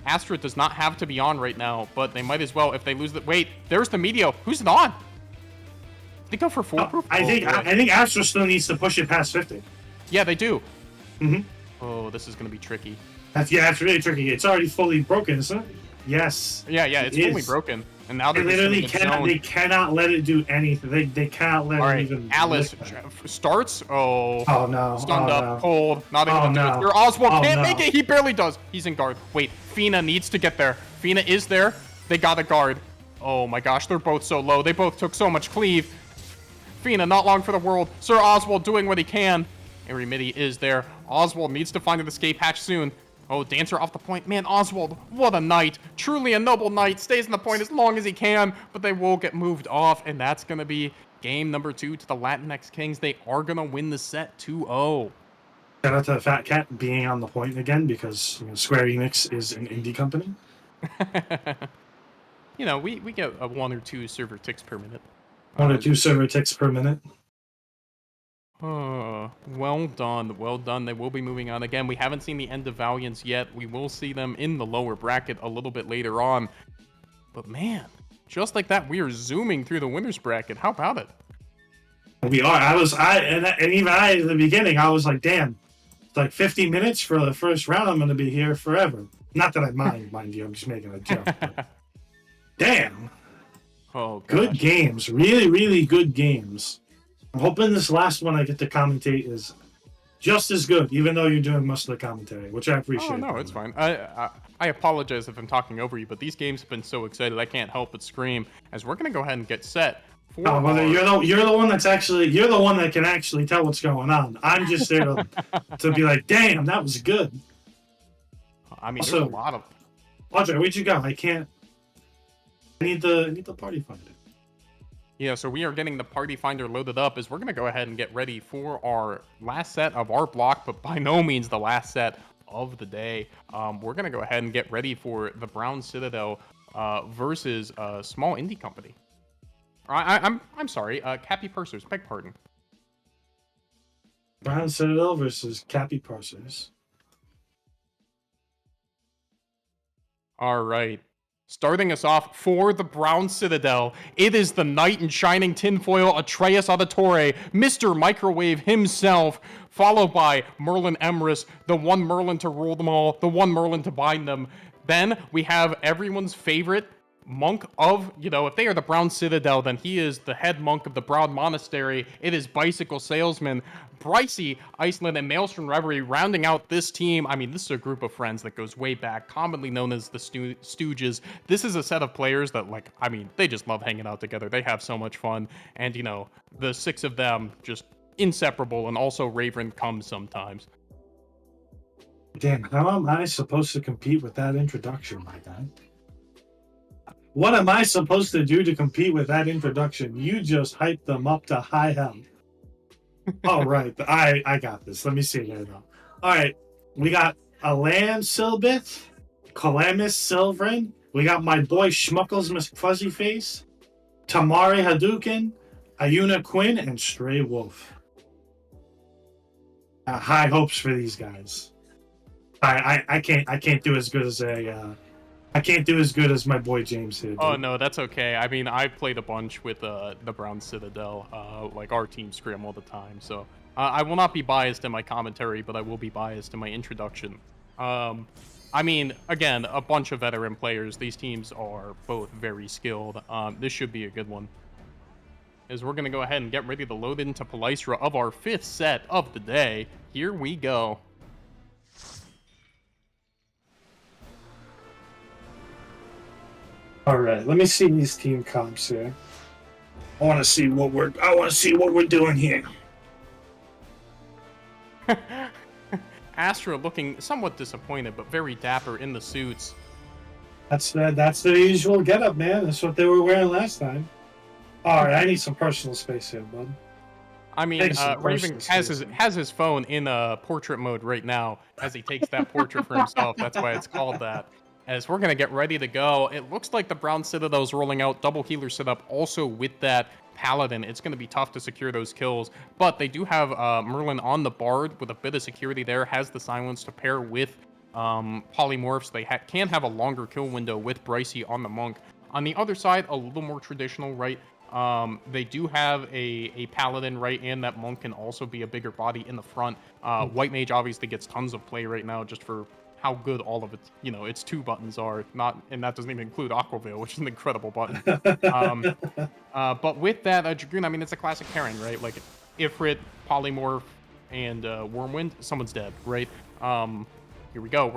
Astra does not have to be on right now, but they might as well if they lose the... Wait, there's the Medio. Who's it on? They go for Foolproof? I think Astra still needs to push it past 50. Yeah, they do. Mm-hmm. Oh, this is going to be tricky. That's really tricky. It's already fully broken, isn't it? Yes. Yeah, it's fully broken. And now they cannot let it do anything. They cannot let it even... Alice starts. Oh no. Stunned up, cold. Not able to do it. Your Oswald can't make it. He barely does. He's in guard. Wait, Fina needs to get there. Fina is there. They got a guard. Oh my gosh, they're both so low. They both took so much cleave. Fina, not long for the world. Sir Oswald doing what he can. Airy Midi is there. Oswald needs to find an escape hatch soon. Oh, Dancer off the point. Man, Oswald, what a knight. Truly a noble knight. Stays in the point as long as he can, but they will get moved off, and that's going to be game number 2 to the Latinx Kings. They are going to win the set 2-0. Shout out to the Fat Cat being on the point again because Square Enix is an indie company. We get a 1 or 2 server ticks per minute. 1 or 2 server ticks per minute. Well done, well done. They will be moving on. Again, we haven't seen the end of Valiance yet. We will see them in the lower bracket a little bit later on. But man, just like that, we are zooming through the winners bracket. How about it? We are. And even I, at the beginning, I was like, damn, it's like 50 minutes for the first round. I'm going to be here forever. Not that I mind you. I'm just making a joke. Damn. Oh, gosh. Good games. Really, really good games. I'm hoping this last one I get to commentate is just as good, even though you're doing most of the commentary, which I appreciate. Oh, no, it's fine. I apologize if I'm talking over you, but these games have been so excited I can't help but scream. As we're going to go ahead and get set for you're the one that can actually tell what's going on. I'm just there to be like, damn, that was good. I mean, Also, there's a lot of... Audrey, where'd you go? I need the party finder. Yeah, so we are getting the party finder loaded up as we're going to go ahead and get ready for our last set of our block, but by no means the last set of the day. We're going to go ahead and get ready for the Brown Citadel versus a small indie company. I'm sorry, Cappy Pursers, beg pardon. Brown Citadel versus Cappy Pursers. All right. Starting us off for the Brown Citadel, it is the knight in shining tinfoil, Atreus Auditore, Mr. Microwave himself, followed by Merlin Emrys, the one Merlin to rule them all, the one Merlin to bind them. Then we have everyone's favorite monk of, if they are the Brown Citadel, then he is the head monk of the Brown Monastery. It is Bicycle Salesman, Bricey, Iceland, and Maelstrom Reverie rounding out this team. I mean, this is a group of friends that goes way back, commonly known as the Stooges. This is a set of players that, they just love hanging out together. They have so much fun. And, the 6 of them just inseparable, and also Raven comes sometimes. Damn, how am I supposed to compete with that introduction, my guy? What am I supposed to do to compete with that introduction? You just hyped them up to high hell. All right, I got this. Let me see here, though. All right, we got Alan Silbit, Calamus Silverin. We got my boy Schmuckles Fuzzy Face, Tamari Hadouken, Ayuna Quinn, and Stray Wolf. High hopes for these guys. I can't do as good as I can't do as good as my boy James here. Dude. Oh, no, that's okay. I mean, I've played a bunch with the Brown Citadel. Our team scrim all the time. So I will not be biased in my commentary, but I will be biased in my introduction. I mean, again, a bunch of veteran players. These teams are both very skilled. This should be a good one. As we're going to go ahead and get ready to load into Palystra of our 5th set of the day. Here we go. All right, let me see these team comps here. I want to see what we're doing here. Astra looking somewhat disappointed, but very dapper in the suits. That's the usual getup, man. That's what they were wearing last time. All right, I need some personal space here, bud. I mean, Raven has his phone in portrait mode right now as he takes that portrait for himself. That's why it's called that. As we're going to get ready to go, it looks like the Brown Citadel is rolling out double healer setup also with that Paladin. It's going to be tough to secure those kills, but they do have Merlin on the Bard with a bit of security there, has the Silence to pair with Polymorphs. They can have a longer kill window with Bricey on the Monk. On the other side, a little more traditional, right? They do have a Paladin, right, and that Monk can also be a bigger body in the front. White Mage obviously gets tons of play right now just for how good all of its, its 2 buttons are, and that doesn't even include Aquaveil, which is an incredible button. But with that, Dragoon, I mean, it's a classic pairing, right? Like, Ifrit, Polymorph, and Wormwind, someone's dead, right? Here we go.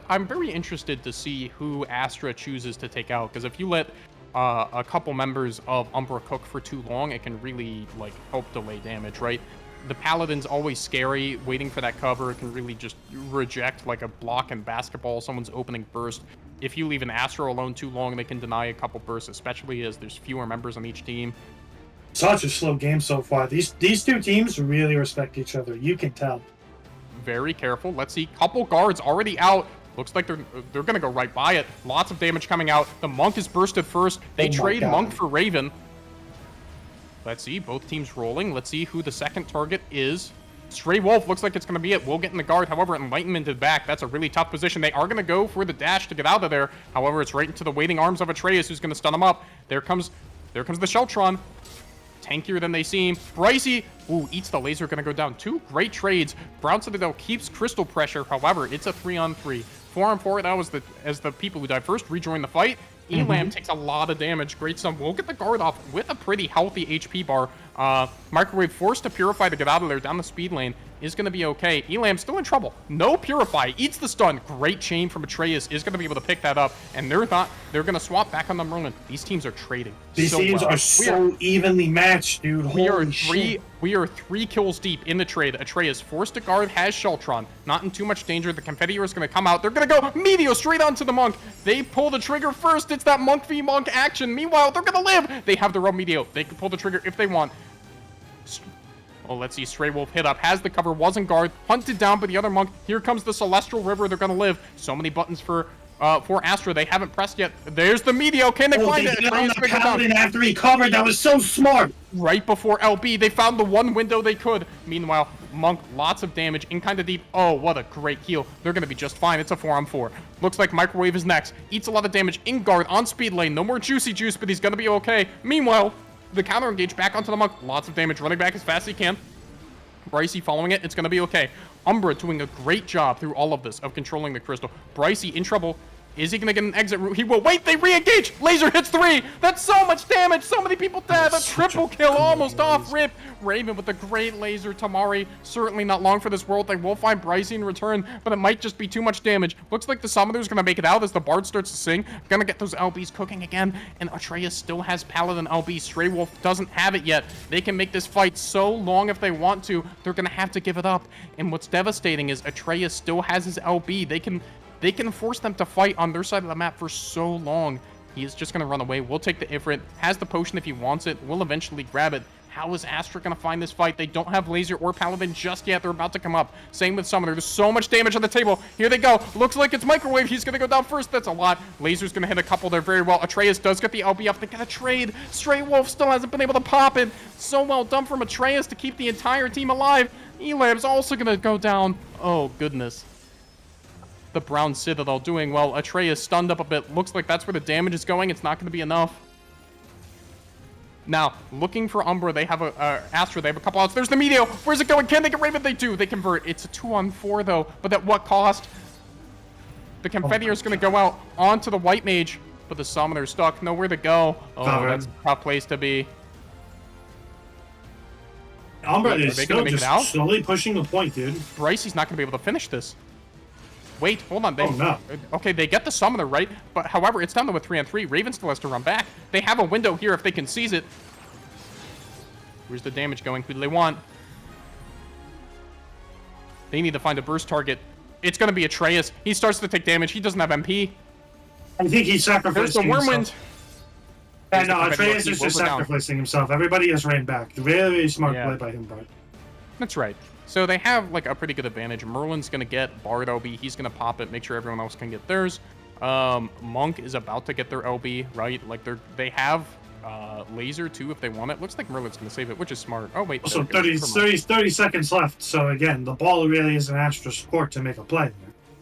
I'm very interested to see who Astra chooses to take out, because if you let a couple members of Umbra cook for too long, it can really, help delay damage, right? the Paladin's always scary. Waiting for that cover can really just reject like a block in basketball. Someone's opening burst. If you leave an Astro alone too long, they can deny a couple bursts, especially as there's fewer members on each team. Such a slow game so far. These two teams really respect each other. You can tell. Very careful. Let's see. Couple guards already out. Looks like they're gonna go right by it. Lots of damage coming out. The Monk is bursted first. They trade Monk for Raven. Let's see. Both teams rolling. Let's see who the second target is. Stray Wolf looks like it's going to be it. We'll get in the guard. However, Enlightenment is back. That's a really tough position. They are going to go for the dash to get out of there. However, it's right into the waiting arms of Atreus, who's going to stun him up. There comes the Sheltron. Tankier than they seem. Bricey, ooh, eats the laser. Going to go down. Two great trades. Brown Citadel keeps crystal pressure. However, it's a 3-on-3. 4-on-4, that was as the people who died first rejoin the fight. Elam takes a lot of damage. Great stun. We'll get the guard off with a pretty healthy HP bar. Microwave forced to Purify to get out of there down the speed lane is going to be okay. Elam still in trouble. No Purify. Eats the stun. Great chain from Atreus is going to be able to pick that up. And they're going to swap back on the Merlin. These teams are trading. These teams are so evenly matched, dude. Holy shit. We are 3 kills deep in the trade. Atreus forced to guard, has Sheltron. Not in too much danger. The Confetti is going to come out. They're going to go Meteor straight onto the Monk. They pull the trigger first. It's that Monk v Monk action. Meanwhile, they're going to live. They have their own Meteor. They can pull the trigger if they want. Oh, let's see. Stray Wolf hit up. Has the cover. Wasn't guard. Hunted down by the other Monk. Here comes the Celestial River. They're going to live. So many buttons for Astra. They haven't pressed yet. There's the Meteor. Can they find it? They found the Paladin after he covered. That was so smart. Right before LB, they found the one window they could. Meanwhile, Monk, lots of damage, in kind of deep. Oh, what a great heal. They're going to be just fine. It's a 4-on-4. Looks like Microwave is next. Eats a lot of damage in guard, on speed lane. No more Juicy Juice, but he's going to be okay. Meanwhile, the counter engage back onto the Monk. Lots of damage, running back as fast as he can. Bricey following it. It's going to be okay. Umbra doing a great job through all of this of controlling the crystal. Bricey in trouble. Is he going to get an exit route? He will. Wait, they re-engage. Laser hits 3. That's so much damage. So many people dead. A triple kill almost off rip. Raven with a great laser. Tamari, certainly not long for this world. They will find Bricey in return, but it might just be too much damage. Looks like the Summoner's going to make it out as the Bard starts to sing. Going to get those LBs cooking again, and Atreus still has Paladin LB. Stray Wolf doesn't have it yet. They can make this fight so long if they want to. They're going to have to give it up, and what's devastating is Atreus still has his LB. They can force them to fight on their side of the map for so long. He is just going to run away. We'll take the Ifrit. Has the potion if he wants it. We'll eventually grab it. How is Astra going to find this fight? They don't have Laser or Paladin just yet. They're about to come up. Same with Summoner. There's so much damage on the table. Here they go. Looks like it's Microwave. He's going to go down first. That's a lot. Laser's going to hit a couple there very well. Atreus does get the LB up. They got a trade. Stray Wolf still hasn't been able to pop it. So well done from Atreus to keep the entire team alive. Elam's also going to go down. Oh, goodness. The Brown Citadel doing well. Atreus stunned up a bit. Looks like that's where the damage is going. It's not going to be enough. Now, looking for Umbra, they have Astra. They have a couple outs. There's the Meteor. Where's it going? Can they get Raven? They do. They convert. It's a 2-on-4, though. But at what cost? The Confetti is going to go out onto the White Mage, but the Summoner's stuck. Nowhere to go. Oh, that's a tough place to be. Umbra is still just slowly pushing the point, dude. Bricey's not going to be able to finish this. Wait, hold on. Oh, no. Okay, they get the Summoner, right? But however, it's down to a 3-on-3. Raven still has to run back. They have a window here if they can seize it. Where's the damage going? Who do they want? They need to find a burst target. It's going to be Atreus. He starts to take damage. He doesn't have MP. I think he's sacrificing himself. There's the Wormwind. Yeah, no, Atreus is just sacrificing himself. Everybody has ran back. Very smart play by him, Bart. That's right. So they have like a pretty good advantage. Merlin's going to get Bard LB. He's going to pop it, make sure everyone else can get theirs. Monk is about to get their LB, right? Like they have Laser too if they want it. Looks like Merlin's going to save it, which is smart. Oh, wait. Also, 30 seconds left. So again, the ball really is an Astra's court to make a play.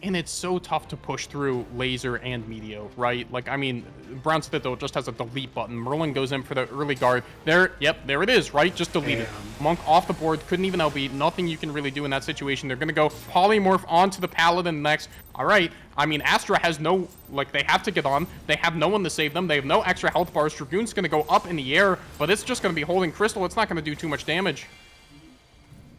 And it's so tough to push through Laser and Meteor, right? Like, I mean, Brown Citadel just has a delete button. Merlin goes in for the early guard. There, yep, there it is, right? Just delete it. Monk off the board, couldn't even LB. Nothing you can really do in that situation. They're going to go Polymorph onto the Paladin next. All right. I mean, Astra has no, like, they have to get on. They have no one to save them. They have no extra health bars. Dragoon's going to go up in the air, but it's just going to be holding Crystal. It's not going to do too much damage.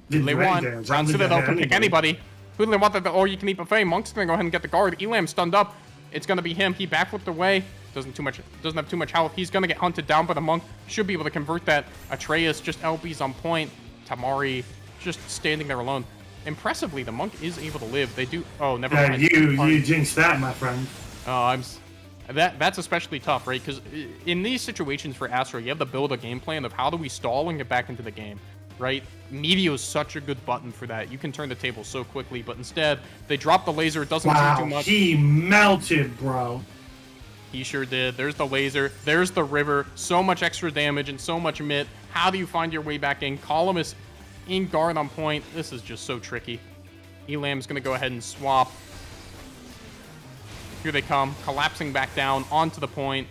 They want Brown Citadel can pick anybody. Who do they want that? Oh, you can eat buffet. Monk's gonna go ahead and get the guard. Elam stunned up. It's gonna be him. He backflipped away. Doesn't have too much health. He's gonna get hunted down by the Monk. Should be able to convert that. Atreus just LB's on point. Tamari just standing there alone. Impressively, the monk is able to live. They do. Oh, never Yeah, mind. you jinxed that, my friend. Oh, that's especially tough, right? Because in these situations for Astra, you have to build a game plan of how do we stall and get back into the game, right? Meteor is such a good button for that. You can turn the table so quickly, but instead they drop the laser. It doesn't do too much. He melted, bro. He sure did. There's the laser. There's the river. So much extra damage and so much mitt. How do you find your way back in? Column is in guard on point. This is just so tricky. Elam's going to go ahead and swap. Here they come, collapsing back down onto the point.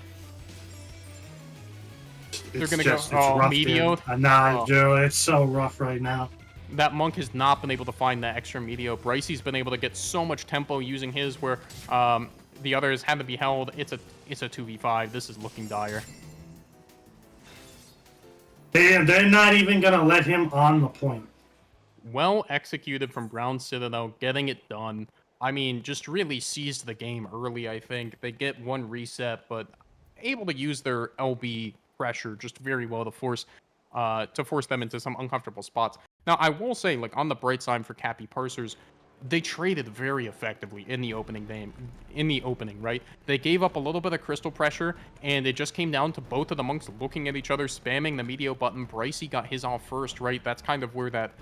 They're going to go, oh, Meteor. Nah, dude, it's so rough right now. That monk has not been able to find that extra Meteor. Brycey's been able to get so much tempo using his where the others had to be held. It's a 2v5. This is looking dire. They're not even going to let him on the point. Well executed from Brown Citadel, getting it done. I mean, just really seized the game early, I think. They get one reset, but able to use their LB pressure just very well to force them into some uncomfortable spots. Now, I will say, like, on the bright side for Cappy Parsers, they traded very effectively in the opening game. Right? They gave up a little bit of crystal pressure, and it just came down to both of the monks looking at each other, spamming the Meteor button. Brycey got his off first, right? That's kind of where that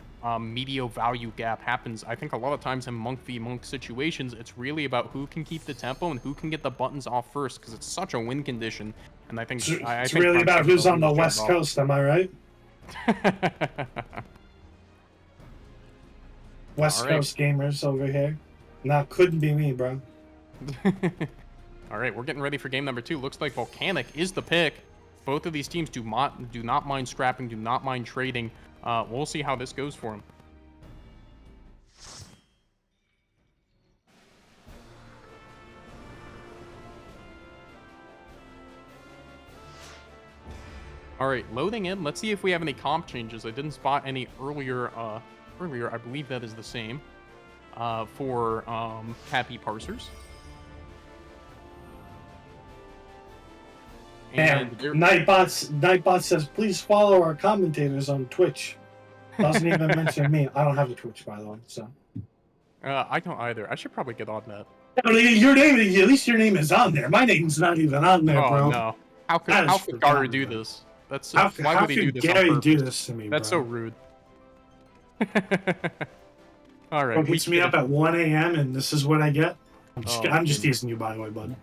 Meteor value gap happens. I think a lot of times in monk v monk situations, it's really about who can keep the tempo and who can get the buttons off first, because it's such a win condition. And I think it's really about who's on the West Coast. Am I right? West Coast gamers over here. Nah, couldn't be me, bro. All right, we're getting ready for game number 2. Looks like Volcanic is the pick. Both of these teams do not mind scrapping, do not mind trading. We'll see how this goes for them. All right, loading in. Let's see if we have any comp changes. I didn't spot any earlier. I believe that is the same for Happy Parsers. And Nightbot says, please follow our commentators on Twitch. Doesn't even mention me. I don't have a Twitch, by the way. So I don't either. I should probably get on that. Your name, at least your name is on there. My name's not even on there, bro. Oh no! How could Gary do this? That's why would he do this? Gary do this to me? That's so rude. All right. Wakes me up at 1 a.m. and this is what I get. I'm just teasing you, by the way, bud.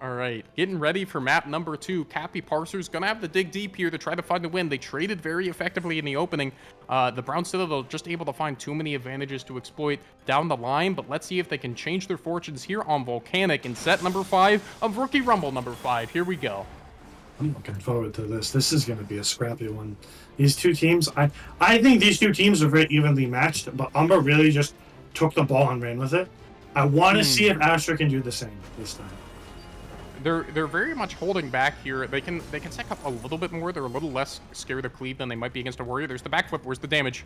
All right, getting ready for map number 2. Cappy Parsers gonna have to dig deep here to try to find a win. They traded very effectively in the opening. The Brown Citadel just able to find too many advantages to exploit down the line, but let's see if they can change their fortunes here on Volcanic in set number 5 of Rookie Rumble number 5. Here we go. I'm looking forward to this. This is going to be a scrappy one. These two teams, I think these two teams are very evenly matched, but Umber really just took the ball and ran with it. I want to see if Astra can do the same this time. They're very much holding back here. They can stack up a little bit more. They're a little less scared of Cleave than they might be against a Warrior. There's the backflip. Where's the damage?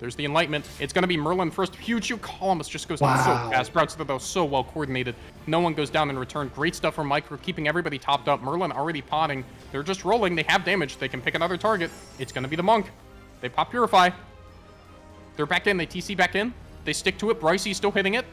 There's the Enlightenment. It's going to be Merlin first. Huge Columnus just goes down so fast. Sprouts that was so well coordinated. No one goes down in return. Great stuff from Micro, keeping everybody topped up. Merlin already potting. They're just rolling. They have damage. They can pick another target. It's going to be the Monk. They pop Purify. They're back in. They TC back in. They stick to it. Brycey's still hitting it.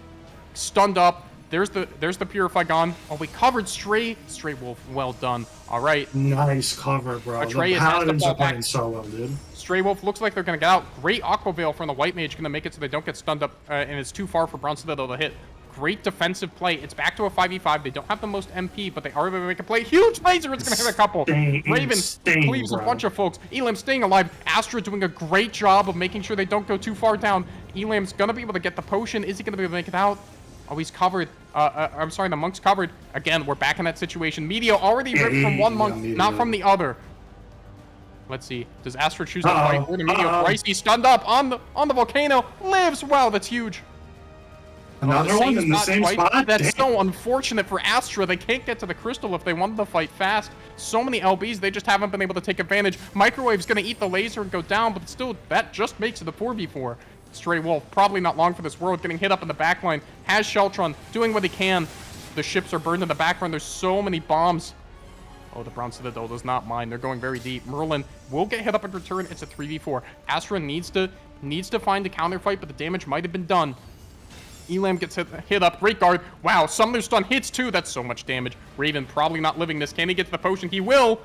Stunned up. There's the Purify gone. Oh, we covered Stray Wolf. Well done. All right. Nice cover, bro. Atreus the Paladins has to fall are playing back. so well, dude. Stray Wolf looks like they're going to get out. Great Aqua Veil from the White Mage. Going to make it so they don't get stunned up, and it's too far for Brown Citadel to hit. Great defensive play. It's back to a 5v5. They don't have the most MP, but they are able to make a play. Huge laser. It's going to hit a couple. Raven cleaves a bunch of folks. Elam staying alive. Astra doing a great job of making sure they don't go too far down. Elam's going to be able to get the potion. Is he going to be able to make it out? Oh, he's covered. I'm sorry, the Monk's covered. Again, we're back in that situation. Meteor already ripped from one Monk, not from the other. Let's see. Does Astra choose to fight? Or the Meteor? Brycey stunned up on the volcano. Lives. Wow, that's huge. Another one in the same spot? That's so unfortunate for Astra. They can't get to the crystal if they wanted to fight fast. So many LBs, they just haven't been able to take advantage. Microwave's going to eat the laser and go down, but still, that just makes it a 4v4. Stray Wolf, probably not long for this world, getting hit up in the backline. Has Sheltron doing what he can. The ships are burned in the background. There's so many bombs. Oh, the Brown Citadel does not mind. They're going very deep. Merlin will get hit up in return. It's a 3v4. Astra needs to find a counterfight, but the damage might have been done. Elam gets hit up. Great guard. Wow, Summoner Stun hits too. That's so much damage. Raven probably not living this. Can he get to the potion? He will.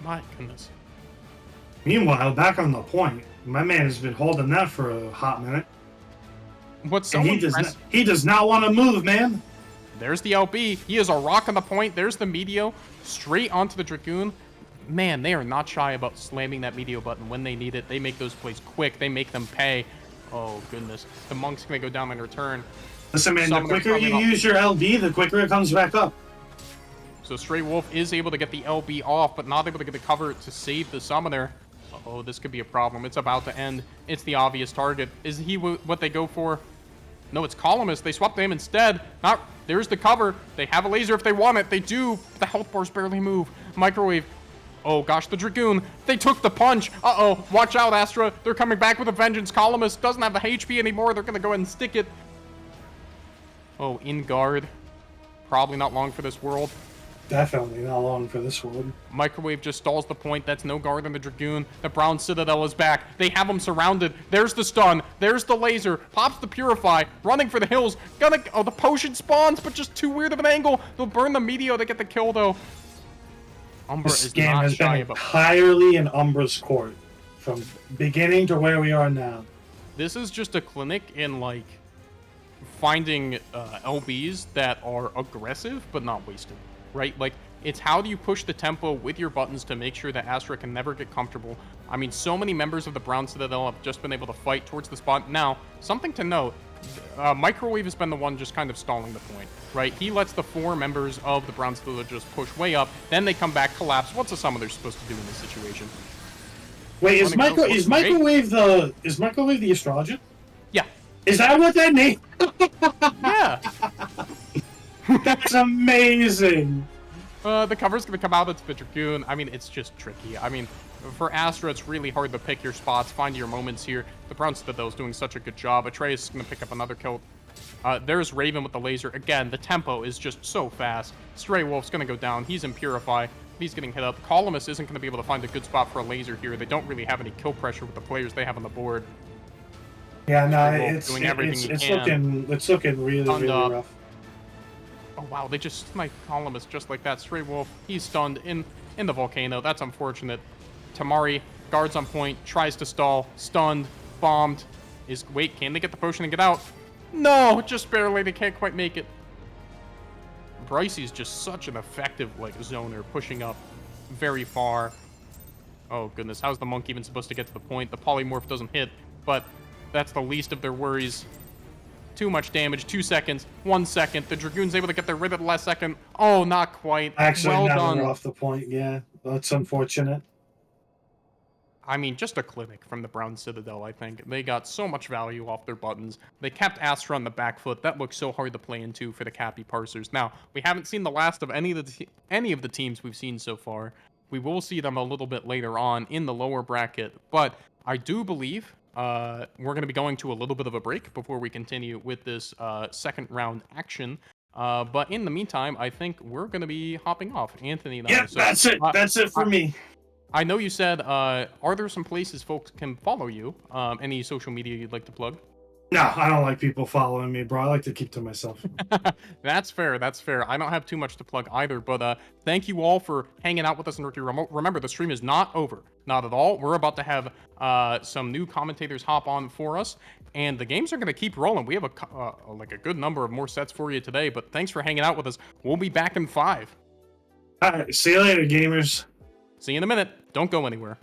My goodness. Meanwhile, back on the point, my man has been holding that for a hot minute. What's so And impressive? he does not want to move, man. There's the LB. He is a rock on the point. There's the Meteo. Straight onto the Dragoon. Man, they are not shy about slamming that Meteo button when they need it. They make those plays quick. They make them pay. Oh, goodness. The Monk's going to go down in return. Listen, man, the quicker you use your LB, the quicker it comes back up. So Stray Wolf is able to get the LB off, but not able to get the cover to save the Summoner. Uh-oh, this could be a problem. It's about to end. It's the obvious target. Is he what they go for? No, it's Columnist. They swapped him instead. There's the cover. They have a laser if they want it. They do. The health bars barely move. Microwave. Oh, gosh, the Dragoon. They took the punch. Uh-oh. Watch out, Astra. They're coming back with a vengeance. Columnist doesn't have the HP anymore. They're going to go ahead and stick it. Oh, in guard. Probably not long for this world. Definitely not long for this one. Microwave just stalls the point. That's no guard on the Dragoon. The Brown Citadel is back. They have him surrounded. There's the stun. There's the laser. Pops the Purify. Running for the hills. Oh, the potion spawns, but just too weird of an angle. They'll burn the Meteo to get the kill, though. Umbra This is game not has shy been about. entirely in Umbra's court. From beginning to where we are now. This is just a clinic in, like, finding LBs that are aggressive, but not wasted. Right? Like, it's how do you push the tempo with your buttons to make sure that Astra can never get comfortable. I mean, so many members of the Brown Citadel have just been able to fight towards the spot. Now, something to note, Microwave has been the one just kind of stalling the point, right? He lets the 4 members of the Brown Citadel just push way up, then they come back, collapse. What's a summoner supposed to do in this situation? Wait, is Microwave the astrologer? Yeah. Is that what that name? Yeah. That's amazing. The cover's going to come out. It's the Dragoon. I mean, it's just tricky. I mean, for Astra, it's really hard to pick your spots, find your moments here. The Brown Citadel is doing such a good job. Atreus is going to pick up another kill. There's Raven with the laser. Again, the tempo is just so fast. Stray Wolf's going to go down. He's in Purify. He's getting hit up. Columnist isn't going to be able to find a good spot for a laser here. They don't really have any kill pressure with the players they have on the board. Yeah, no, it's looking really rough. Oh, wow, they just sniped Columnist just like that. Stray Wolf, he's stunned in the volcano. That's unfortunate. Tamari, guards on point, tries to stall, stunned, bombed. Wait, can they get the potion and get out? No, just barely. They can't quite make it. Brycey's just such an effective, like, zoner, pushing up very far. Oh, goodness, how's the Monk even supposed to get to the point? The Polymorph doesn't hit, but that's the least of their worries. Too much damage. 2 seconds. 1 second. The Dragoon's able to get their rid at the last second. Oh, not quite. Actually, well now done. we're off the point. Yeah, that's unfortunate. I mean, just a clinic from the Brown Citadel, I think. They got so much value off their buttons. They kept Astra on the back foot. That looks so hard to play into for the Cappy Parsers. Now, we haven't seen the last of any of the teams we've seen so far. We will see them a little bit later on in the lower bracket, but I do believe we're going to be going to a little bit of a break before we continue with this second round action. But in the meantime, I think we're going to be hopping off. Anthony and Yeah, I. So, that's it. That's it for me. I know you said, are there some places folks can follow you? Any social media you'd like to plug? No, I don't like people following me, bro. I like to keep to myself. That's fair. That's fair. I don't have too much to plug either, but thank you all for hanging out with us in Rookie Remote. Remember, the stream is not over. Not at all. We're about to have some new commentators hop on for us, and the games are going to keep rolling. We have a good number of more sets for you today, but thanks for hanging out with us. We'll be back in 5. All right, see you later, gamers. See you in a minute. Don't go anywhere.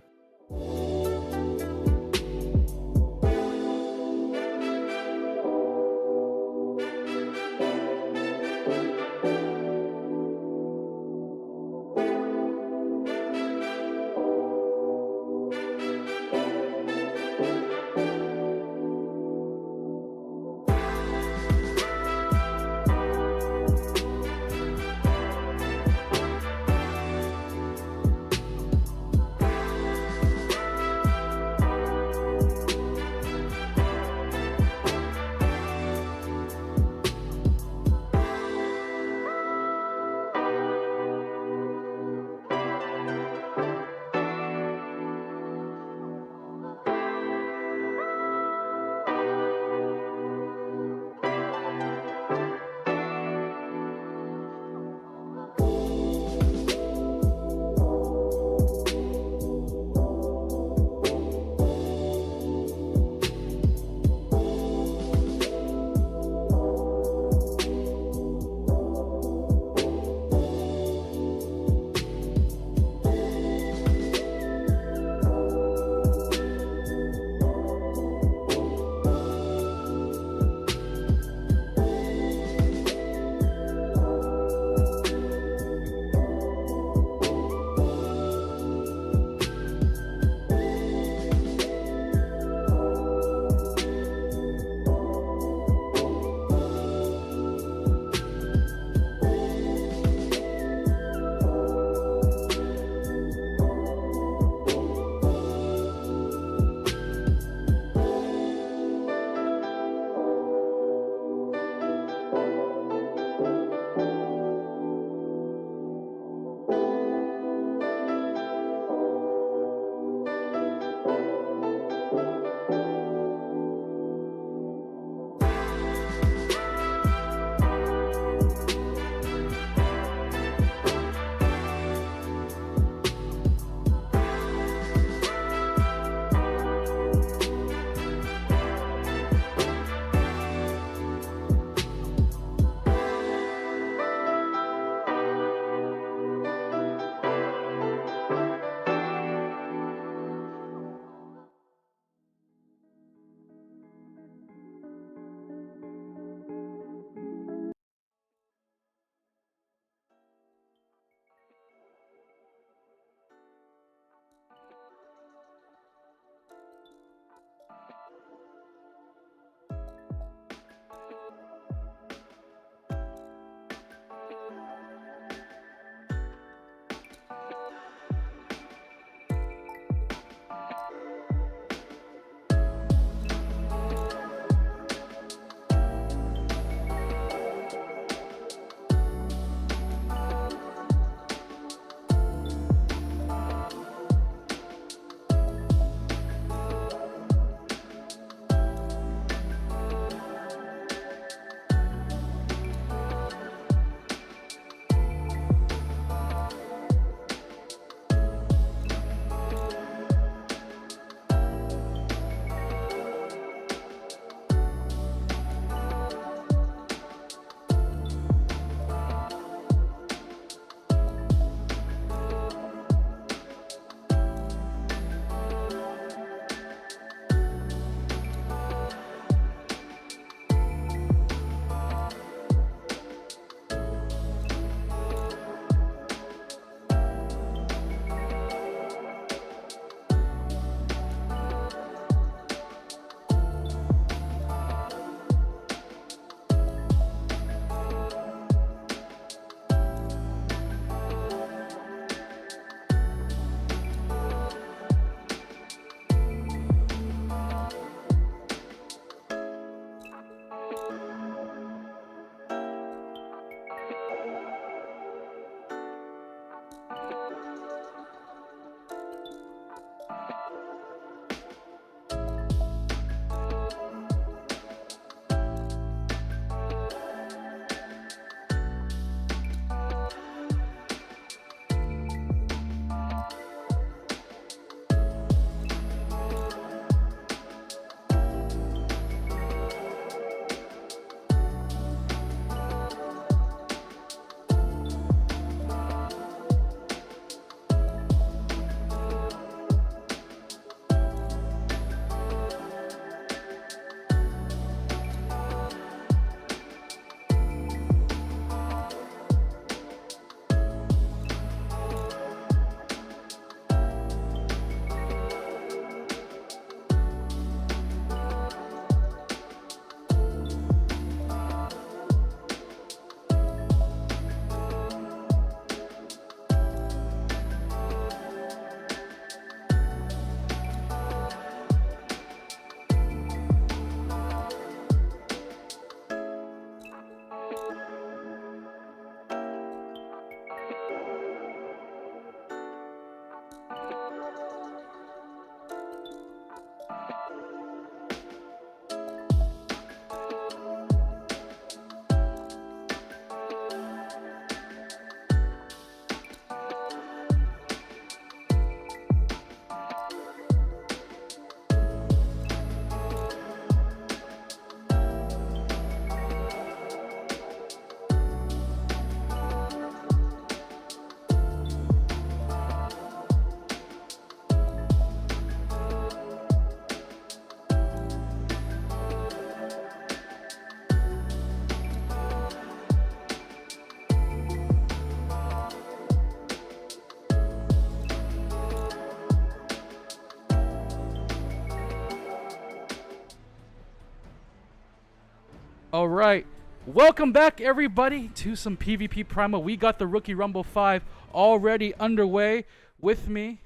All right. Welcome back, everybody, to some PvPrimal. We got the Rookie Rumble 5 already underway. With me,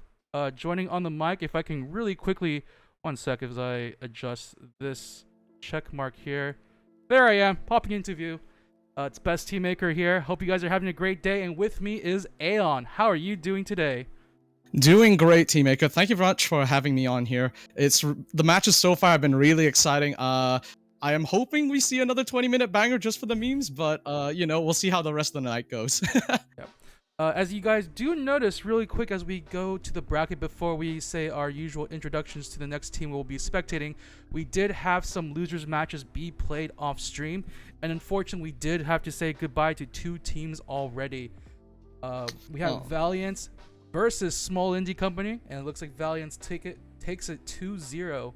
joining on the mic, if I can really quickly, one sec as I adjust this check mark here. There I am, popping into view. It's Best Teammaker here. Hope you guys are having a great day. And with me is Aeon. How are you doing today? Doing great, Teammaker. Thank you very much for having me on here. The matches so far have been really exciting. I am hoping we see another 20-minute banger just for the memes, but we'll see how the rest of the night goes. Yep. As you guys do notice, really quick as we go to the bracket before we say our usual introductions to the next team we'll be spectating, we did have some losers matches be played off stream, and unfortunately we did have to say goodbye to 2 teams already. We have Valiance versus Small Indie Company, and it looks like Valiance takes it 2-0.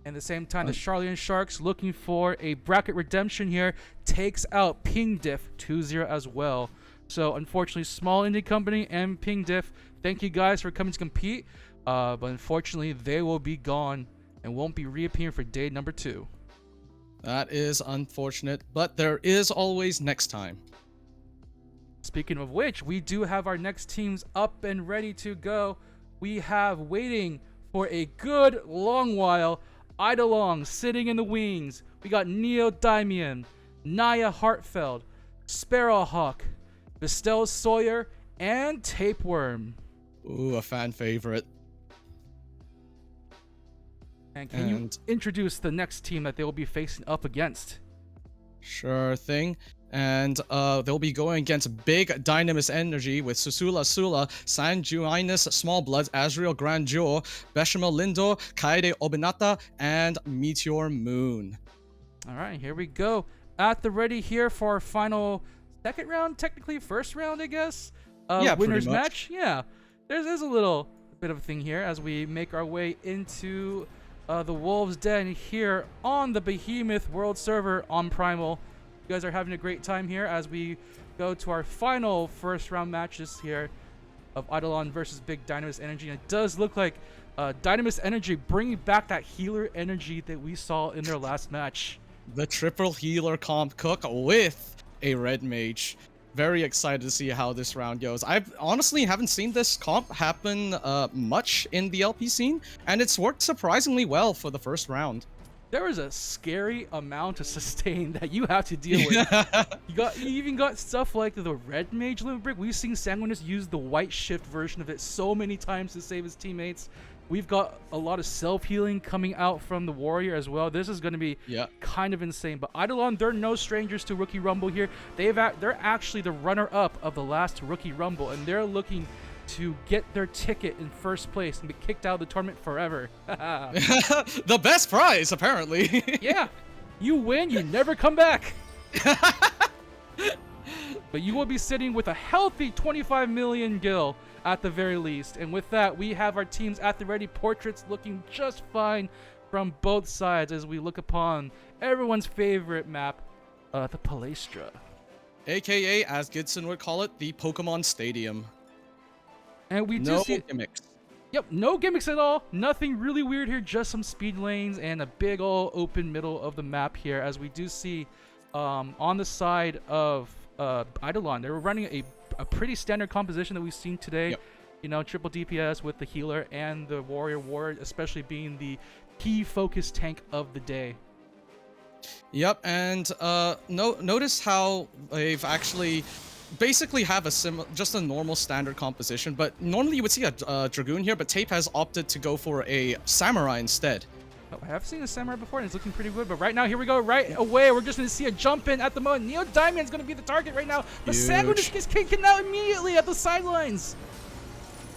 At the same time, the Charlian Sharks, looking for a bracket redemption here, takes out Ping Diff 2-0 as well. So unfortunately, Small Indie Company and Ping Diff, thank you guys for coming to compete, but unfortunately they will be gone and won't be reappearing for day number 2. That is unfortunate, but there is always next time. Speaking of which, we do have our next teams up and ready to go. We have, waiting for a good long while, Eidolon sitting in the wings. We got Neo Daimian, Naya Hartfeld, Sparrowhawk, Vestel Sawyer, and Tapeworm. Ooh, a fan favorite. And can you introduce the next team that they will be facing up against? Sure thing. And they'll be going against Big Dynamis Energy with Susula Sula, Sanjuinus Small Bloods, Azrael Grandeur, Bechamel Lindor, Kaede Obinata, and Meteor Moon. Alright, here we go. At the ready here for our final second round, technically first round, I guess. Winners match. Yeah, there's a little bit of a thing here as we make our way into the Wolves' Den here on the Behemoth World server on Primal. You guys are having a great time here as we go to our final first round matches here of Eidolon versus Big Dynamis Energy. And it does look like Dynamis Energy bringing back that healer energy that we saw in their last match. The triple healer comp cook with a red mage. Very excited to see how this round goes. I honestly haven't seen this comp happen much in the LP scene, and it's worked surprisingly well for the first round. There is a scary amount of sustain that you have to deal with. You even got stuff like the red mage limit break. We've seen Sanguinus use the white shift version of it so many times to save his teammates. We've got a lot of self-healing coming out from the warrior as well. This is going to be kind of insane. But Eidolon, they're no strangers to Rookie Rumble here. They're actually the runner-up of the last Rookie Rumble, and they're looking to get their ticket in first place and be kicked out of the tournament forever. The best prize, apparently. Yeah, you win, you never come back. But you will be sitting with a healthy 25 million gil at the very least. And with that, we have our teams at the ready. Portraits looking just fine from both sides as we look upon everyone's favorite map, the Palestra. AKA, as Gidson would call it, the Pokemon Stadium. And we do see gimmicks. Yep, no gimmicks at all. Nothing really weird here. Just some speed lanes and a big old open middle of the map here. As we do see on the side of Eidolon, they were running a pretty standard composition that we've seen today. Yep. You know, triple DPS with the healer and the warrior ward, especially being the key focus tank of the day. Yep, and notice how they've actually basically have just a normal standard composition, but normally you would see a Dragoon here, but Tape has opted to go for a Samurai instead. Oh, I have seen a Samurai before, and it's looking pretty good, but right now, here we go, right away, we're just going to see a jump in at the moment. Neo Diamond's going to be the target right now, but Sango just gets kicked out immediately at the sidelines.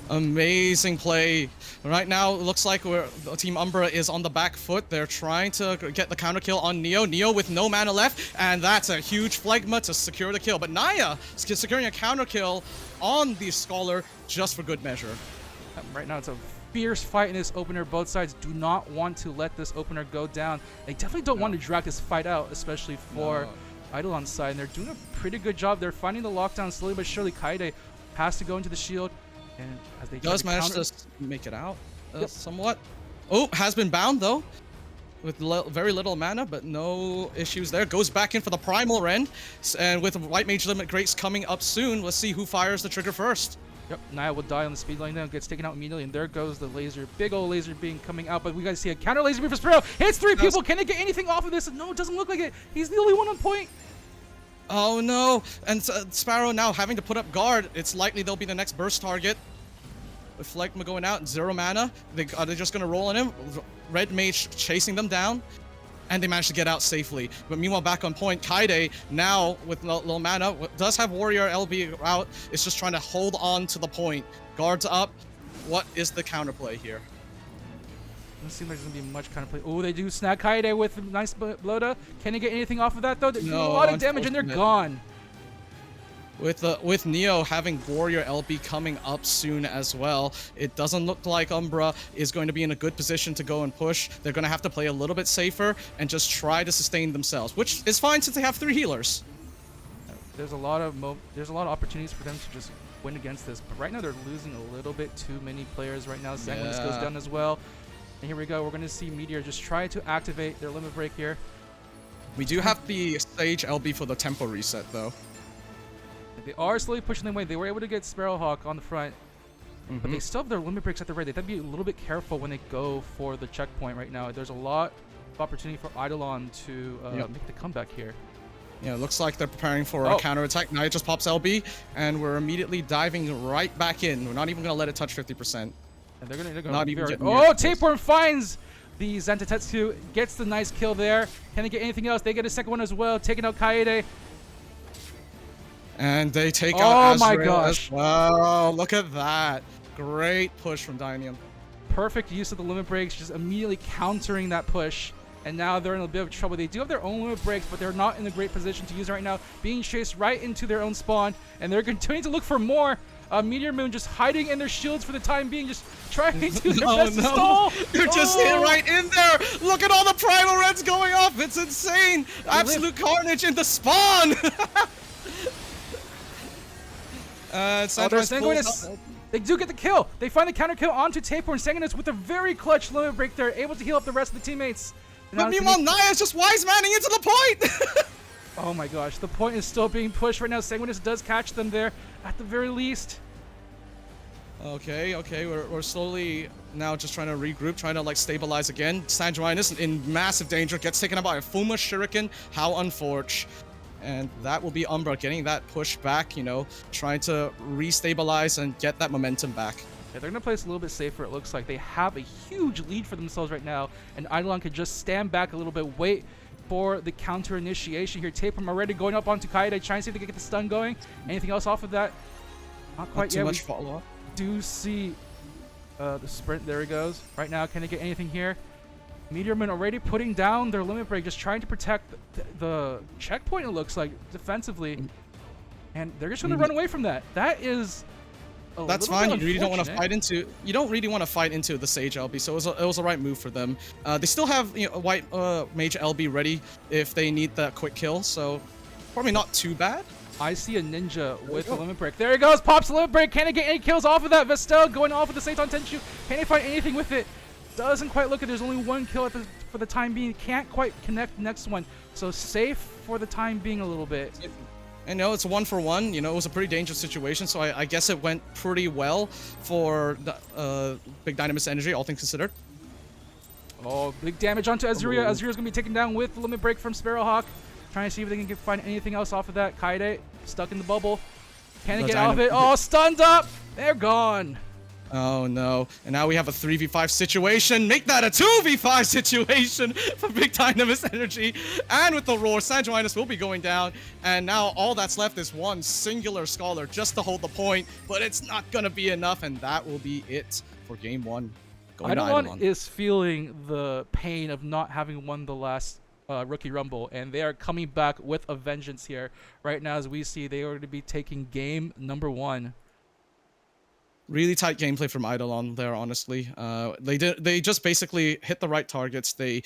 Amazing play. Right now, it looks like Team Umbra is on the back foot. They're trying to get the counter kill on Neo. Neo with no mana left, and that's a huge Phlegma to secure the kill. But Naya is securing a counter kill on the Scholar just for good measure. Right now, it's a fierce fight in this opener. Both sides do not want to let this opener go down. They definitely don't want to drag this fight out, especially for Eidolon's side. And they're doing a pretty good job. They're finding the lockdown slowly but surely. Kaede has to go into the shield. And as they does manage to make it out somewhat. Oh, has been bound though. with very little mana, but no issues there. Goes back in for the Primal Rend, and with White Mage Limit Grace coming up soon, let's see who fires the trigger first. Yep, Naya will die on the speed line now, gets taken out immediately, and there goes the laser. Big old laser beam coming out, but we guys see a counter laser beam for Sparrow. Hits 3 people. Can he get anything off of this? No, it doesn't look like it. He's the only one on point. Oh no, and Sparrow now having to put up guard. It's likely they'll be the next burst target. With Phlegma going out, 0 mana, they're just gonna roll on him. Red Mage chasing them down, and they managed to get out safely. But meanwhile, back on point, Kaide, now with low mana, does have Warrior LB out. It's just trying to hold on to the point. Guards up. What is the counterplay here? Doesn't seem like there's gonna be much kind of play. Oh, they do snag Kaide with a nice bloda. Can he get anything off of that though? They do a lot of damage and they're gone. With Neo having Warrior LB coming up soon as well, it doesn't look like Umbra is going to be in a good position to go and push. They're going to have to play a little bit safer and just try to sustain themselves, which is fine since they have 3 healers. There's a lot of opportunities for them to just win against this, but right now they're losing a little bit too many players right now. Sanguinus goes down as well, and here we go. We're going to see Meteor just try to activate their limit break here. We do have the Sage LB for the tempo reset though. They are slowly pushing them away. They were able to get Sparrowhawk on the front, but they still have their limit breaks at the ready. They have to be a little bit careful when they go for the checkpoint right now. There's a lot of opportunity for Eidolon to make the comeback here. Yeah, it looks like they're preparing for a counterattack. Now it just pops LB, and we're immediately diving right back in. We're not even going to let it touch 50%. And they're going to not even get Tapeworm finds the Zantatetsu, gets the nice kill there. Can they get anything else? They get a second one as well, taking out Kaede. And they take out Azrael. Oh my gosh. Wow, look at that. Great push from Dynium. Perfect use of the limit breaks, just immediately countering that push. And now they're in a bit of trouble. They do have their own limit breaks, but they're not in a great position to use right now. Being chased right into their own spawn, and they're continuing to look for more. Meteor Moon just hiding in their shields for the time being, just trying to do their best to stall. They're just hit right in there. Look at all the Primal Reds going off. It's insane. Absolute carnage in the spawn. Sanguinus, they do get the kill. They find the counter kill onto Tapeworm. Sanguinus with a very clutch limit break there, able to heal up the rest of the teammates. But meanwhile, Naya's just wise manning into the point. Oh my gosh, the point is still being pushed right now. Sanguinus does catch them there at the very least. Okay, we're slowly now just trying to regroup, trying to like stabilize again. Sanguinus in massive danger, gets taken out by a Fuma Shuriken. How unfortunate. And that will be Umbra getting that push back, you know, trying to restabilize and get that momentum back. Yeah, they're going to play this a little bit safer, it looks like. They have a huge lead for themselves right now, and Eidolon can just stand back a little bit, wait for the counter initiation here. Tapeworm already going up onto Kaede, trying to see if they can get the stun going. Anything else off of that? Not quite yet. Too much follow-up. Do see the sprint. There he goes. Right now, can they get anything here? Meteor Moon already putting down their limit break, just trying to protect the checkpoint, it looks like, defensively. And they're just going to run away from that. That is That's fine. You really don't want to fight into. You don't really want to fight into the Sage LB, so it was a right move for them. They still have a White Mage LB ready if they need that quick kill, so probably not too bad. I see a ninja with the limit break. There he goes, pops the limit break. Can he get any kills off of that? Vestel going off with the Seitan Tenchu. Can he find anything with it? Doesn't quite look it. There's only one kill for the time being. Can't quite connect the next one. So safe for the time being a little bit. I know it's a 1-for-1. You know, it was a pretty dangerous situation, so I guess it went pretty well for Big Dynamis Energy, all things considered. Oh, big damage onto Azuria. Azuria's going to be taken down with the limit break from Sparrowhawk. Trying to see if they can find anything else off of that. Kaede stuck in the bubble. Can they get out of it? Oh, stunned up. They're gone. Oh no, and now we have a 3v5 situation. Make that a 2v5 situation for Big Dynamis Energy. And with the roar, Sanguinus will be going down. And now all that's left is one singular Scholar just to hold the point. But it's not going to be enough, and that will be it for game one. Eidolon is feeling the pain of not having won the last Rookie Rumble, and they are coming back with a vengeance here. Right now, as we see, they are going to be taking game number 1. Really tight gameplay from Eidolon there, honestly. They just basically hit the right targets. They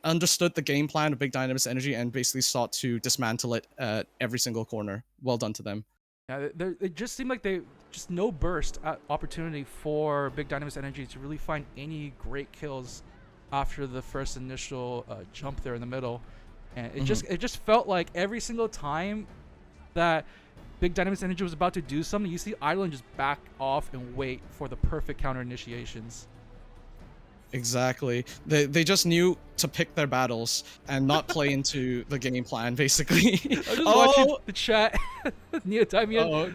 understood the game plan of Big Dynamis Energy and basically sought to dismantle it at every single corner. Well done to them. Yeah, it just seemed like they just no burst opportunity for Big Dynamis Energy to really find any great kills after the first initial jump there in the middle, and it just felt like every single time that Big Dynamis Energy was about to do something, you see Eidolon just back off and wait for the perfect counter initiations. Exactly. They just knew to pick their battles and not play into the game plan, basically. I was just watching the chat. Neodymium. Uh-oh.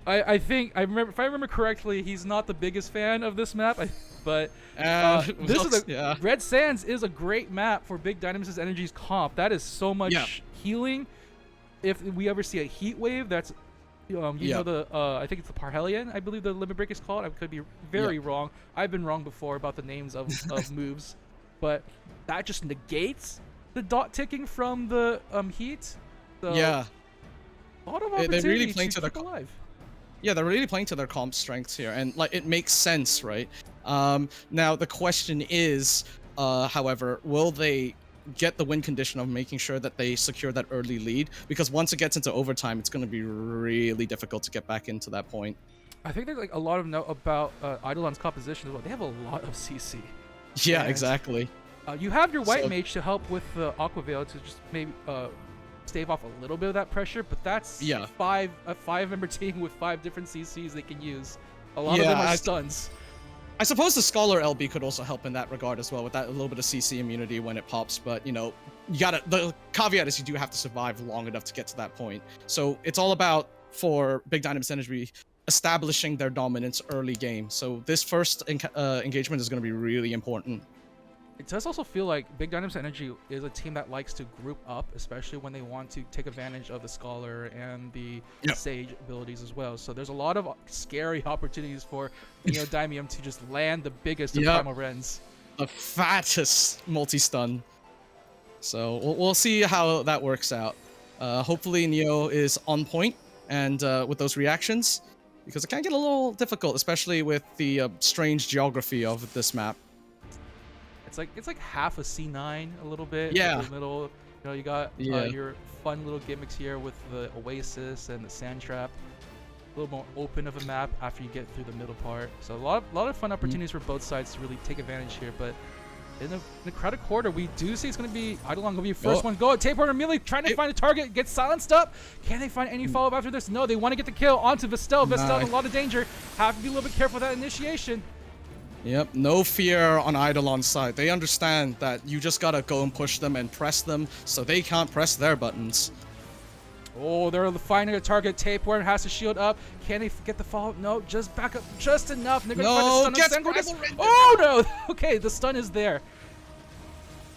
I think if I remember correctly, he's not the biggest fan of this map. But this is Red Sands is a great map for Big Dynamis Energy's comp. That is so much healing. If we ever see a heat wave, that's know the I think it's the Parhelion, I believe the limit break is called. I could be very wrong. I've been wrong before about the names of moves, but that just negates the dot ticking from the heat. So yeah. A lot of opportunity they're really playing to their alive. Yeah, they're really playing to their comp strengths here, and like it makes sense, right? Now the question is, however, will they get the win condition of making sure that they secure that early lead? Because once it gets into overtime, it's going to be really difficult to get back into that point. I think there's like a lot of note about Eidolon's composition as well. They have a lot of CC. Yeah, and, exactly. You have your white mage to help with the Aqua Veil to just maybe stave off a little bit of that pressure, but that's a five-member team with 5 different CCs they can use. A lot of them are stuns. I suppose the Scholar LB could also help in that regard as well, with that a little bit of CC immunity when it pops, but you know, the caveat is you do have to survive long enough to get to that point. So it's all about, for Big Dynamis Energy, establishing their dominance early game. So this first engagement is going to be really important. It does also feel like Big Dynamis Energy is a team that likes to group up, especially when they want to take advantage of the Scholar and the Sage abilities as well. So there's a lot of scary opportunities for Neodymium to just land the biggest of Primal Rens. The fattest multi-stun. So we'll see how that works out. Hopefully Neo is on point and with those reactions, because it can get a little difficult, especially with the strange geography of this map. It's like half a C9 a little bit. Yeah. In the middle, you know, you got your fun little gimmicks here with the Oasis and the Sand Trap. A little more open of a map after you get through the middle part. So a lot of fun opportunities for both sides to really take advantage here. But in the crowded quarter, we do see it's going to be Eidolon going to be first one. Go. Tapeworm immediately trying to find a target. Gets silenced up. Can they find any follow-up after this? No, they want to get the kill onto Vestel. Vestel in a lot of danger. Have to be a little bit careful with that initiation. Yep, no fear on Eidolon's side. They understand that you just gotta go and push them and press them so they can't press their buttons. Oh, they're finding a target. Tapeworm has to shield up. Can they get the follow-up? No, just back up just enough. They're gonna find the stun on Oh no! Okay, the stun is there.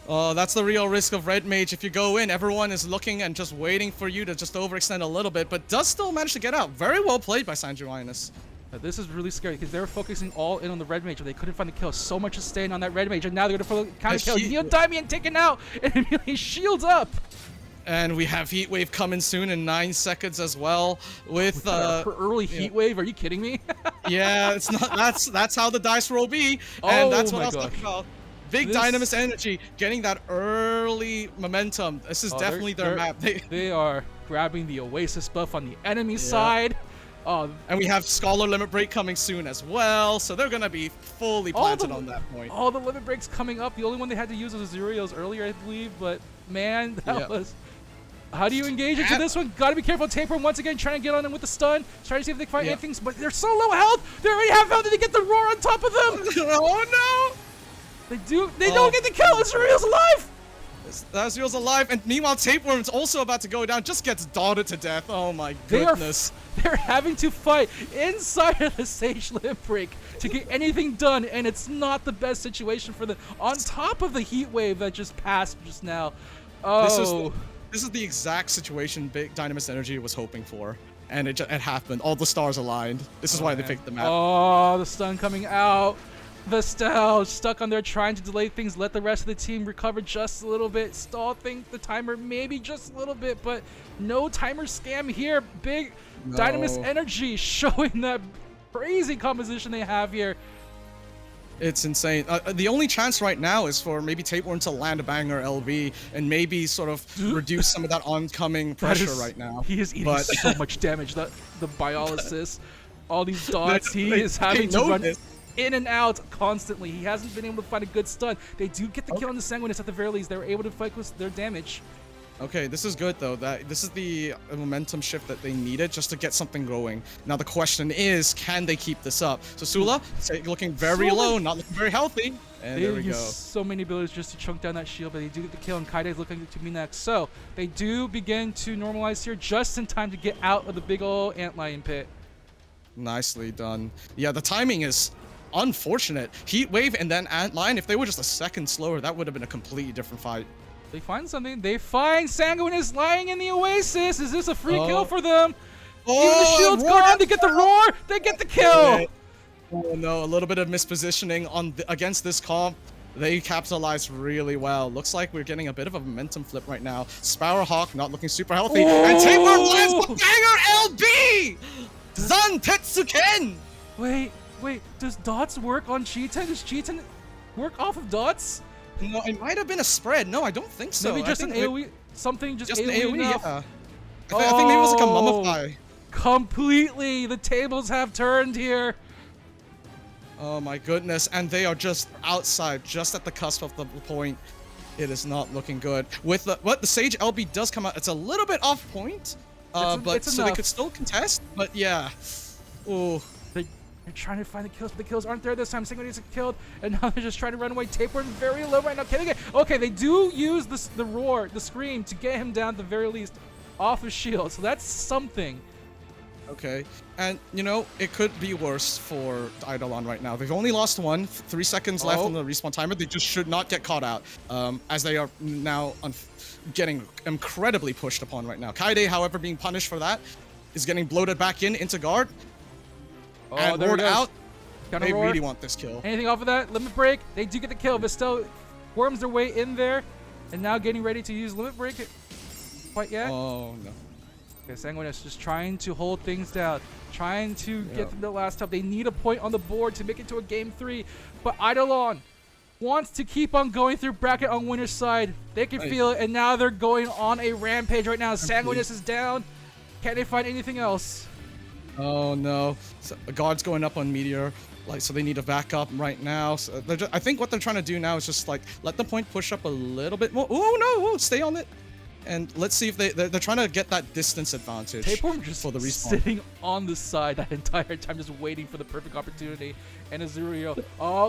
Oh, that's the real risk of Red Mage. If you go in, everyone is looking and just waiting for you to just overextend a little bit, but does still manage to get out. Very well played by Sanjuinus. This is really scary because they were focusing all in on the Red Mage, but they couldn't find the kill. So much is staying on that Red Mage, and now they're going to counter kill. Neodymium taken out, and immediately shields up. And we have Heat Wave coming soon in 9 seconds as well. With early Heat Wave? Are you kidding me? Yeah, it's not. That's how the dice roll be, and that's what I was talking about. Big Dynamis Energy getting that early momentum. This is definitely their map. They are grabbing the Oasis buff on the enemy side. And we have Scholar Limit Break coming soon as well, so they're gonna be fully planted on that point. All the limit breaks coming up. The only one they had to use was Azuriel's earlier, I believe, but man, that was... How do you engage into this one? Gotta be careful. Tapeworm once again trying to get on them with the stun. Trying to see if they can find anything, but they're so low health. They already have health. Did they get the roar on top of them? Oh no! They don't get the kill. Azuriel's alive. Azuriel's alive, and meanwhile Tapeworm's also about to go down. Just gets dotted to death. Oh my goodness! They're having to fight inside of the Sage Limit Break to get anything done, and it's not the best situation for them. On top of the heat wave that just passed just now. Oh. This is the exact situation Big Dynamis Energy was hoping for, and it happened. All the stars aligned. This is why they picked the map. Oh, the stun coming out. Vestel stuck on there trying to delay things, let the rest of the team recover just a little bit. Stall the timer maybe just a little bit, but no timer scam here. Big Dynamis Energy showing that crazy composition they have here. It's insane. The only chance right now is for maybe Tapeworm to land a banger LB and maybe sort of reduce some of that oncoming pressure right now. He is eating so much damage. The biolysis, all these dots, he is having to run. in and out constantly. He hasn't been able to find a good stun. They do get the kill on the Sanguinus at the very least. They were able to focus their damage. Okay, this is good though. This is the momentum shift that they needed just to get something going. Now the question is, can they keep this up? So Sula looking very low, not looking very healthy. And there we go. So many abilities just to chunk down that shield, but they do get the kill, and Kaide's looking to be next. So they do begin to normalize here just in time to get out of the big ol' antlion pit. Nicely done. Yeah, the timing is unfortunate. Heat wave and then antlion. If they were just a second slower, that would have been a completely different fight. They find something. They find Sanguinus lying in the oasis. Is this a free kill for them? Even the shield's gone. They get the roar. They get the kill. Okay. Oh no, a little bit of mispositioning on against this comp. They capitalized really well. Looks like we're getting a bit of a momentum flip right now. Sparrowhawk not looking super healthy. And Tapeworm lands the banger LB! Zan Tetsuken! Wait. Does dots work on Cheetan? Does Cheetan work off of dots? No, it might have been a spread. No, I don't think so. Maybe just an AoE. Something just AoE an AoE, enough. yeah. I think maybe it was like a mummify. Completely. The tables have turned here. Oh my goodness, and they are just outside, just at the cusp of the point. It is not looking good. With the Sage LB does come out, it's a little bit off point, but so they could still contest. But yeah, ooh. They're trying to find the kills, but the kills aren't there this time. Sanguinus is killed, and now they're just trying to run away. Tapeworm very low right now. Can they get? Okay, they do use the roar, the scream to get him down at the very least off his shield. So that's something. Okay, and you know, it could be worse for Eidolon right now. They've only lost one, 3 seconds left on the respawn timer. They just should not get caught out, as they are now getting incredibly pushed upon right now. Kaide, however, being punished for that, is getting bloated back into guard. And there roared out. They roar. really want this kill. Anything off of that? Limit break. They do get the kill, but still worms their way in there, and now getting ready to use limit break. Quite yet? Oh no. Okay, Sanguinus just trying to hold things down, trying to get them the last stop. They need a point on the board to make it to a game 3, but Eidolon wants to keep on going through bracket on winner's side. They can feel it, and now they're going on a rampage right now. Sanguinus is down. Can they find anything else? Oh no. So, guard's going up on Meteor. So they need to back up right now. So I think what they're trying to do now is just like let the point push up a little bit more. Oh no, stay on it. And let's see if they're trying to get that distance advantage. Tapeworm just for the respawn. sitting on the side that entire time, just waiting for the perfect opportunity. And Azurio,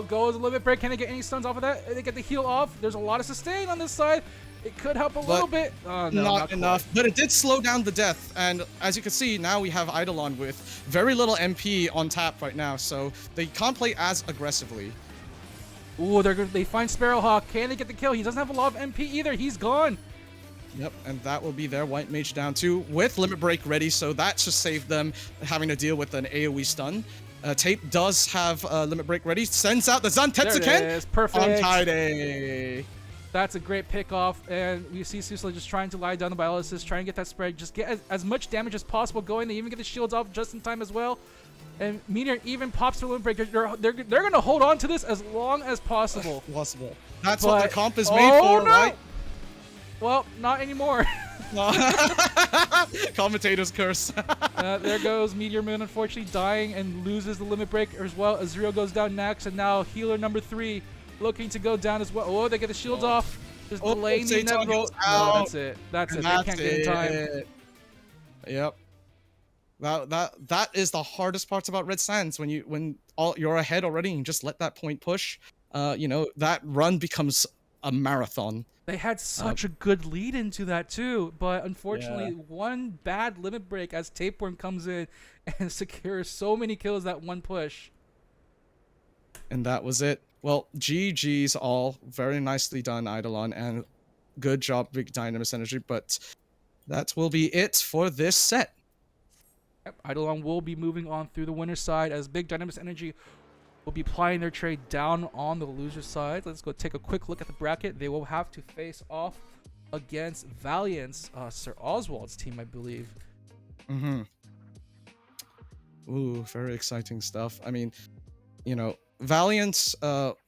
goes a limit break. Can they get any stuns off of that? They get the heal off. There's a lot of sustain on this side. It could help a little bit. Oh, no, not enough. But it did slow down the death. And as you can see, now we have Eidolon with very little MP on tap right now. So they can't play as aggressively. Ooh, they find Sparrowhawk. Can they get the kill? He doesn't have a lot of MP either. He's gone. Yep, and that will be their White Mage down too, with Limit Break ready, so that should save them having to deal with an AoE stun. Tape does have Limit Break ready, sends out the Zan Tetsuken. There it is, perfect. On Kaide. That's a great pick off, and we see Susla just trying to lie down the Biolysis, trying to get that spread, just get as much damage as possible going. They even get the shields off just in time as well. And Meteor even pops their Limit Break. They're going to hold on to this as long as possible. That's what the comp is made for, right? Well, not anymore. Commentator's curse. There goes Meteor Moon, unfortunately dying and loses the Limit Break as well. Azuriel goes down next, and now healer number 3 looking to go down as well. Oh, they get the shields off. Just delaying the inevitable. No, that's it. That's it. They can't get in time. Yep. That is the hardest parts about Red Sands when you're ahead already and you just let that point push. That run becomes a marathon. They had such a good lead into that too, but unfortunately, one bad limit break as Tapeworm comes in and secures so many kills that one push. And that was it. Well, GG's all. Very nicely done, Eidolon, and good job, Big Dynamis Energy, but that will be it for this set. Yep, Eidolon will be moving on through the winner's side as Big Dynamis Energy will be plying their trade down on the loser side. Let's go take a quick look at the bracket. They will have to face off against Valiant's Sir Oswald's team, I believe. Ooh, very exciting stuff. I mean, Valiant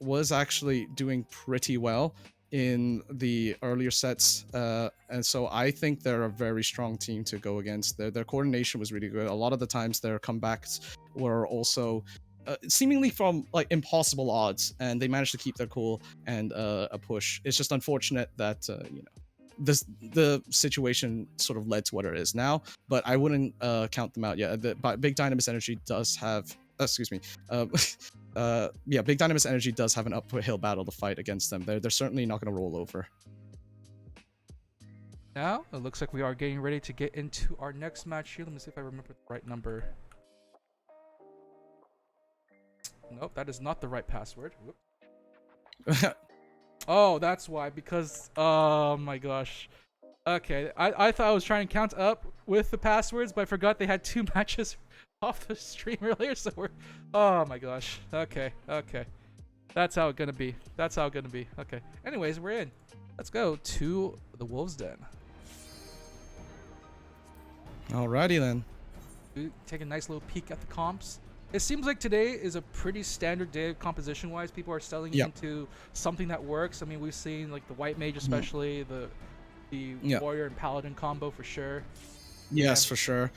was actually doing pretty well in the earlier sets, and so I think they're a very strong team to go against. Their coordination was really good. A lot of the times their comebacks were also seemingly from like impossible odds, and they managed to keep their cool and a push. It's just unfortunate that the situation sort of led to what it is now, but I wouldn't count them out yet. But Big Dynamis Energy does have, excuse me, yeah, Big Dynamis Energy does have an uphill battle to fight against them. They're certainly not going to roll over. Now it looks like we are getting ready to get into our next match here. Let me see if I remember the right number. Nope, that is not the right password. Oh, that's why, because, oh my gosh. Okay, I thought I was trying to count up with the passwords, but I forgot they had 2 matches off the stream earlier, so we're, oh my gosh. Okay. That's how it's gonna be. Okay. Anyways, we're in. Let's go to the Wolves' Den. Alrighty then. Take a nice little peek at the comps. It seems like today is a pretty standard day composition-wise. People are selling into something that works. I mean, we've seen like the White Mage, especially the Warrior and Paladin combo for sure. Yes, for sure.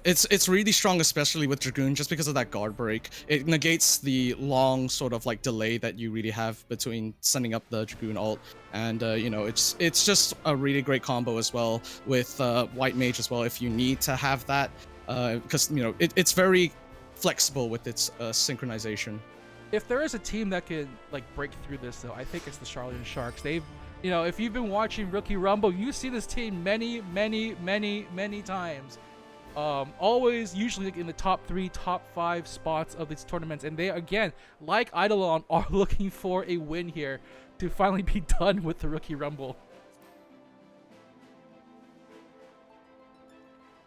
It's really strong, especially with Dragoon, just because of that guard break. It negates the long sort of like delay that you really have between sending up the Dragoon ult, and you know, it's just a really great combo as well with White Mage as well if you need to have that, because you know it's very flexible with its synchronization. If there is a team that can like break through this, though, I think it's the Charlotte Sharks. They've, you know, if you've been watching Rookie Rumble, you see this team many times. Always usually like in the top 3, top 5 spots of these tournaments, and they again, like Eidolon, are looking for a win here to finally be done with the Rookie Rumble.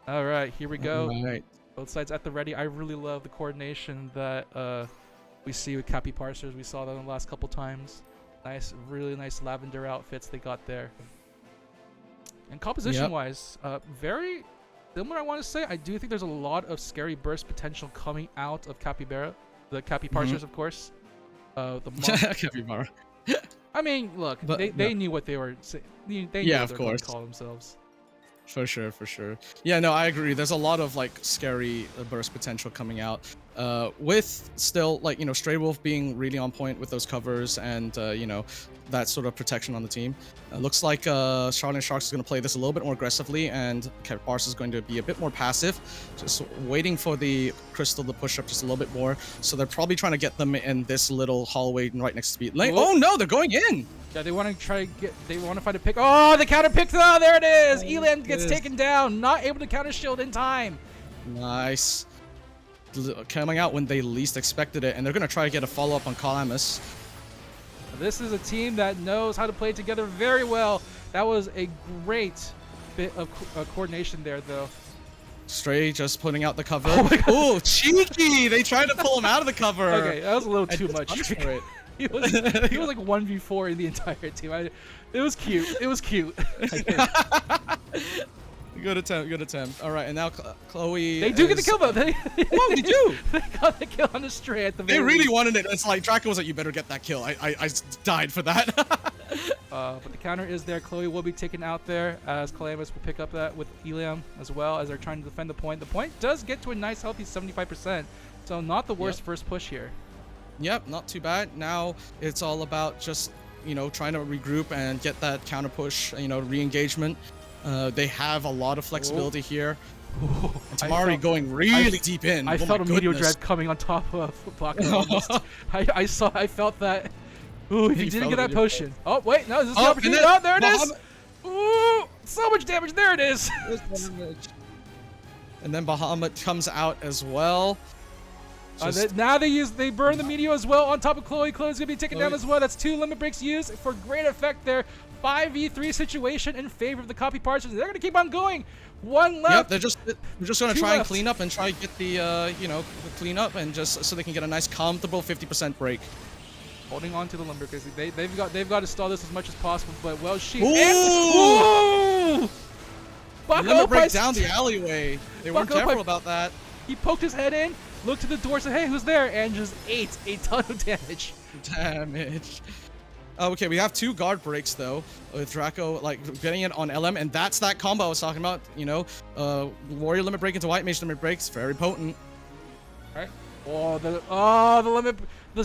All right, here we go. All right. Both sides at the ready. I really love the coordination that we see with Cappy Parsers. We saw that in the last couple times. Nice, really nice lavender outfits they got there. And composition-wise, very similar, I want to say. I do think there's a lot of scary burst potential coming out of Capybara. The Cappy Parsers, of course. The Capybara. I mean, look, But, they knew what they were saying. They knew Yeah, what of they were going to course. call themselves. For sure. Yeah, no, I agree. There's a lot of like scary burst potential coming out. With still like, you know, Stray Wolf being really on point with those covers and you know, that sort of protection on the team. Looks like Charlotte Sharks is going to play this a little bit more aggressively, and Pars is going to be a bit more passive, just waiting for the Crystal to push up just a little bit more. So they're probably trying to get them in this little hallway right next to speed lane. Oh no, they're going in! Yeah, they want to try to get. They want to find a pick. Oh, the counter pick! Oh, there it is. Elam gets taken down. Not able to counter shield in time. Nice. Coming out when they least expected it, and they're gonna try to get a follow up on Calamus. This is a team that knows how to play together very well. That was a great bit of coordination there, though. Stray just putting out the cover. Oh my God. Ooh, cheeky! They tried to pull him out of the cover. Okay, that was a little too And much. just punished for it. he was like 1v4 in the entire team. It was cute. It was cute. Good attempt. All right, and now Chloe. They do get the kill though. They do. They got the kill on the Stray at the They very really least. wanted it. It's like Draco was like, "You better get that kill." I died for that. But the counter is there. Chloe will be taken out there as Calamus will pick up that with Eliam as well as they're trying to defend the point. The point does get to a nice healthy 75%, so not the worst first push here. Yep, not too bad. Now it's all about just, you know, trying to regroup and get that counter push, you know, re-engagement. They have a lot of flexibility here. And Tamari going really deep in. I Oh felt my a meteor goodness. dread coming on top of Blocker almost. I felt that. Ooh, if He you didn't felt get that it. potion. Oh, wait, no, is this the Oh, opportunity? and then Oh, there it is. Bahamut- Ooh, so much damage. There it is. And then Bahamut comes out as well. Just- Now they burn the meteor as well on top of Chloe. Chloe's gonna be taken down Chloe. as well. That's 2 limit breaks used for great effect there. 5v3 situation in favor of the Copy Parsers. They're gonna keep on going. One left. Yep, they're just gonna Two try and left. clean up and try to get the you know, clean up and just so they can get a nice comfortable 50% break. Holding on to the lumber because they've got to stall this as much as possible. But well, she Ooh! Bucko Limit break by down the alleyway. They weren't Bucko by- careful about that. He poked his head in, looked to the door, said, "Hey, who's there?" and just ate a ton of damage. Damage. Okay, we have 2 guard breaks though, with Draco like getting it on LM, and that's that combo I was talking about. You know, Warrior limit break into White Mage limit breaks, very potent. All right, The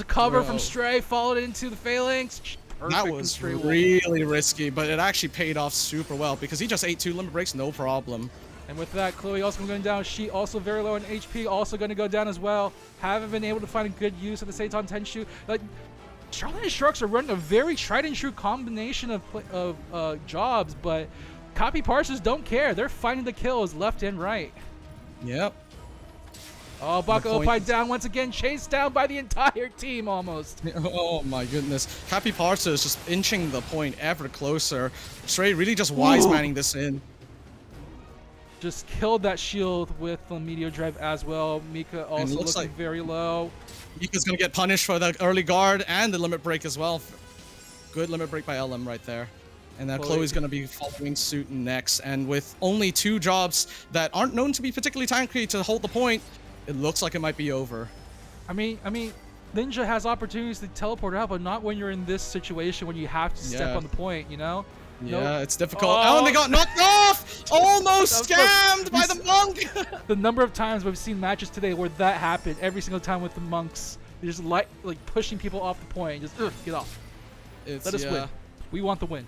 cover Bro. from Stray followed into the phalanx. That Perfect from was Stray Wolf. really risky, but it actually paid off super well because he just ate 2 limit breaks, no problem. And with that, Chloe also going down. She also very low in HP, also going to go down as well. Haven't been able to find a good use of the Seitan Tenshu. Like, Charlotte and Sharks are running a very tried and true combination of jobs, but Copy Parsers don't care. They're finding the kills left and right. Yep. Oh, Baka Opai down once again, chased down by the entire team almost. Oh my goodness. Cappy Parser is just inching the point ever closer. Stray really just wise manning this in. Just killed that shield with the Meteor Drive as well. Mika also looking like very low. Mika's gonna get punished for the early guard and the limit break as well. Good limit break by LM right there. And then Chloe's gonna be following suit next. And with only 2 jobs that aren't known to be particularly tanky to hold the point, it looks like it might be over. I mean, Ninja has opportunities to teleport out, but not when you're in this situation when you have to step on the point, you know? Yeah, it's difficult. Oh, and they got knocked off! Almost scammed by the monk! The number of times we've seen matches today where that happened, every single time with the monks. They're just like pushing people off the point. Just, get off. Let us win. We want the win.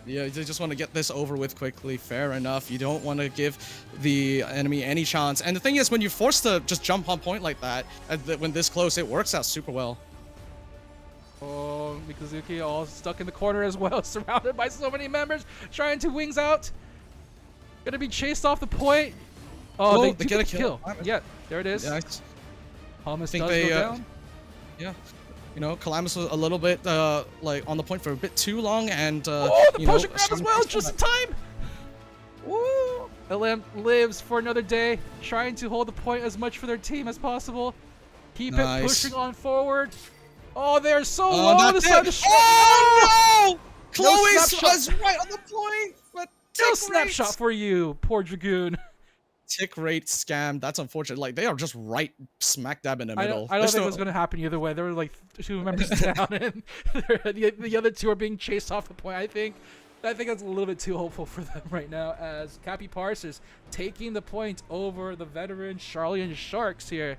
Yeah, they just want to get this over with quickly. Fair enough. You don't want to give the enemy any chance. And the thing is, when you're forced to just jump on point like that, when this close, it works out super well. Oh, Mikazuki all stuck in the corner as well, surrounded by so many members, trying to wings out. Gonna be chased off the point. Oh, they get a kill. Yeah, there it is. Yeah, Thomas does go down. Yeah. You know, Calamus was a little bit like on the point for a bit too long, and the potion grab as well, just in time. Woo! LM lives for another day, trying to hold the point as much for their team as possible. Keep it pushing on forward. Oh, they're so low on the side of the shot. Oh no! Chloe was right on the point, but no snapshot for you, poor Dragoon. Tick rate scam. That's unfortunate. Like, they are just right smack dab in the middle. I don't think it was going to happen either way. There were like 2 members down, and the other 2 are being chased off the point. I think that's a little bit too hopeful for them right now, as Cappy Parsers taking the point over the veteran Charlian Sharks here.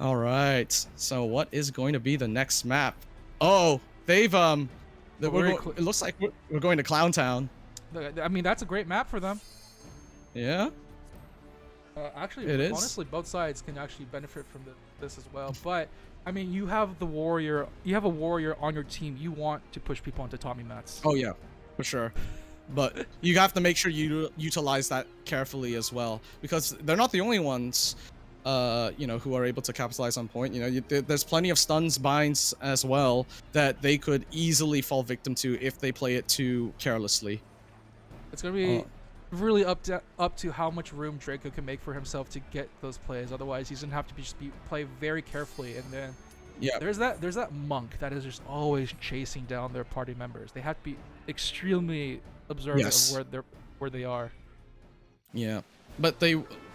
All right. So what is going to be the next map? Oh, they've it looks like we're going to Clown Town. I mean, that's a great map for them. Yeah. Actually, honestly, both sides can actually benefit from this as well. But I mean, you have a warrior on your team. You want to push people onto Tommy mats. Oh yeah, for sure. But you have to make sure you utilize that carefully as well, because they're not the only ones, you know, who are able to capitalize on point. You know, there's plenty of stuns, binds as well that they could easily fall victim to if they play it too carelessly. It's gonna be really up to how much room Draco can make for himself to get those plays. Otherwise, he's gonna have to play very carefully. And then there's that monk that is just always chasing down their party members. They have to be extremely observant of where they are. Yeah, but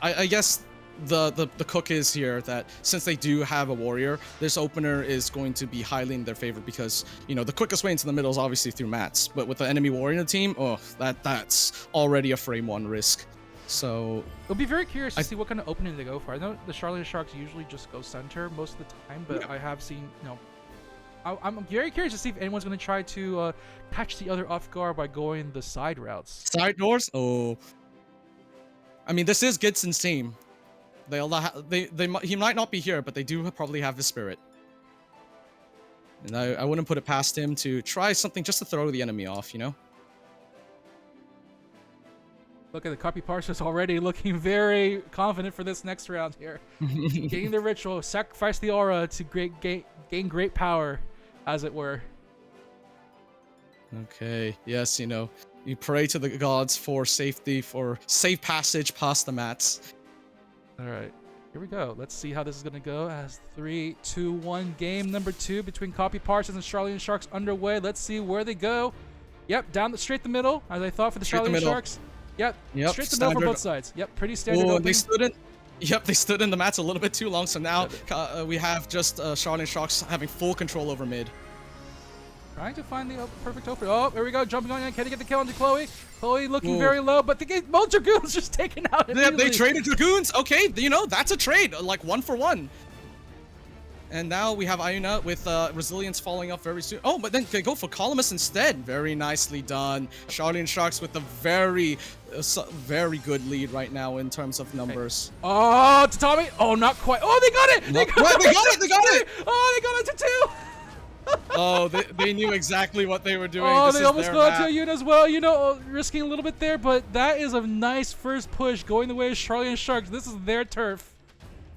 I guess the cook is here that since they do have a warrior, this opener is going to be highly in their favor, because you know the quickest way into the middle is obviously through mats, but with the enemy warrior in the team, that's already a frame 1 risk. So I'll be very curious to see what kind of opening they go for. I know the Charlotte Sharks usually just go center most of the time, but I have seen, you know, I'm very curious to see if anyone's going to try to catch the other off guard by going the side routes. Side doors? Oh, I mean, this is Gidson's team. He might not be here, but they do probably have the spirit. And I wouldn't put it past him to try something just to throw the enemy off, you know? Look at the Copy Parsers already looking very confident for this next round here. Getting the ritual, sacrifice the aura to gain great power, as it were. Okay, yes, you know, you pray to the gods for safety, for safe passage past the mats. All right, here we go. Let's see how this is going to go as 3, 2, 1. Game number 2 between Copy Parsers and Charlian Sharks underway. Let's see where they go. Yep, down straight the middle, as I thought for the Charlian Sharks. Yep, straight the middle for both sides. Yep, pretty standard. Oh, they stood in the mats a little bit too long, so now we have just Charlian Sharks having full control over mid. Trying to find the perfect opening. Oh, there we go. Jumping on in. Can he get the kill onto Chloe? Chloe looking Ooh. very low, but both Dragoons just taken out. They traded Dragoons. Okay, you know, that's a trade. Like 1 for 1. And now we have Iuna with Resilience falling off very soon. Oh, but then they go for Columnus instead. Very nicely done. Charlene Sharks with a very good lead right now in terms of numbers. Oh, Tatami. Oh, not quite. Oh, they got it. They got it. Oh, they got it to 2. Oh, they knew exactly what they were doing. Oh, they almost got to Iuna as well. You know, risking a little bit there, but that is a nice first push going the way of Charlene Sharks. This is their turf.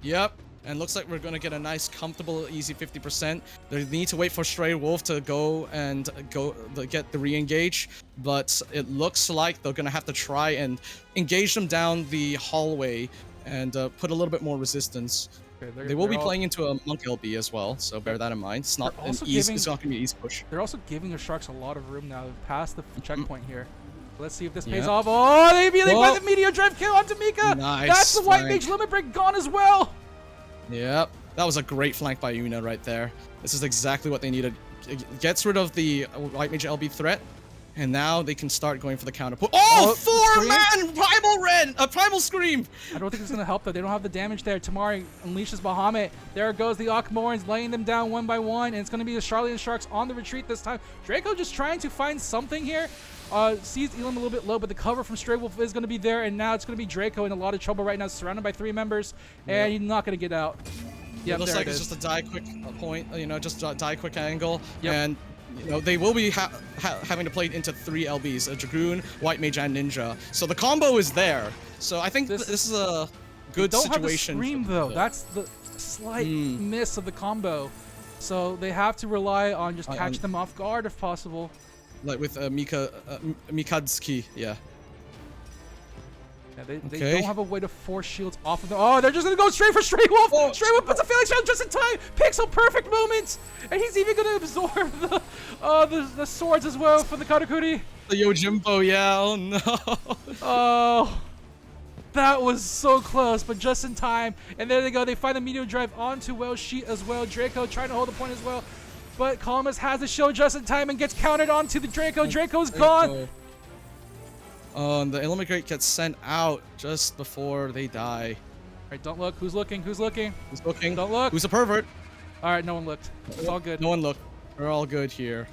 Yep. And looks like we're going to get a nice, comfortable, easy 50%. They need to wait for Stray Wolf to get the re-engage. But it looks like they're going to have to try and engage them down the hallway and put a little bit more resistance. Okay, they will be playing into a Monk LB as well, so bear that in mind. It's not it's not going to be an easy push. They're also giving the Sharks a lot of room now past the checkpoint here. Let's see if this pays off. Oh, they immediately got the Meteor Drive kill onto Mika. Nice. That's the White Mage Limit Break gone as well. Yep, that was a great flank by Una right there. This is exactly what they needed. It gets rid of the White Mage LB threat, and now they can start going for the counter push. Oh, 4-man Primal Scream! I don't think it's gonna help though. They don't have the damage there. Tamari unleashes Bahamut. There goes the Akmorans, laying them down one by one, and it's gonna be the Charlene Sharks on the retreat this time. Draco just trying to find something here. Sees Elam a little bit low, but the cover from Stray Wolf is going to be there, and now it's going to be Draco in a lot of trouble right now, surrounded by 3 members, and he's not going to get out. Yeah, looks like it's just a die quick point, you know, just a die quick angle, and you know they will be having to play into 3 LBs: a Dragoon, White Mage, and Ninja. So the combo is there. So I think this is a good situation. Don't have the Scream though. That's the slight miss of the combo. So they have to rely on just catch them off guard if possible. Like with Mikadzki, yeah. They don't have a way to force shields off of them. Oh, they're just gonna go straight for Stray Wolf. Oh. Stray Wolf puts a Phalanx shot just in time. Picks a perfect moment, and he's even gonna absorb the swords as well for the Katakuri. The Yojimbo, yeah. Oh no. Oh, that was so close, but just in time. And there they go. They find the Meteor Drive onto Welsh Sheet as well. Draco trying to hold the point as well. But Colmus has the show just in time and gets countered onto the Draco. Draco's gone. Oh, and the Illuminate gets sent out just before they die. All right, don't look. Who's looking? Who's looking? Who's looking? Don't look. Who's a pervert? All right, no one looked. It's all good. No one looked. We're all good here.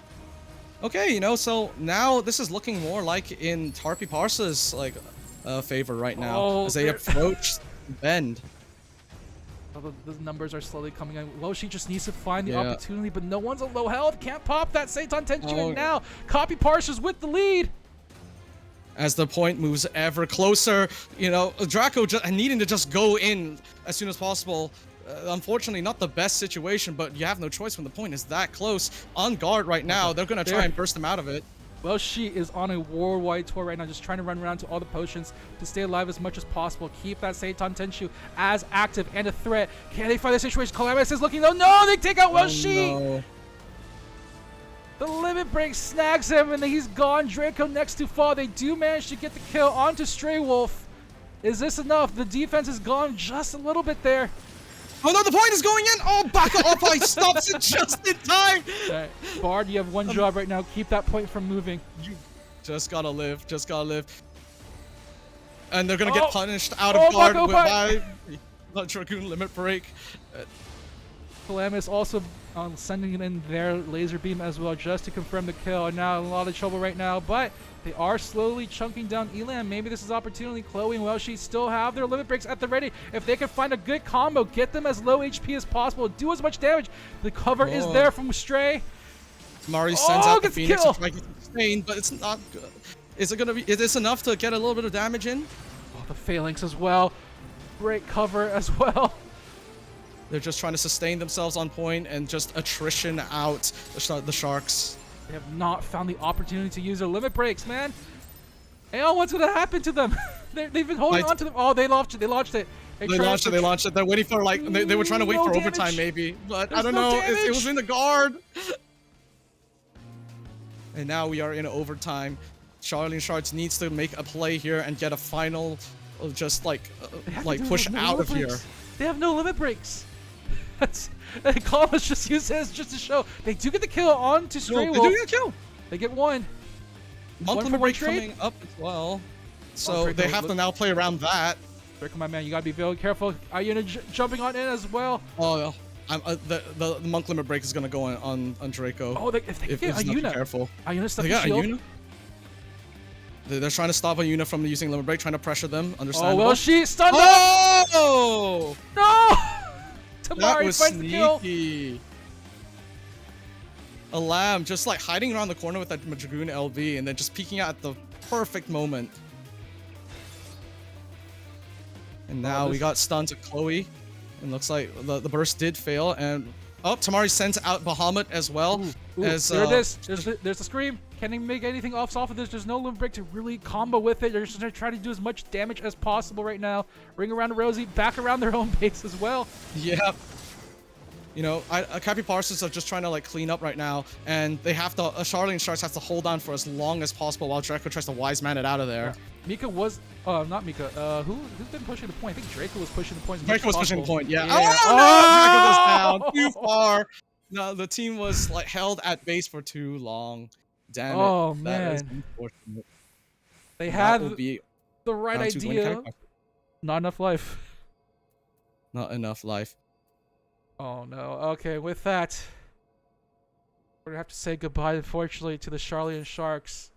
Okay, you know, so now this is looking more like in Tarpi Parsa's favor right now as they approach the bend. The numbers are slowly coming in. Loshi just needs to find the opportunity, but no one's at low health. Can't pop that Seitan Tenchu, and now Copy Parsa's with the lead. As the point moves ever closer, you know, Draco needing to just go in as soon as possible. Unfortunately, not the best situation, but you have no choice when the point is that close. On guard right now, they're going to try and burst them out of it. Well, she is on a worldwide tour right now, just trying to run around to all the potions to stay alive as much as possible. Keep that Seitan Tenchu as active and a threat. Can they find the situation? Calamus is looking though. No, they take out Welshi. No. The limit break snags him, and he's gone. Draco next to fall. They do manage to get the kill onto Stray Wolf. Is this enough? The defense is gone just a little bit there. Oh no, the point is going in! Oh, back off! I stops it just in time! Alright, Bard, you have one job right now. Keep that point from moving. You just gotta live. Just gotta live. And they're gonna get punished out of guard by the Dragoon limit break. Calamus also sending in their laser beam as well just to confirm the kill. And now in a lot of trouble right now, but they are slowly chunking down Elam. Maybe this is opportunity. Chloe and Welshi still have their limit breaks at the ready. If they can find a good combo, get them as low HP as possible, do as much damage. The cover is there from Stray. Mari sends out the Phoenix to try to get sustained, but it's not good. Is it gonna be? Is this enough to get a little bit of damage in? Oh, the Phalanx as well. Great cover as well. They're just trying to sustain themselves on point and just attrition out the Sharks. They have not found the opportunity to use their limit breaks, man. Hey, oh, what's gonna happen to them? They've been holding on to them. Oh, they launched it. They launched it. They launched it. They're waiting for they were trying to wait for overtime maybe, but I don't know. It was in the guard. And now we are in overtime. Charlene Sharks needs to make a play here and get a final, just push out of here. They have no limit breaks. Columbus just used it as just to show they do get the kill on to Stray No, Wolf. they do get a kill. They get one. Month One limit for one break trade? coming up as well. So Draco, they have to now play around that. Draco, my man, you gotta be very careful. Ayuna jumping on in as well. Oh, the month limit break is gonna go on Draco. Oh, if they get he's not Ayuna. careful. Ayuna stuck They the got shield. Ayuna. They're trying to stop Ayuna from using limit break, trying to pressure them. Oh, Understandable. well, she stunned him. Oh! No! That Tamari was finds the kill. sneaky. A lamb just like hiding around the corner with that Dragoon LB and then just peeking out at the perfect moment. And now we got stunned to Chloe. And looks like the burst did fail. And Tamari sends out Bahamut as well. Ooh, as there it is. There's the scream. Can he make anything off of this? There's no limit break to really combo with it. They're just gonna try to do as much damage as possible right now. Ring around Rosie, back around their own base as well. Yeah. You know, Cappy Parsons are just trying to like clean up right now, and they have to. Charlie and Sharks have to hold on for as long as possible while Draco tries to wise man it out of there. Mika was, not Mika. Who's been pushing the point? I think Draco was pushing the point. Draco was pushing the point. Yeah. Yeah. Oh, no! Draco goes down too far. No, the team was like held at base for too long. Damn it. Oh, That is man. unfortunate. They That had will be the right round 2 to win idea. character. Not enough life. Not enough life. Oh no. Okay, with that, we're gonna have to say goodbye, unfortunately, to the Charlie Sharks,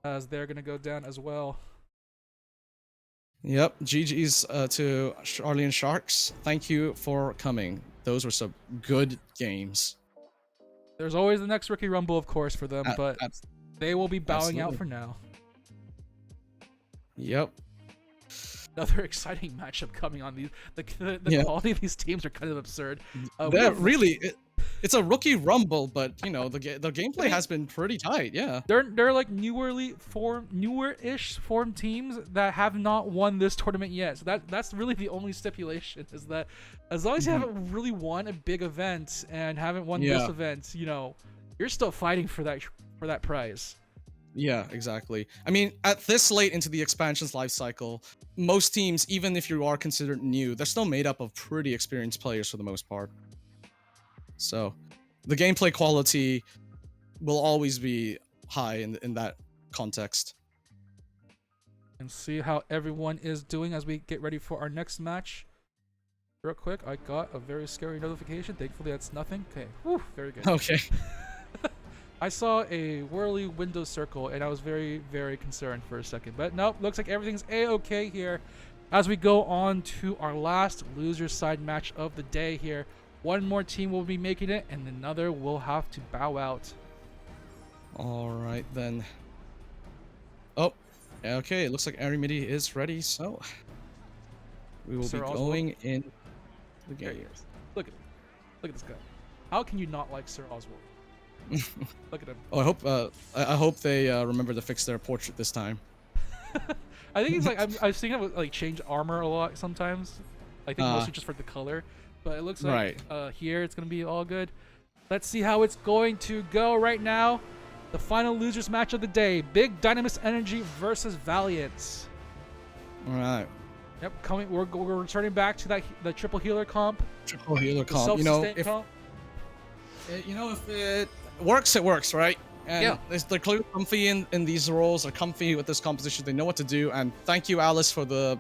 as they're gonna go down as well. Yep. GG's to Charlie and Sharks. Thank you for coming. Those were some good games. There's always the next Rookie Rumble, of course, for them, but they will be bowing out absolutely. for now. Yep. Another exciting matchup coming on these. The Yeah. quality of these teams are kind of absurd. They're really, it's a rookie rumble, but you know the gameplay has been pretty tight. Yeah. They're like newer-ish formed teams that have not won this tournament yet. So that's really the only stipulation, is that as long as you haven't really won a big event and haven't won this event, you know, you're still fighting for that prize. Yeah, exactly. I mean, at this late into the expansion's life cycle, most teams, even if you are considered new, they're still made up of pretty experienced players for the most part. So, the gameplay quality will always be high in that context. And see how everyone is doing as we get ready for our next match. Real quick, I got a very scary notification. Thankfully, that's nothing. Okay, whew, very good. Okay. I saw a whirly window circle, and I was very, very concerned for a second. But nope, looks like everything's A-okay here as we go on to our last loser side match of the day here. One more team will be making it, and another will have to bow out. All right, then. Oh, okay. It looks like Arimidi is ready, so we will Sir be Oswald? going in the There game. he is. Look at this guy. How can you not like Sir Oswald? Look at him. Oh, I hope they remember to fix their portrait this time. I think he's like I've seen him like change armor a lot sometimes. I think mostly just for the color, but it looks like here it's gonna be all good. Let's see how it's going to go right now. The final losers match of the day: Big Dynamis Energy versus Valiant. All right. Yep, we're returning back to the triple healer comp. Triple healer The comp. You know, self-sustain comp. if it works, it works, right? And Yeah. they're clearly comfy in these roles. They're comfy with this composition. They know what to do. And thank you, Alice, for the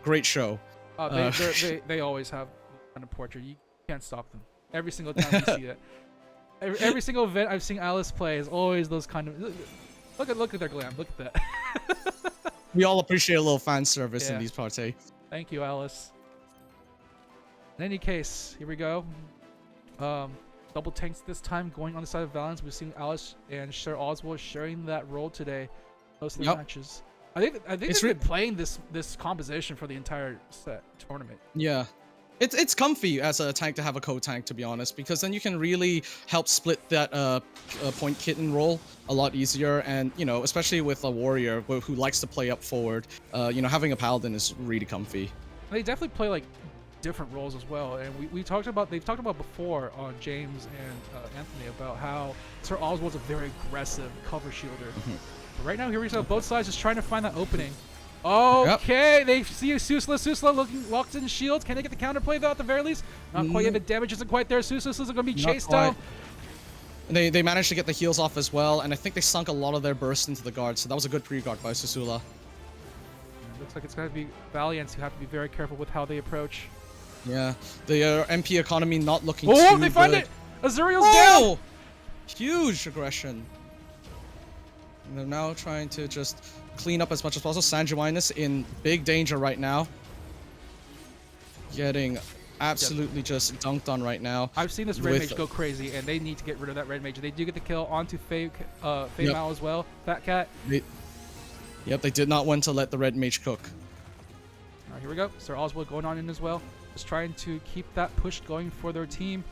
great show. They always have kind of portrait. You can't stop them. Every single time we see it. Every single event I've seen Alice play is always those kind of. Look at their glam. Look at that. We all appreciate a little fan service in Yeah. these parties. Thank you, Alice. In any case, here we go. Double tanks this time going on the side of Valiant. We've seen Alice and Sir Oswald sharing that role today. Most of the matches. I think they've been playing this composition for the entire tournament. Yeah. It's comfy as a tank to have a co-tank, to be honest, because then you can really help split that point kitten role a lot easier, and you know, especially with a warrior who likes to play up forward, you know, having a paladin is really comfy. They definitely play like different roles as well, and they've talked about before on James and Anthony about how Sir Oswald's a very aggressive cover shielder. But right now, here we go, both sides just trying to find that opening. Okay, they see Susla. Susla looking locked in shields. Can they get the counterplay though? At the very least, not quite yet. The damage isn't quite there. Susla's going to be chased down. They managed to get the heals off as well, and I think they sunk a lot of their burst into the guard, so that was a good pre-guard by Susula. Looks like it's going to be Valiants who have to be very careful with how they approach. Yeah, the MP economy not looking too good. They find it! Azuriel's down! Huge aggression. And they're now trying to just clean up as much as possible. Sanjuinus in big danger right now. Getting absolutely just dunked on right now. I've seen this red mage go crazy, and they need to get rid of that red mage. They do get the kill onto Faye Mao as well. Fat Cat. Yep, they did not want to let the red mage cook. All right, here we go. Sir Oswald going on in as well. Just trying to keep that push going for their team.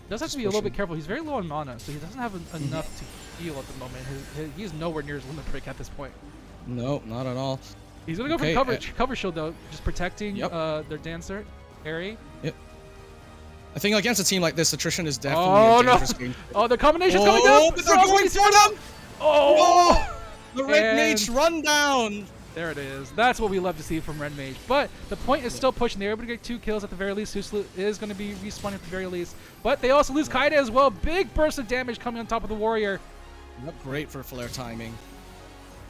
Does have to be a little bit careful. He's very low on mana, so he doesn't have enough to heal at the moment. He's nowhere near his limit break at this point. No, not at all. He's gonna go for cover shield though, just protecting their dancer, Ari. Yep. I think against a team like this, attrition is definitely a dangerous game. Oh, the combination's coming up! But they're going for them! Oh! The red mage run down! There it is. That's what we love to see from red mage. But the point is still pushing. They're able to get 2 kills at the very least. Suslu is going to be respawning at the very least. But they also lose Kaida as well. Big burst of damage coming on top of the warrior. Yep, great for flare timing.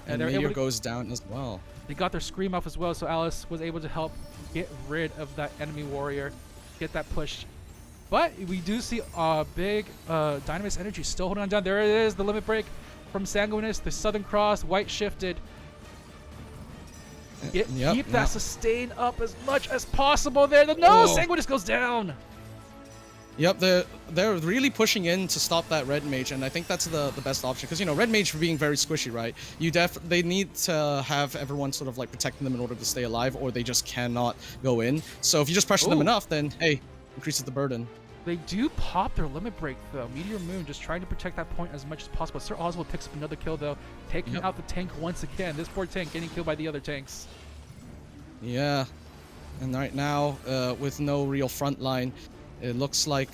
And they're Meteor goes down as well. They got their scream off as well, so Alice was able to help get rid of that enemy warrior, get that push. But we do see big Dynamis energy still holding on down. There it is, the limit break from Sanguinus, the Southern Cross, white shifted. Keep that sustain up as much as possible there. Sanguinus goes down. Yep, they're really pushing in to stop that red mage, and I think that's the best option because red mage being very squishy, right? They need to have everyone sort of like protecting them in order to stay alive, or they just cannot go in. So if you just pressure them enough, then hey, increases the burden. They do pop their limit break though. Meteor Moon just trying to protect that point as much as possible. Sir Oswald picks up another kill though, taking out the tank once again. This poor tank getting killed by the other tanks. Yeah, and right now with no real front line, it looks like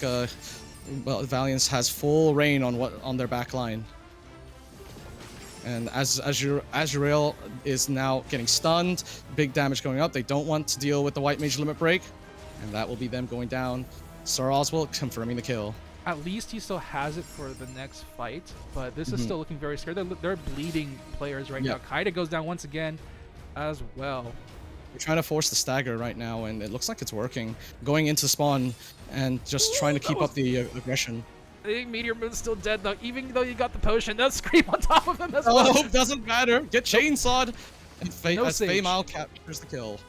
Valiance has full reign on their back line. And Azuriel is now getting stunned, big damage going up. They don't want to deal with the white mage limit break, and that will be them going down. Sir Oswald confirming the kill. At least he still has it for the next fight, but this is still looking very scary. They're bleeding players right now. Kaida goes down once again as well. They're trying to force the stagger right now, and it looks like it's working. Going into spawn and just trying to keep up the aggression. I think Meteor Moon's still dead though, even though you got the potion. That scream on top of him as well. Oh, doesn't matter. Get chainsawed. And Faye Mao captures the kill.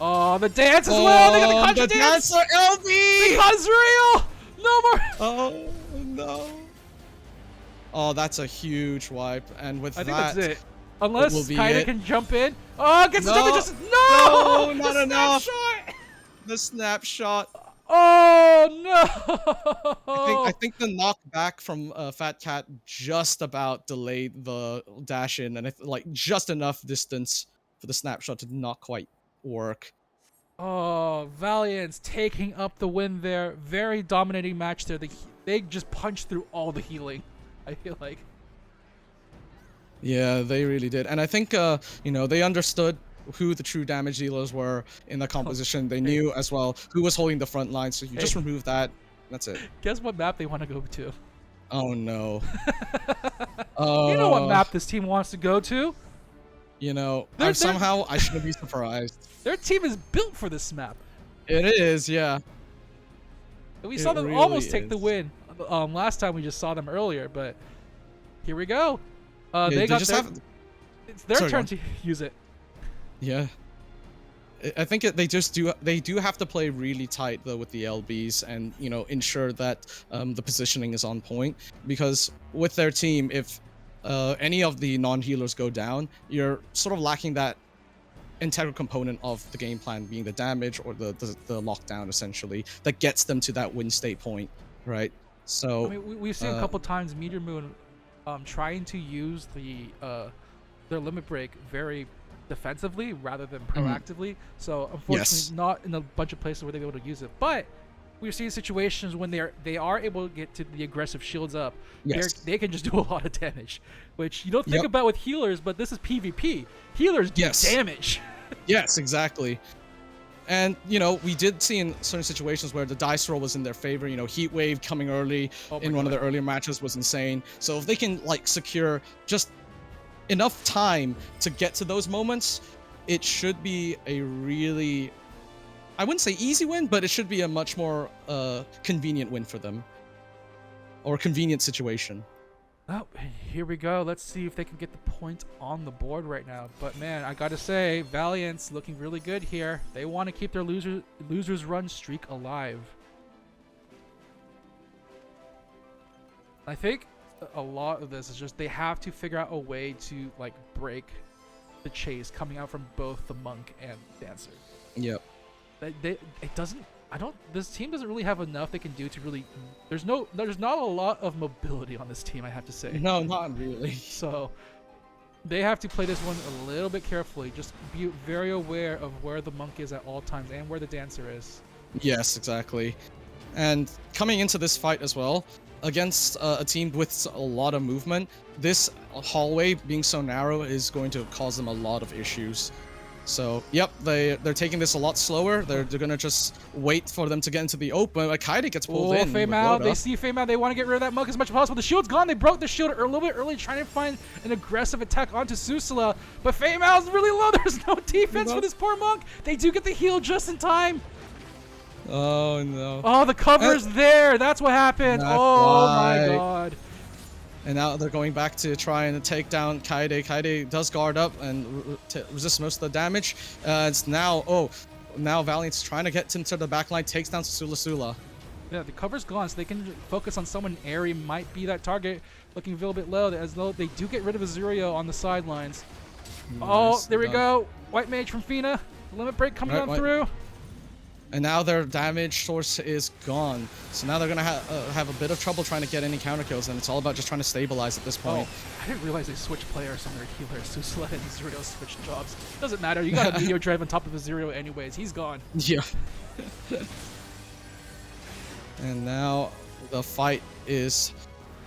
Oh, the dance as well. They got the contra dance. The dancer LB. They got Azrael. No more. Oh no. Oh, that's a huge wipe. And with I think that's it. Unless Kaida can jump in. Oh, gets the just no. Not enough. The snapshot. Oh no! I think the knockback from Fat Cat just about delayed the dash in, and like just enough distance for the snapshot to not quite work. Oh, Valiance taking up the win there. Very dominating match there. They just punched through all the healing, I feel like. Yeah, they really did, and I think they understood who the true damage dealers were in the composition. They knew as well who was holding the front line, so you just remove that. That's it. Guess what map they want to go to? Oh no. You know what map this team wants to go to? Somehow I shouldn't be surprised. Their team is built for this map. It is, yeah. We saw them almost take the win. Last time we just saw them earlier, but here we go. It's their turn to use it. Yeah, I think they do have to play really tight though with the LBs and ensure that the positioning is on point, because with their team, if any of the non-healers go down, you're sort of lacking that integral component of the game plan, being the damage or the lockdown essentially that gets them to that win state point, right? So I mean, we've seen a couple times Meteor Moon trying to use their limit break very defensively rather than proactively. So unfortunately not in a bunch of places where they're able to use it. But we're seeing situations when they are able to get to the aggressive shields up. Yes. They can just do a lot of damage, which you don't think Yep. about with healers, but this is PvP. Healers do Yes. damage. Yes, exactly. And, you know, we did see in certain situations where the dice roll was in their favor. You know, Heat Wave coming early Oh my in one of God. the earlier matches was insane. So if they can, like, secure just enough time to get to those moments, it should be a really, I wouldn't say easy win, but it should be a much more convenient win for them. Or a convenient situation. Oh, here we go. Let's see if they can get the point on the board right now. But man, I gotta say, Valiant's looking really good here. They want to keep their losers run streak alive. I think a lot of this is just they have to figure out a way to like break the chase coming out from both the monk and dancer. Yep. This team doesn't really have enough they can do to really. There's not a lot of mobility on this team, I have to say. No, not really. So they have to play this one a little bit carefully. Just be very aware of where the monk is at all times and where the dancer is. Yes, exactly. And coming into this fight as well, against a team with a lot of movement, this hallway being so narrow is going to cause them a lot of issues. So, yep, they're taking this a lot slower. They're gonna just wait for them to get into the open. Kaede gets pulled in. Fei with Mao, Loda. they see Fei Mao. They want to get rid of that monk as much as possible. The shield's gone. They broke the shield a little bit early, trying to find an aggressive attack onto Susula. But Fei Mao's really low. There's no defense for this poor monk. They do get the heal just in time. Oh no. Oh, the cover's there. That's what happened. That's Oh my why. god. And now they're going back to try and take down Kaede. Kaede does guard up and resist most of the damage. It's now, now Valiant's trying to get into the backline, takes down Sula. Yeah, the cover's gone, so they can focus on someone. Airy might be that target, looking a little bit low, as though they do get rid of Azurio on the sidelines. Oh, Nice. there we go. White Mage from Fina. Limit break coming on through. And now their damage source is gone. So now they're going to have a bit of trouble trying to get any counter kills, and it's all about just trying to stabilize at this point. I didn't realize they switched players on their healer. Susula and Azurio switched jobs. Doesn't matter. You got a video drive on top of Azurio anyways. He's gone. Yeah. And now the fight is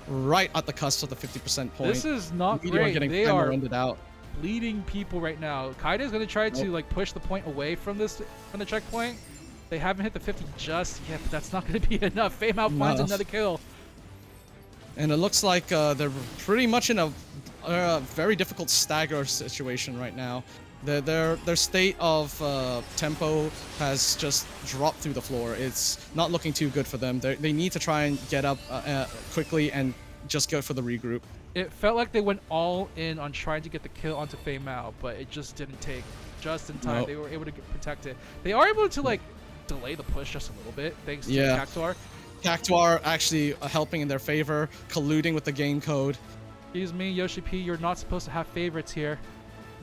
right at the cusp of the 50% point. This is not Meteor great. getting They are ended out. bleeding people right now. Kaida's going to try to like push the point away from the checkpoint. They haven't hit the 50 just yet, but that's not going to be enough. Fei Mao finds another kill. And it looks like they're pretty much in a very difficult stagger situation right now. Their state of tempo has just dropped through the floor. It's not looking too good for them. They need to try and get up quickly and just go for the regroup. It felt like they went all in on trying to get the kill onto Fei Mao, but it just didn't take just in time. Nope. They were able to protect it. They are able to like delay the push just a little bit thanks to Cactuar. Cactuar actually helping in their favor, colluding with the game code. Excuse me, Yoshi P, you're not supposed to have favorites here.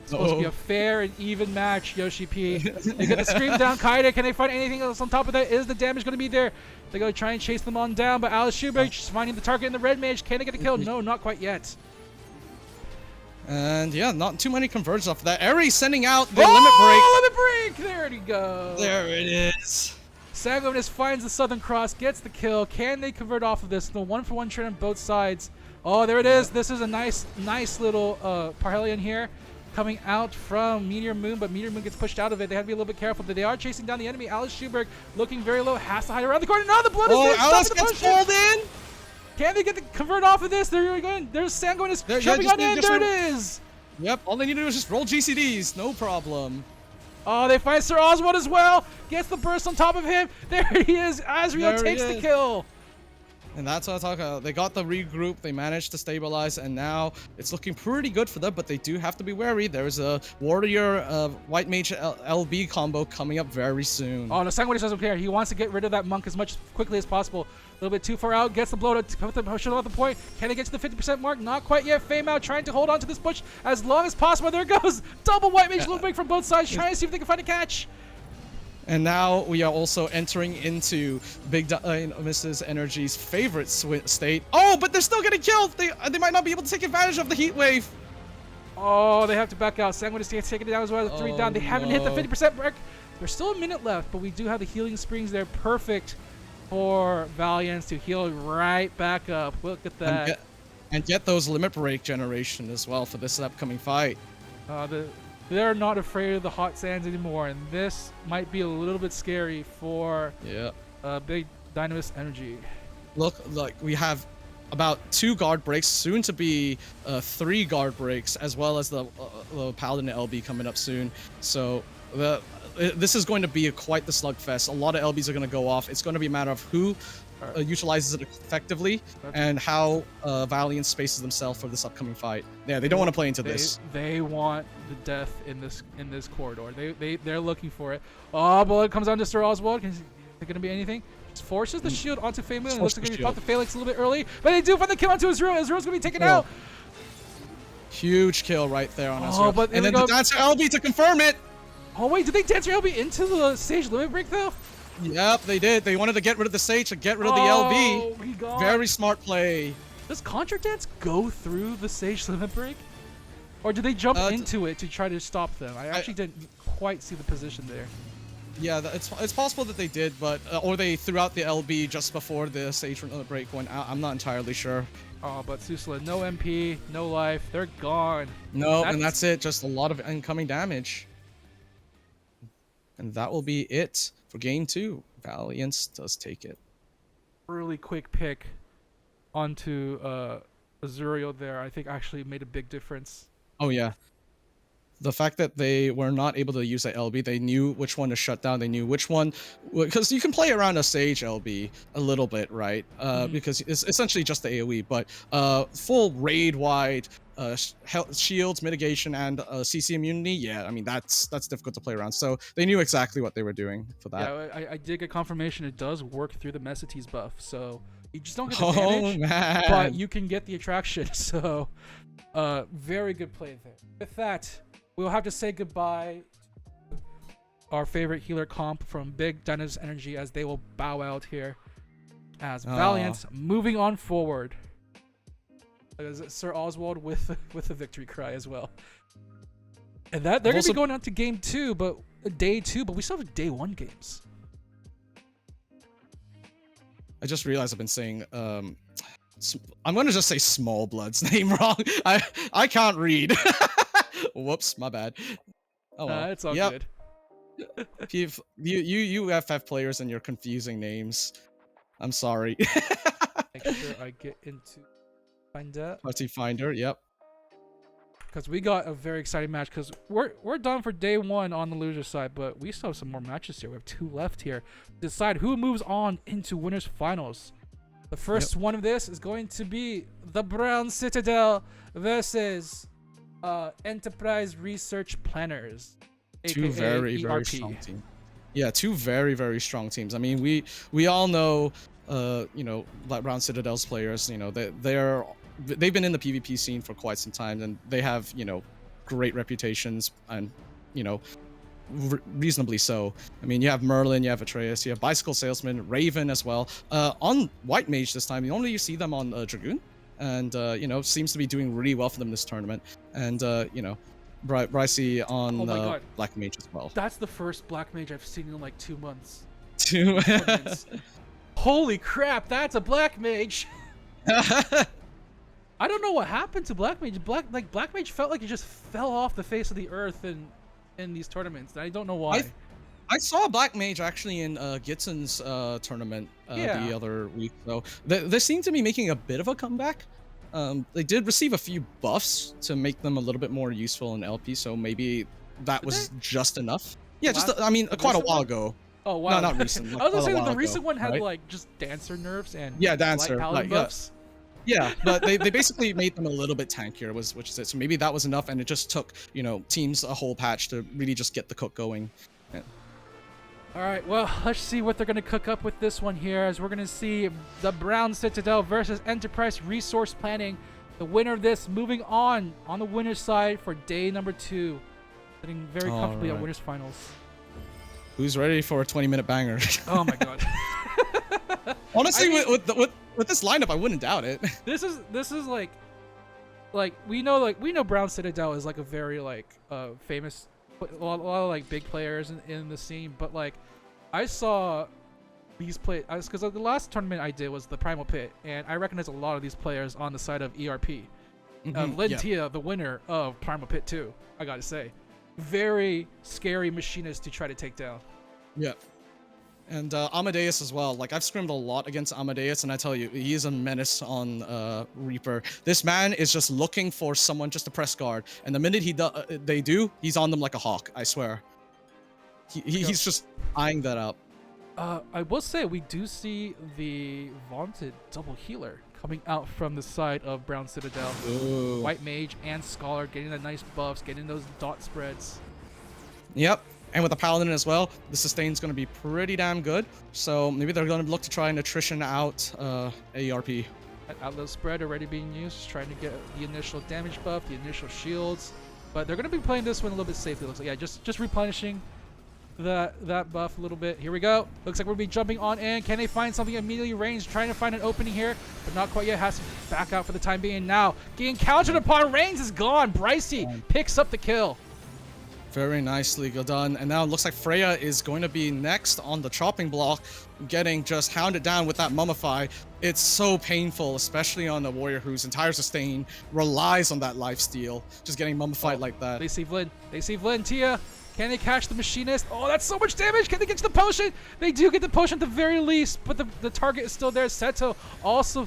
It's supposed to be a fair and even match, Yoshi P. They get the stream down Kaede. Can they find anything else on top of that? Is the damage going to be there? They're going to try and chase them on down, but Alice Schubert just finding the target in the red mage. Can they get a kill? No, not quite yet. And yeah, not too many conversions off of that. Eri sending out the limit break. Limit break! There you go. There it is. Sanguinus finds the Southern Cross, gets the kill. Can they convert off of this? The 1-for-1 trade on both sides. Oh, there it is. This is a nice little Parhelion here coming out from Meteor Moon, but Meteor Moon gets pushed out of it. They have to be a little bit careful. They are chasing down the enemy. Alice Schubert looking very low, has to hide around the corner. No, the blood is there. Alice Stop the gets push. pulled in. Can they get the convert off of this? They're going. There's Sanguinus jumping on in. There it is. Yep, all they need to do is just roll GCDs. No problem. Oh, they find Sir Oswald as well. Gets the burst on top of him. There he is. Azriel takes the kill. And that's what I'm talking about. They got the regroup. They managed to stabilize, and now it's looking pretty good for them, but they do have to be wary. There's a Warrior White Mage LB combo coming up very soon. Oh, no, Sanguinus doesn't care. He wants to get rid of that monk as quickly as possible. A little bit too far out. Gets the blow to put the push off the point. Can they get to the 50% mark? Not quite yet. Fei Mao trying to hold on to this push as long as possible. There goes. Double White Mage loop break from both sides, trying to see if they can find a catch. And now we are also entering into Big Mrs. Energy's favorite state. Oh, but they're still getting killed. They might not be able to take advantage of the heat wave. Oh, they have to back out. Sanguinus gets taken down as well. 3 down. They haven't hit the 50% mark. There's still a minute left, but we do have the healing springs there. Perfect. for Valiance to heal right back up. Look at that. And get those limit break generation as well for this upcoming fight. They're not afraid of the hot sands anymore, and this might be a little bit scary for big Dynamis Energy. Look, like we have about 2 guard breaks, soon to be 3 guard breaks, as well as the Paladin LB coming up soon. So this is going to be quite the slugfest. A lot of LBs are going to go off. It's going to be a matter of who utilizes it effectively and how Valiant spaces themselves for this upcoming fight. Yeah, they don't want to play into this. They want the death in this corridor. They're looking for it. Oh, but it comes down to Sir Oswald. Is it going to be anything? Just forces the shield onto Family, and looks like he popped the Phalanx a little bit early, but they do find the kill onto Azura. Azura's going to be taken out. Huge kill right there on Azura. But and then the Dancer LB to confirm it. Oh wait, did they Dancer LB into the Sage limit break though? Yep, they did. They wanted to get rid of the Sage to get rid of the LB. My God. Very smart play. Does Contra Dance go through the Sage limit break? Or did they jump into it to try to stop them? I actually didn't quite see the position there. Yeah, it's possible that they did, but or they threw out the LB just before the Sage limit break went out. I'm not entirely sure. Oh, but Susla, no MP, no life. They're gone. No, and that's it. Just a lot of incoming damage. And that will be it for game 2. Valiance does take it. Really quick pick onto Azurio there, I think actually made a big difference. Oh yeah. The fact that they were not able to use the LB, they knew which one to shut down. They knew which one, because you can play around a Sage LB a little bit, right? Because it's essentially just the AoE, but full raid-wide shields, mitigation, and CC immunity, yeah, I mean, that's difficult to play around. So they knew exactly what they were doing for that. Yeah, I did get confirmation it does work through the Mesites buff, so you just don't get the damage, but you can get the attraction, so very good play there. With that, we'll have to say goodbye to our favorite healer comp from Big Dynamis Energy as they will bow out here. As Valiant moving on forward. Sir Oswald with a victory cry as well. And that they're going to be going on to game 2, but day 2, but we still have day 1 games. I just realized I've been saying I'm going to just say Small Blood's name wrong. I can't read. Whoops, my bad. Oh well. It's all good. You FF players and your confusing names. I'm sorry. Make sure I get into Finder. Party Finder, yep. Because we got a very exciting match. Because we're done for day 1 on the loser side, but we still have some more matches here. We have 2 left here. Decide who moves on into winners finals. The first one of this is going to be the Brown Citadel versus Enterprise Research Planners. Two very strong teams. Yeah, 2 very strong teams. I mean, we all know, like Brown Citadel's players. You know, they've been in the PvP scene for quite some time, and they have great reputations, and reasonably so. I mean, you have Merlin, you have Atreus, you have Bicycle Salesman, Raven as well. On White Mage this time, normally you see them on Dragoon, and seems to be doing really well for them this tournament. And Brycey on Black Mage as well. That's the first Black Mage I've seen in like 2 months. 2 Holy crap, that's a Black Mage. I don't know what happened to Black Mage. Black Mage felt like it just fell off the face of the earth in these tournaments. I don't know why. I saw Black Mage actually in Gitson's tournament the other week, so they seem to be making a bit of a comeback. They did receive a few buffs to make them a little bit more useful in LP, so maybe that was just enough. Yeah, quite a while ago. Oh wow! No, not recent. I was gonna say that the recent one had like just dancer nerfs and dancer paladin buffs. Yeah, but they basically made them a little bit tankier, which is it. So maybe that was enough, and it just took teams a whole patch to really just get the cook going. Yeah. All right, well, let's see what they're going to cook up with this one here, as we're going to see the Brown Citadel versus Enterprise Resource Planning. The winner of this moving on the winner's side for day number 2, sitting very comfortably at winners finals. Who's ready for a 20-minute banger? Oh my god! Honestly, with this lineup, I wouldn't doubt it. This is like we know Brown Citadel is like a very famous. A lot of like big players in the scene, but like I saw these players, because the last tournament I did was the Primal Pit, and I recognize a lot of these players on the side of ERP. Lin Tia, the winner of Primal Pit 2, I gotta say. Very scary machinist to try to take down. Yeah. And Amadeus as well. Like, I've scrimmed a lot against Amadeus, and I tell you, he is a menace on Reaper. This man is just looking for someone just to press guard, and the minute they do, he's on them like a hawk, I swear. He's just eyeing that up. I will say we do see the vaunted double healer coming out from the side of Brown Citadel. Ooh. White Mage and Scholar getting the nice buffs, getting those dot spreads. Yep. And with the Paladin as well, the sustain's going to be pretty damn good. So maybe they're going to look to try and attrition out ARP. That outlaw spread already being used, just trying to get the initial damage buff, the initial shields. But they're going to be playing this one a little bit safely. Looks like, yeah, just replenishing that buff a little bit. Here we go. Looks like we'll be jumping on in. Can they find something immediately ranged? Trying to find an opening here, but not quite yet. Has to back out for the time being. Now, getting countered upon. Reigns is gone. Bricey picks up the kill. Very nicely done. And now it looks like Freya is going to be next on the chopping block, getting just hounded down with that Mummify. It's so painful, especially on a warrior whose entire sustain relies on that lifesteal. Just getting mummified like that. They see Vlin. They see Vlin. Tia. Can they catch the machinist? Oh, that's so much damage. Can they get to the potion? They do get the potion at the very least, but the target is still there. Seto also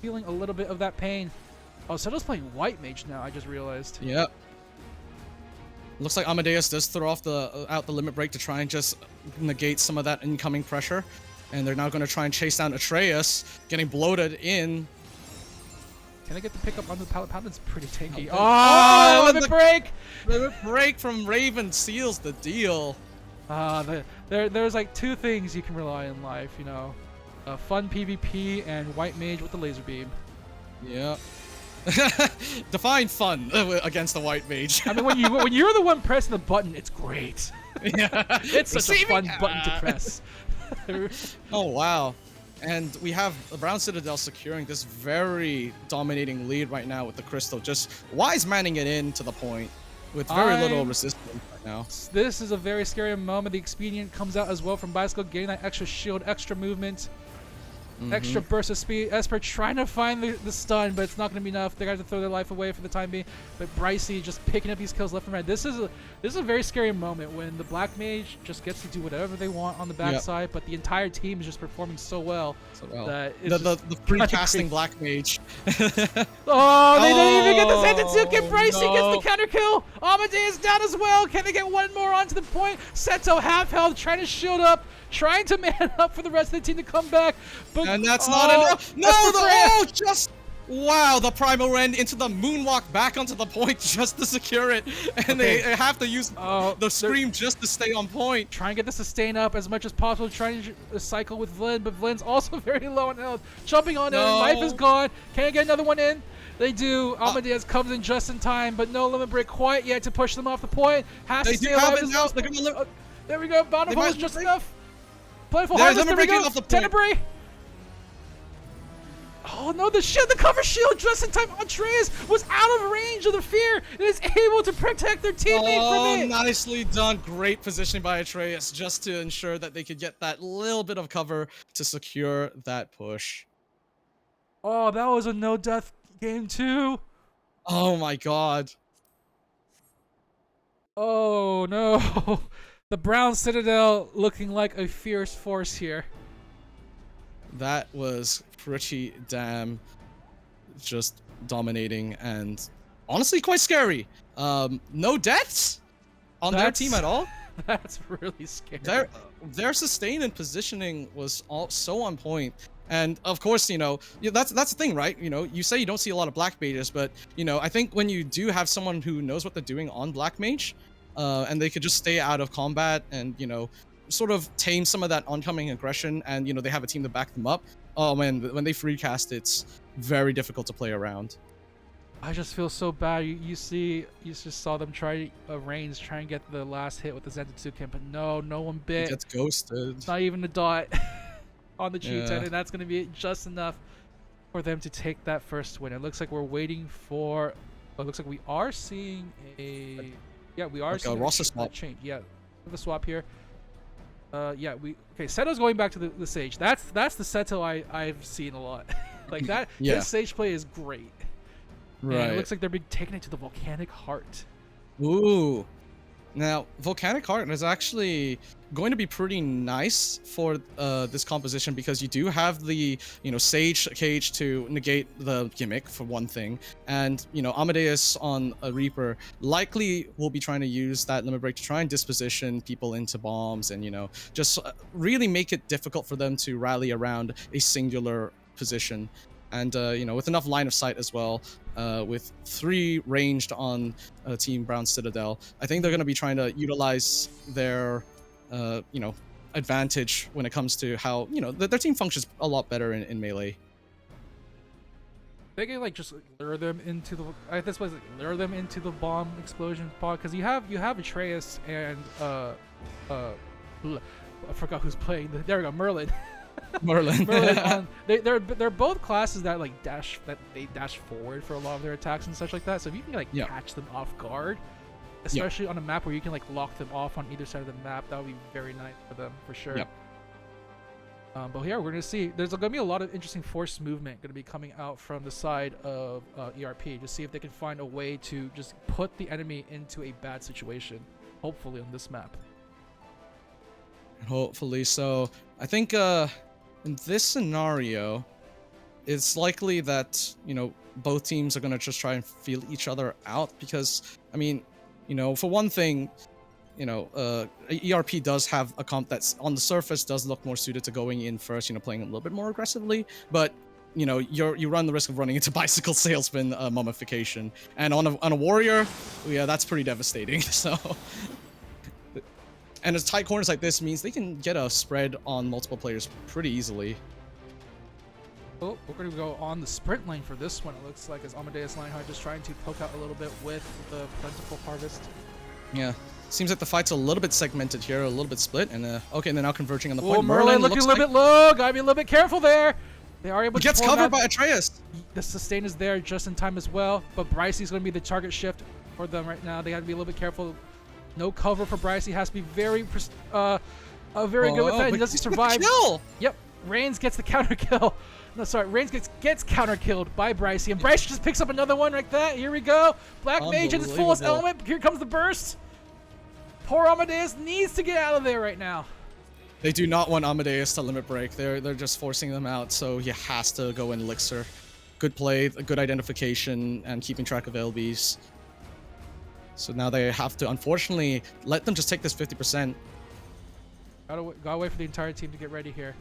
feeling a little bit of that pain. Oh, Seto's playing White Mage now, I just realized. Yep. Looks like Amadeus does throw off out the limit break to try and just negate some of that incoming pressure. And they're now going to try and chase down Atreus, getting bloated in. Can they get the pickup on the Paladin's pretty tanky. Oh, limit break! Limit break from Raven seals the deal. There's like two things you can rely on in life, you know. Fun PvP and White Mage with the laser beam. Yeah. Define fun against the White Mage. I mean, when you're the one pressing the button, it's great. Yeah. It's such a fun button to press. Oh, wow. And we have the Brown Citadel securing this very dominating lead right now with the Crystal, just wise manning it in to the point with very little resistance right now. This is a very scary moment. The Expedient comes out as well from Bicycle, getting that extra shield, extra movement, extra burst of speed. Esper trying to find the stun, but it's not going to be enough. They're going to have to throw their life away for the time being. But Bricey just picking up these kills left and right. This is a very scary moment when the Black Mage just gets to do whatever they want on the backside, but the entire team is just performing so well. That the free casting Black Mage. Oh, they didn't even get the Zenitsuke. Bricey gets the counter kill. Amadeus down as well. Can they get one more onto the point? Seto half health, trying to shield up, trying to man up for the rest of the team to come back. But and that's not enough. No, wow, the Primal ran into the moonwalk back onto the point just to secure it, and they have to use the Scream just to stay on point. Try and get the sustain up as much as possible, trying to cycle with Vlin, but Vlin's also very low on health. Jumping on in, life is gone. Can I get another one in? They do. Amadeus comes in just in time, but no limit break quite yet to push them off the point. Has to stay alive. There we go. Bountiful is just enough. Playful Harvest, there we go. Tenebrae. Oh no, the cover shield just in time. Atreus was out of range of the fear and is able to protect their teammate from it. Nicely done. Great positioning by Atreus just to ensure that they could get that little bit of cover to secure that push. Oh, that was a no-death game too. Oh my god. Oh no. The Brown Citadel looking like a fierce force here. That was pretty damn just dominating and honestly quite scary. No deaths on their team at all. That's really scary. Their sustain and positioning was all so on point. And of course, you know, that's the thing, right? You know, you say you don't see a lot of Black Mages, but you know, I think when you do have someone who knows what they're doing on Black Mage, and they could just stay out of combat and, you know, sort of tame some of that oncoming aggression, and, you know, they have a team to back them up. Oh man, when they free cast, it's very difficult to play around. I just feel so bad. You just saw them try Reigns try and get the last hit with the Zenitsuken, but no one bit. It gets ghosted. It's not even a dot on the cheat and that's going to be just enough for them to take that first win. It looks like we're waiting for. It looks like we are seeing a. Yeah, we are seeing a roster swap change. Yeah, the swap here. Yeah, okay. Seto's going back to the Sage. That's the Seto I've seen a lot. Like that. Yeah. His Sage play is great. Right. And it looks like they're taking it to the Volcanic Heart. Ooh. Now, Volcanic Heart is actually going to be pretty nice for this composition because you do have the, Sage Cage to negate the gimmick for one thing, and, Amadeus on a Reaper likely will be trying to use that limit break to try and disposition people into bombs and, just really make it difficult for them to rally around a singular position. And, with enough line of sight as well, with 3 ranged on Team Brown Citadel, I think they're going to be trying to utilize their, advantage when it comes to how, their team functions a lot better in melee. They can just lure them into the lure them into the bomb explosion pod because you have Atreus and I forgot who's playing. There we go, Merlin. Merlin. They're both classes that dash forward for a lot of their attacks and such like that. So if you can catch them off guard, especially on a map where you can lock them off on either side of the map, that would be very nice for them for sure. Yep. But yeah, we're gonna see. There's gonna be a lot of interesting force movement gonna be coming out from the side of ERP to see if they can find a way to just put the enemy into a bad situation. Hopefully on this map. Hopefully so. I think in this scenario, it's likely that, both teams are going to just try and feel each other out because, for one thing, ERP does have a comp that's on the surface does look more suited to going in first, playing a little bit more aggressively, but you run the risk of running into bicycle salesman mummification, and on a warrior, yeah, that's pretty devastating. So. And as tight corners like this means they can get a spread on multiple players pretty easily. Oh, we're going to go on the sprint lane for this one. It looks like as Amadeus Lionheart just trying to poke out a little bit with the plentiful harvest. Yeah. Seems like the fight's a little bit segmented here, a little bit split. And okay, and they're now converging on the point. Oh, Merlin looking a little bit low. Gotta be a little bit careful there. They are able to gets covered by Atreus. The sustain is there just in time as well. But Brycey's going to be the target shift for them right now. They have to be a little bit careful. No cover for Bryce. He has to be very good with that. He doesn't survive. Kill. Yep. Reigns gets the counter kill. No, sorry. Reigns gets counter killed by Bryce. And Bryce just picks up another one like that. Here we go. Black Mage in his fullest element. Here comes the burst. Poor Amadeus needs to get out of there right now. They do not want Amadeus to limit break. They're just forcing them out. So he has to go in Elixir. Good play, good identification, and keeping track of LBs. So now they have to, unfortunately, let them just take this 50%. Gotta wait for the entire team to get ready here.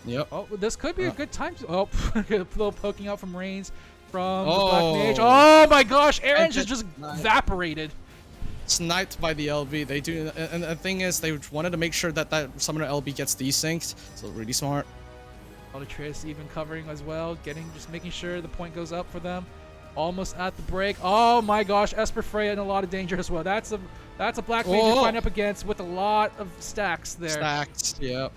Yep. Oh, this could be a good time to... Oh, a little poking out from Reigns from the Black Mage. Oh my gosh, Aaron's just evaporated. Sniped by the LB. They do, and the thing is, they wanted to make sure that Summoner LB gets desynced. So really smart. Atreus even covering as well, just making sure the point goes up for them. Almost at the break. Oh my gosh, Esper Freya in a lot of danger as well. That's a Black Mage you're going up against with a lot of stacks there. Stacks, yep.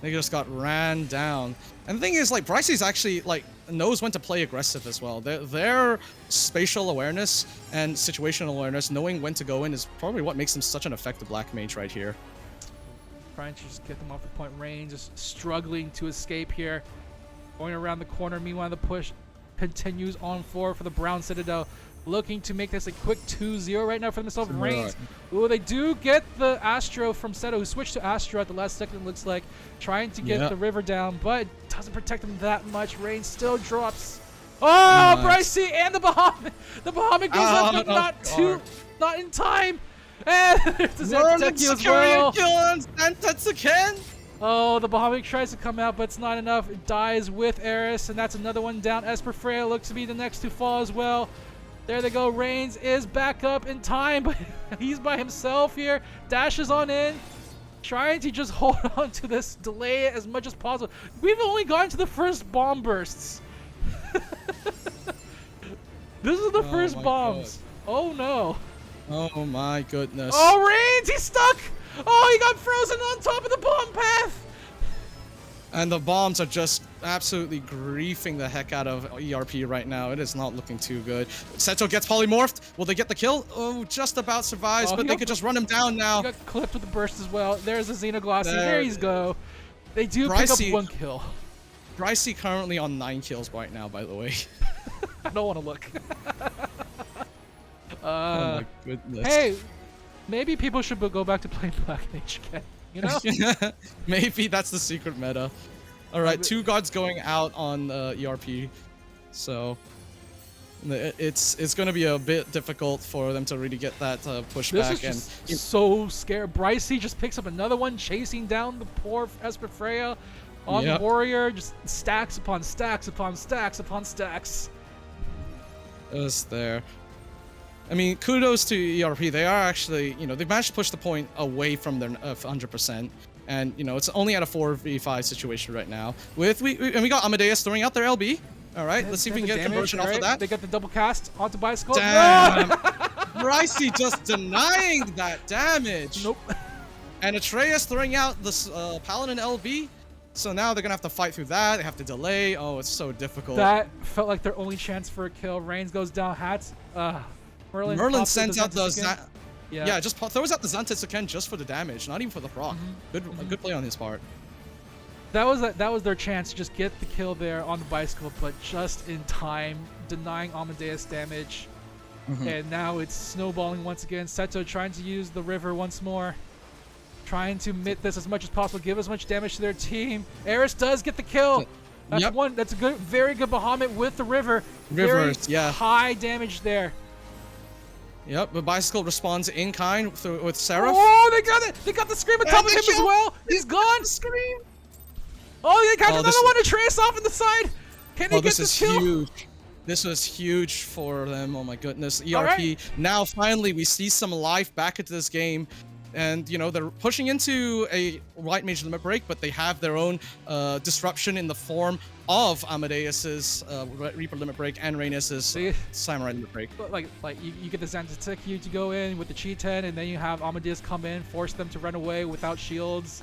They just got ran down. And the thing is, Brycey's actually knows when to play aggressive as well. Their spatial awareness and situational awareness, knowing when to go in, is probably what makes them such an effective Black Mage right here. Trying to just get them off the point range, just struggling to escape here. Going around the corner, meanwhile the push continues on forward for the Brown Citadel, looking to make this a quick 2-0 right now for themselves. Reigns. Ooh, they do get the Astro from Seto, who switched to Astro at the last second, it looks like, trying to get the river down, but it doesn't protect them that much. Reigns still drops. Oh, nice. Brycey and the Bahamut. The Bahamut goes up, but not in time. And there's the Zantetsu as well. Oh, the Bahamut tries to come out, but it's not enough. It dies with Eris, and that's another one down. Esper Freya looks to be the next to fall as well. There they go. Reigns is back up in time, but he's by himself here. Dashes on in, trying to just hold on to this delay as much as possible. We've only gotten to the first bomb bursts. This is the first bombs. God. Oh, no. Oh, my goodness. Oh, Reigns, he's stuck. Oh, he got frozen on top of the bomb path. And the bombs are just absolutely griefing the heck out of ERP right now. It is not looking too good. Seto gets polymorphed. Will they get the kill? Oh, just about survives, but they could just run him down now. He got clipped with the burst as well. There's a Xenoglossy. There you go. They do pick up 1 kill. Brycey currently on 9 kills right now, by the way. I don't want to look. Oh my goodness. Hey, maybe people should go back to playing Black Mage again. You know? Maybe that's the secret meta. All right, 2 guards going out on ERP, so it's going to be a bit difficult for them to really get that push back. This is just so scary. Brycey just picks up another one, chasing down the poor Esper Freya on the warrior. Just stacks upon stacks upon stacks upon stacks. Is there? I mean, kudos to ERP. They are actually, they've managed to push the point away from their 100%. And, it's only at a 4v5 situation right now. And we got Amadeus throwing out their LB. All right, let's see if we can get conversion off of that. They got the double cast onto Bicycle. Damn! Brycey just denying that damage. Nope. And Atreus throwing out the Paladin LB. So now they're going to have to fight through that. They have to delay. Oh, it's so difficult. That felt like their only chance for a kill. Reigns goes down. Hats. Merlin sends out the just throws out the Xantis again just for the damage, not even for the proc. Good play on his part. That was their chance to just get the kill there on the bicycle, but just in time, denying Amadeus damage. And now it's snowballing once again. Seto trying to use the river once more, trying to mitt this as much as possible, give as much damage to their team. Eris does get the kill. That's one. That's a good, very good Bahamut with the river. Very high damage there. Yep, the bicycle responds in kind with Seraph. Oh, they got it! They got the scream on top of him as well. He's gone. Scream. Oh, they got another one to trace off in the side. Can they get this kill? Huge. This was huge for them. Oh my goodness. ERP. Now finally we see some life back into this game. And, they're pushing into a White Mage limit break, but they have their own disruption in the form of Amadeus's Reaper limit break and Rhaenys's Samurai limit break. Like you get the Xantatiki to go in with the Cheetan, and then you have Amadeus come in, force them to run away without shields.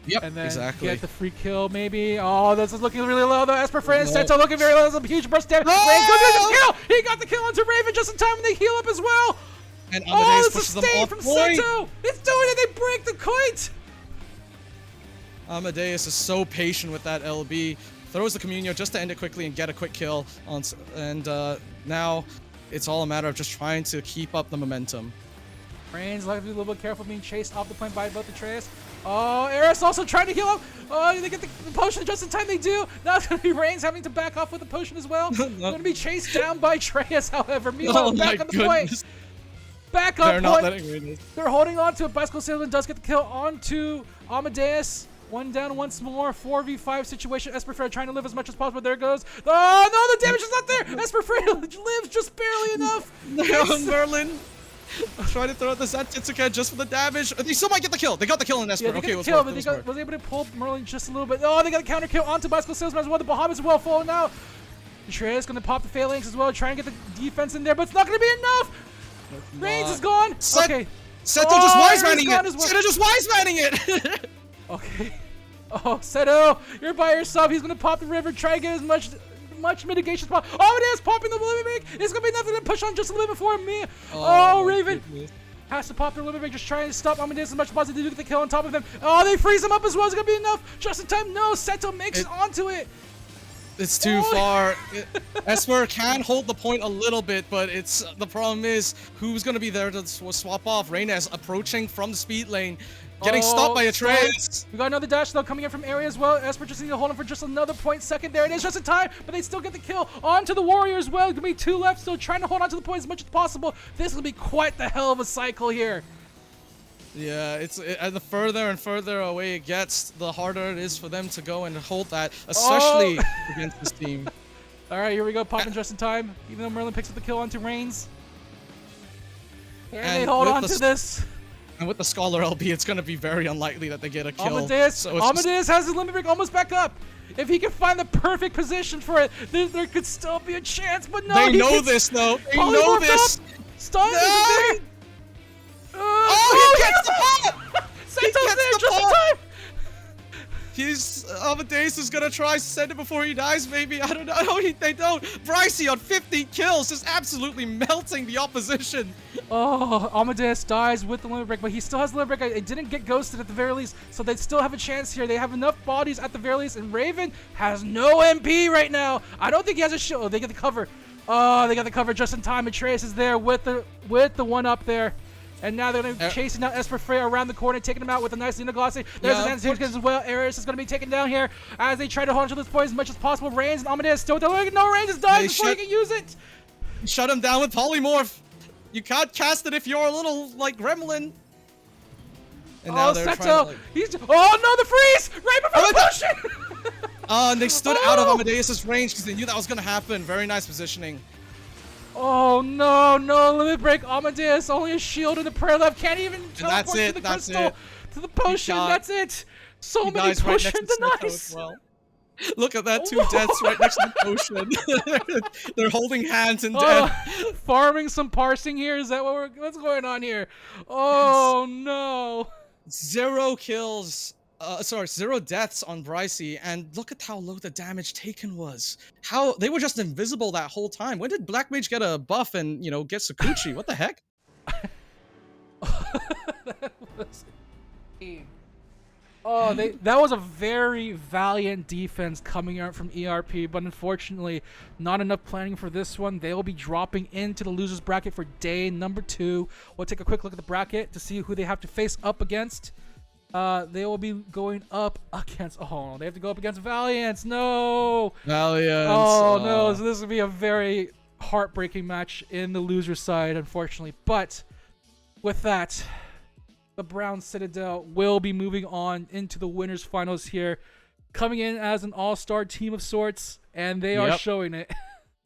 Yep, and then exactly. Get the free kill, maybe. Oh, this is looking really low, though. Esper Freya and Seto looking very low. There's a huge burst damage. Reigns goes for the kill! He got the kill onto Raven just in time when they heal up as well! And Amadeus pushes them off from point. Seto! It's doing it! They break the kite! Amadeus is so patient with that LB. Throws the Communio just to end it quickly and get a quick kill. Now it's all a matter of just trying to keep up the momentum. Reigns like to be a little bit careful being chased off the point by both Atreus. Oh, Eris also trying to heal up. Oh, they get the potion just in time. They do. Now it's going to be Reigns having to back off with the potion as well. Going to be chased down by Atreus, however. Meanwhile, back on the point. Back up They're not letting Reigns. They're holding on to it. Bicycle Salesman does get the kill onto Amadeus. One down once more. 4v5 situation. Esper Freya trying to live as much as possible. There it goes. Oh, no, the damage is not there. Esper Freya lives just barely enough. No, Merlin. Trying to throw out the Xantis again just for the damage. They still might get the kill. They got the kill on Esper. Yeah, they got the kill, but they was able to pull Merlin just a little bit. Oh, they got a counter kill onto Bicycle Salesman as well. The Bahamut as well falling now. Atreus going to pop the phalanx as well, trying to get the defense in there, but it's not going to be enough. Reigns is gone. Okay. Seto just wise-manning it. Seto just wise-manning it. Okay. Oh, Seto, you're by yourself. He's going to pop the river, try to get as much mitigation as possible. Oh, it is popping the limit break. It's going to be nothing to push on just a little bit before me. Oh, Raven has to pop the limit break, just trying to stop Amadeus as much as possible. They do get the kill on top of him. Oh, they freeze him up as well. Is it going to be enough? Just in time. No, Seto makes it onto it. It's too far. Esper can hold the point a little bit, but the problem is who's going to be there to swap off. Rhaenys approaching from the speed lane, getting stopped by Atreus. We got another dash though coming in from area as well. Esper just need to hold him for just another 0.2. There it is, just in time, but they still get the kill onto the warrior as well. Gonna be 2 left, still trying to hold on to the point as much as possible. This will be quite the hell of a cycle here. Yeah, the further and further away it gets, the harder it is for them to go and hold that, especially against this team. All right, here we go, popping just in time. Even though Merlin picks up the kill onto Reigns. And they hold on to this. And with the Scholar LB, it's going to be very unlikely that they get a kill. Amadeus has his limit break almost back up. If he can find the perfect position for it, there could still be a chance, but no. They know this, though. They know this. Stun no. He gets the pot! Seto's there just in time! Amadeus is gonna try to send it before he dies, maybe. I don't know. No, they don't. Brycey on 15 kills, just absolutely melting the opposition. Oh, Amadeus dies with the limit break, but he still has the limit break. It didn't get ghosted at the very least, so they still have a chance here. They have enough bodies at the very least, and Raven has no MP right now. I don't think he has a shield. Oh, they get the cover. Oh, they got the cover just in time. Atreus is there with the one up there. And now they're going to be chasing out Esper Freya around the corner, taking him out with a nice Xenoglossy. There's an Antidote as well. Ares is going to be taken down here as they try to hold on to this point as much as possible. Reigns and Amadeus still with the no Reigns is done before he can use it. Shut him down with Polymorph. You can't cast it if you're a little, like, gremlin. And now they're Seto! trying to, He's oh no, the freeze! Right before the potion! and they stood out of Amadeus' range because they knew that was going to happen. Very nice positioning. Oh no, no limit break. Amadeus only a shield and the prayer left. Can't even teleport to the crystal, to the potion. That's it. So many potions and nice. Well. Look at that, 2 deaths right next to the potion. They're holding hands in death. Farming some parsing here. Is that what's going on here? Oh no. 0 kills. 0 deaths on Brycey, and look at how low the damage taken was. How they were just invisible that whole time. When did Black Mage get a buff and, you know, get Sakuchi? What the heck? That was a very valiant defense coming out from ERP, but unfortunately, not enough planning for this one. They will be dropping into the losers bracket for day number 2. We'll take a quick look at the bracket to see who they have to face up against. They will be going up against. Oh, they have to go up against Valiance. No. Valiance. Oh no. So this will be a very heartbreaking match in the loser side, unfortunately. But with that, the Brown Citadel will be moving on into the winners finals here, coming in as an all-star team of sorts, and they are showing it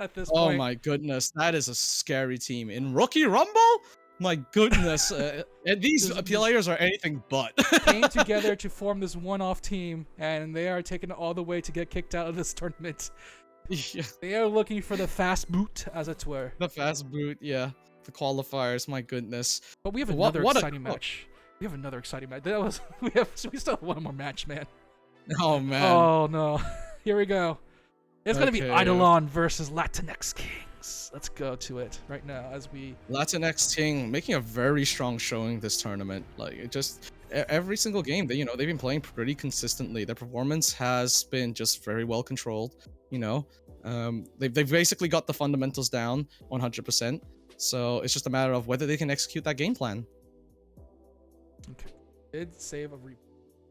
at this point. Oh my goodness, that is a scary team in Rookie Rumble. My goodness, these players are anything but. Came together to form this one-off team, and they are taking it all the way to get kicked out of this tournament. Yeah. They are looking for the fast boot, as it were. The fast boot, yeah. The qualifiers, my goodness. But we have another exciting match. We have another exciting match. We still have one more match, man. Oh man. Oh no. Here we go. It's gonna be Eidolon versus Latinx Kings. Let's go to it right now as we. Latinx King making a very strong showing this tournament. Like it just every single game they've been playing pretty consistently. Their performance has been just very well controlled. They've basically got the fundamentals down 100%. So it's just a matter of whether they can execute that game plan. Okay. Did save a replay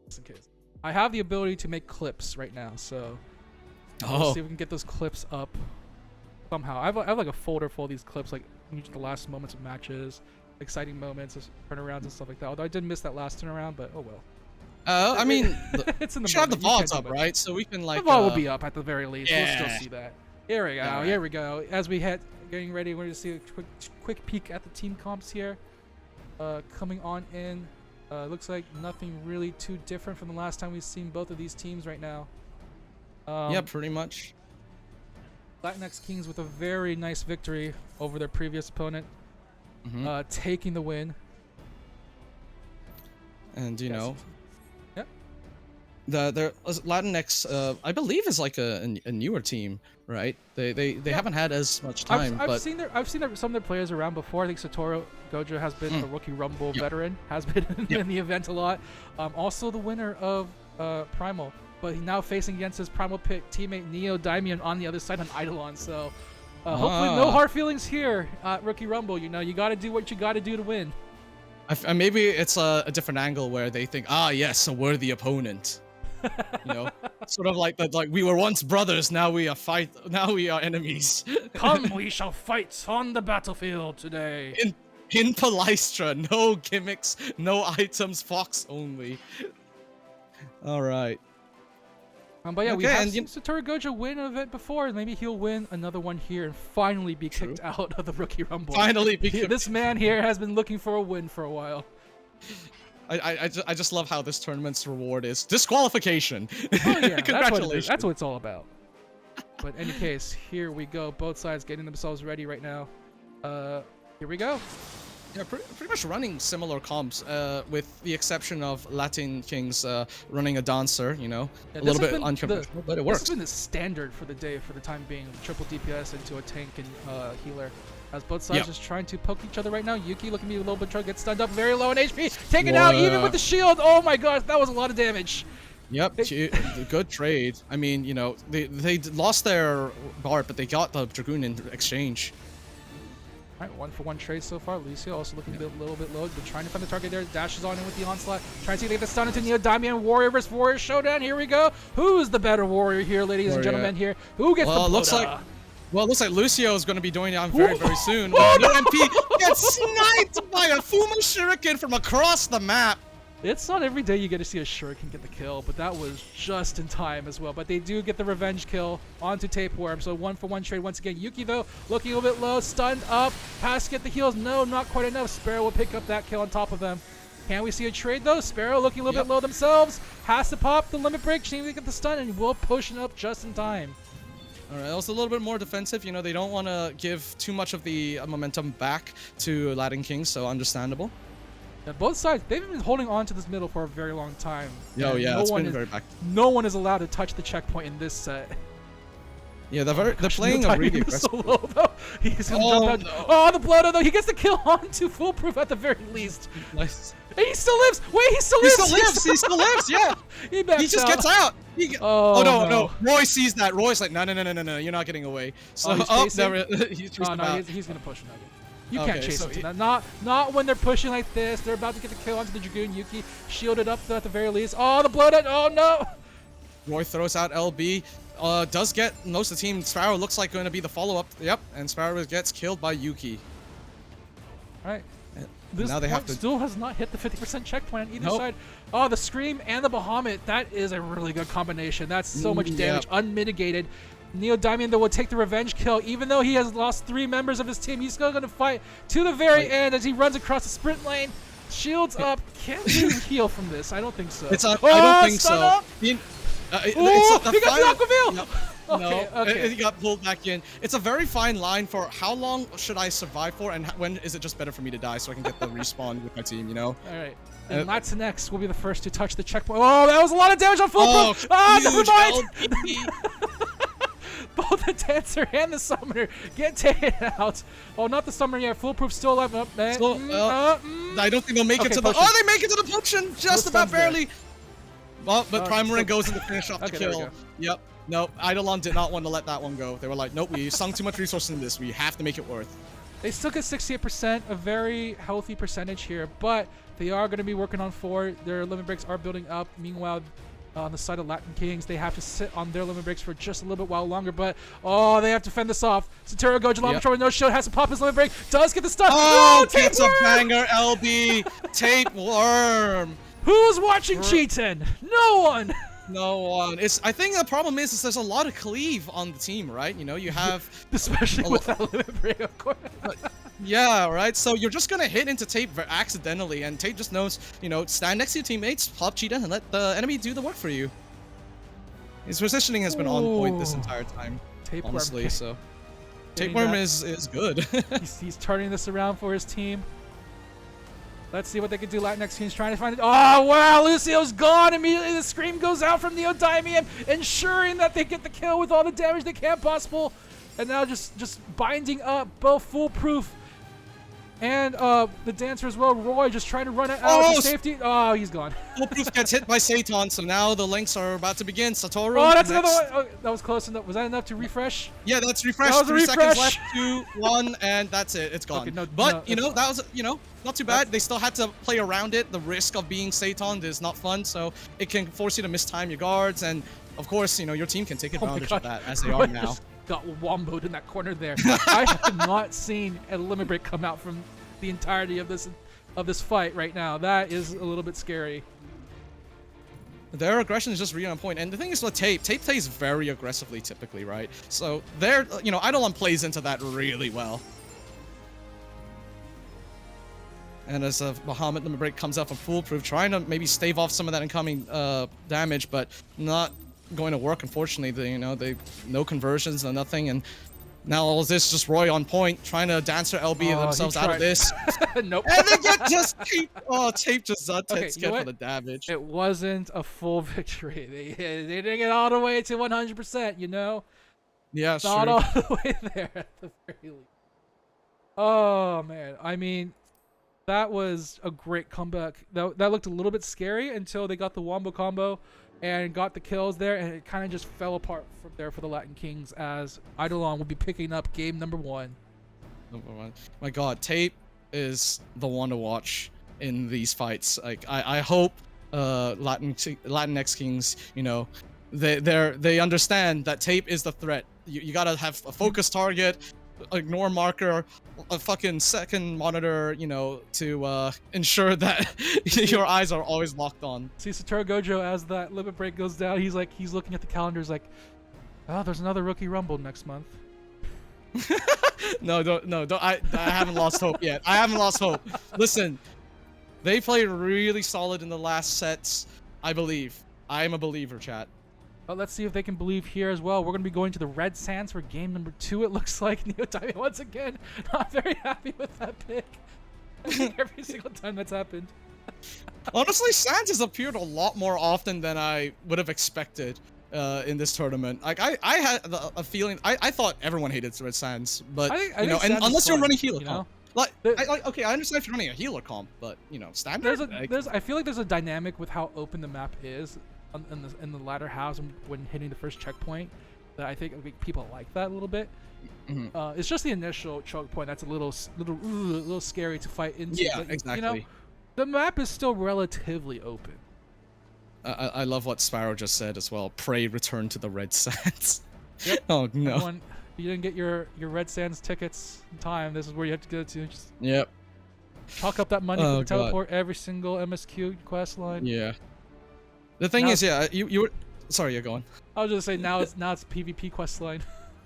just in case. I have the ability to make clips right now, so let's see if we can get those clips up somehow. I have like a folder full of these clips, like the last moments of matches, exciting moments, turnarounds and stuff like that. Although I did miss that last turnaround, but oh well. I mean, it's in the we should have the VODs up, right? So we can like. The VOD will be up at the very least. Yeah. We'll still see that. Here we go. Right. Here we go. As we head, getting ready, we're going to see a quick peek at the team comps here. Coming on in. Looks like nothing really too different from the last time we've seen both of these teams right now. Yeah, pretty much. Latinx Kings with a very nice victory over their previous opponent, taking the win. And Yep. the Latinx, I believe, is like a newer team, right? They haven't had as much time. I've seen some of their players around before. I think Satoru Gojo has been a Rookie Rumble veteran, has been in the event a lot. Also the winner of Primal, but he's now facing against his Primal pick teammate Neo Daimion on the other side on Eidolon. So hopefully no hard feelings here at Rookie Rumble. You got to do what you got to do to win. Maybe it's a different angle where they think, yes, a worthy opponent. Sort of like that. Like we were once brothers, now we are enemies. Come, we shall fight on the battlefield today. In Palestra, no gimmicks, no items, Fox only. All right. But yeah, we have seen Satoru Gojo win an event before. Maybe he'll win another one here and finally be kicked out of the Rookie Rumble. This man here has been looking for a win for a while. I just love how this tournament's reward is disqualification. Oh, yeah, Congratulations. That's what it's all about. But in any case, here we go. Both sides getting themselves ready right now. Here we go. Yeah, pretty much running similar comps, with the exception of Latin Kings running a dancer, you know, Yeah, a little bit unconventional, but it This works. has been the standard for the day for the time being. Triple DPS into a tank and healer. As both sides Yep. just trying to poke each other right now. Yuki looking to be a little bit trying to get stunned up, very low in HP. Taken out even with the shield. Oh my gosh, that was a lot of damage. Yep, good trade. I mean, you know, they lost their Bard, but they got the Dragoon in exchange. All right, 1-for-1 trade so far. Lucio also looking a little bit low, but trying to find the target there. Dashes on in with the onslaught. Trying to see if they get the stun into Neo Damian. Warrior versus Warrior showdown. Here we go. Who's the better warrior here, ladies and gentlemen? Here, who gets the blow? Well, it looks like Lucio is going to be doing that very soon. No MP gets sniped by a Fumo Shuriken from across the map. It's not every day you get to see a Shuriken get the kill, but that was just in time as well. But they do get the revenge kill onto Tapeworm, so 1-for-1 trade once again. Yuki, though, looking a little bit low, stunned up. Pass get the heals. No, not quite enough. Sparrow will pick up that kill on top of them. Can we see a trade, though? Sparrow looking a little bit low themselves. Has to pop the limit break. Needs to get the stun, and will push it up just in time. All right, also a little bit more defensive. You know, they don't want to give too much of the momentum back to Latin Kings, so understandable. Yeah, both sides, they've been holding on to this middle for a very long time. Oh, yeah, it's been very back. No one is allowed to touch the checkpoint in this set. Yeah, they're playing a really aggressive. So low, though. He's gonna jump out. No. Oh, the blood, though. He gets the kill onto Foolproof at the very least. Nice. And he still lives. Wait, he still lives. He still lives. Yeah. He just gets out. Oh, no. Roy sees that. Roy's like, no, you're not getting away. So he's he's he's gonna push him. You Okay, can't chase so him to that. Not when they're pushing like this. They're about to get the kill onto the Dragoon. Yuki shielded up at the very least. Oh, the blood. Oh no. Roy throws out LB. Does get most of the team. Sparrow looks like going to be the follow-up. Yep, and Sparrow gets killed by Yuki. All right. This now they have to still has not hit the 50% checkpoint on either Nope. side. Oh, the Scream and the Bahamut. That is a really good combination. That's so much damage, unmitigated. Neo Diamond, though, will take the revenge kill. Even though he has lost 3 members of his team, he's still going to fight to the very end as he runs across the sprint lane. Shields up. Can we heal from this? I don't think so. I don't think so. Up. He got the Aquaville! Yep. Okay. He got pulled back in. It's a very fine line for how long should I survive for, and when is it just better for me to die so I can get the respawn with my team, you know? All right. And Latinx will be the first to touch the checkpoint. Oh, that was a lot of damage on Foolproof! Huge Never mind! Both the Dancer and the Summoner get taken out. Oh, not the Summoner yet. Foolproof still alive. I don't think they'll make it to the... potion. Oh, they make it to the potion! Just about barely! Well, but Primarin goes in to finish off the there we kill. go. Yep. No, Eidolon did not want to let that one go. They were like, nope, we sunk too much resources in this. We have to make it worth. They still get 68%, a very healthy percentage here, but they are going to be working on 4. Their limit breaks are building up. Meanwhile, on the side of Latin Kings, they have to sit on their limit breaks for just a little bit while longer, but they have to fend this off. Sotero Gojo Lava with no shield has to pop his limit break, does get the stun. Oh, gets a banger, LB. Tapeworm. Who's watching Cheatin'? No one. No one. I think the problem is there's a lot of cleave on the team, right? You know, you have especially with that limit break, of course. Yeah, right. So you're just gonna hit into Tape accidentally, and Tape just knows, you know, stand next to your teammates, pop Cheetah, and let the enemy do the work for you. His positioning has been on point this entire time, Tapeworm, honestly. So Tapeworm is good. he's turning this around for his team. Let's see what they can do. Latinx team's trying to find it. Oh, wow. Lucio's gone. Immediately the scream goes out from Neo Diamond, ensuring that they get the kill with all the damage they can possible. And now just binding up both Foolproof and the Dancer as well. Roy just trying to run it out for safety. Oh, he's gone. Foolproof gets hit by Satan, so now the links are about to begin. Satoru. Oh, that's another one. Oh, that was close enough. Was that enough to refresh? Yeah, that's refresh. That was 3 seconds refresh. left, 2, 1, and that's it. It's gone. Okay, but you know, that was not too bad. They still had to play around it. The risk of being Satan is not fun, so it can force you to mistime your guards, and of course, you know, your team can take advantage of that as they are now. Got womboed in that corner there. I have not seen a limit break come out from the entirety of this fight right now. That is a little bit scary. Their aggression is just really on point, and the thing is with Tape plays very aggressively typically, right? So Eidolon plays into that really well. And as Bahamut limit break comes out from Foolproof, trying to maybe stave off some of that incoming damage, but not going to work, unfortunately. They no conversions, no nothing, and Now all this just Roy on point, trying to dancer LB themselves out of this. Nope. And they get just tape. Oh, tape just takes you know for what? the damage. It wasn't a full victory. They didn't get all the way to 100%, you know? Yeah, Not sure. all the way there at the very least. Oh, man. I mean, that was a great comeback. That looked a little bit scary until they got the wombo combo and got the kills there, and it kind of just fell apart from there for the Latin Kings as Eidolon will be picking up game number 1. My God, Tape is the one to watch in these fights. Like I hope Latinx Kings, you know, they understand that Tape is the threat. You gotta have a focus target, ignore marker, a fucking second monitor, you know, to ensure that your eyes are always locked on. See Satoru Gojo as that limit break goes down, he's looking at the calendar, he's like, oh, there's another rookie rumble next month. No, don't. I haven't lost hope yet. I haven't lost hope. Listen, they played really solid in the last sets. I believe. I am a believer, chat. But let's see if they can believe here as well. We're going to be going to the Red Sands for game number 2, it looks like. Neo Diamond, once again, not very happy with that pick. I think every single time that's happened. Honestly, Sands has appeared a lot more often than I would have expected in this tournament. Like, I had a feeling... I thought everyone hated Red Sands, but, I you know, think and Sands is unless you're fun, running healer you comp. know? Okay, I understand if you're running a healer comp, but, you know, standard? I feel like there's a dynamic with how open the map is in the latter halves when hitting the first checkpoint that I think people like that a little bit. Mm-hmm. It's just the initial choke point that's a little scary to fight into. Yeah, but, exactly. You know, the map is still relatively open. I love what Sparrow just said as well. Pray return to the Red Sands. Yep. Oh no. Everyone, if you didn't get your Red Sands tickets in time, this is where you have to go to. Just Yep. chalk up that money Oh, for the teleport every single MSQ quest line. Yeah. The thing is, yeah, you were... Sorry, you're going. I was just saying now it's PvP quest line.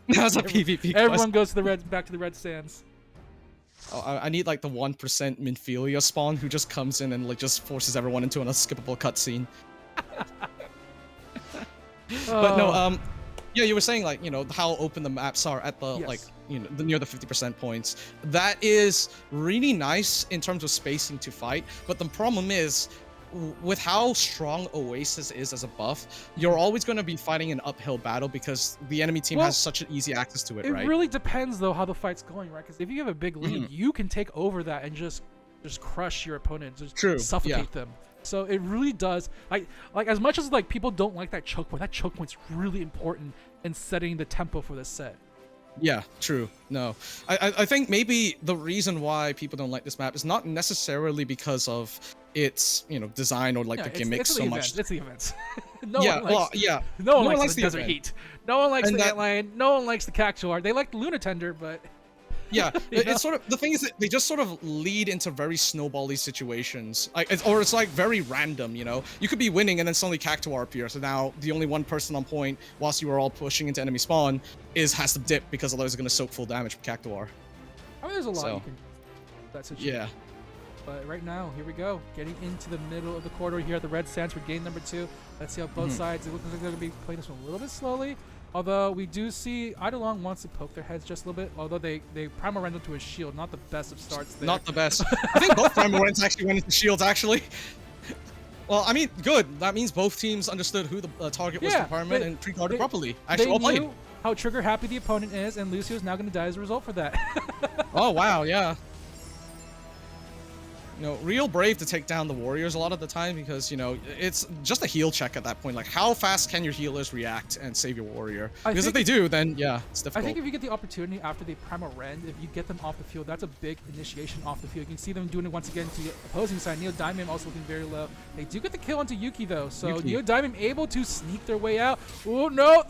That's a PvP Everyone goes to back to the Red Sands. Oh, I need like the 1% Minfilia spawn who just comes in and like just forces everyone into an unskippable cutscene. But no, yeah, you were saying like, you know, how open the maps are at the like, you know, near the 50% points. That is really nice in terms of spacing to fight, but the problem is with how strong Oasis is as a buff, you're always going to be fighting an uphill battle because the enemy team has such an easy access to it, right? It really depends though how the fight's going, right? Because if you have a big lead, you can take over that and just crush your opponent, just suffocate them. So it really does. Like as much as like people don't like that choke point, that choke point's really important in setting the tempo for this set. Yeah, true. No, I think maybe the reason why people don't like this map is not necessarily because of its, you know, design or like the gimmicks so much. It's the events. No one likes the Desert Heat. No one likes the Antlion. No one likes the Cactuar. They like the Lunatender, but yeah, it's sort of the thing is that they just sort of lead into very snowbally situations, like it's like very random. You know, you could be winning and then suddenly Cactuar appears, so now the only one person on point whilst you are all pushing into enemy spawn has to dip because otherwise it's going to soak full damage from Cactuar. I mean, there's a lot you can do with that situation. Yeah. But right now, here we go, getting into the middle of the corridor here at the Red Sands for game number 2. Let's see how both sides. It looks like they're going to be playing this one a little bit slowly. Although we do see Eidolon wants to poke their heads just a little bit. Although they Primal ran into his shield, not the best of starts there. Not the best. I think both Primal Rents actually went into shields actually. Well, I mean, good. That means both teams understood who the target was for Primal and pre-guarded properly. Actually, well played. Knew how trigger happy the opponent is, and Lucio's now going to die as a result for that. Oh wow, yeah. You know, real brave to take down the warriors a lot of the time because, you know, it's just a heal check at that point. Like, how fast can your healers react and save your warrior? Because if they do, then, yeah, it's difficult. I think if you get the opportunity after they Primal Rend, if you get them off the field, that's a big initiation off the field. You can see them doing it once again to the opposing side. Neo Diamond also looking very low. They do get the kill onto Yuki, though. So Neo Diamond able to sneak their way out. Oh, no!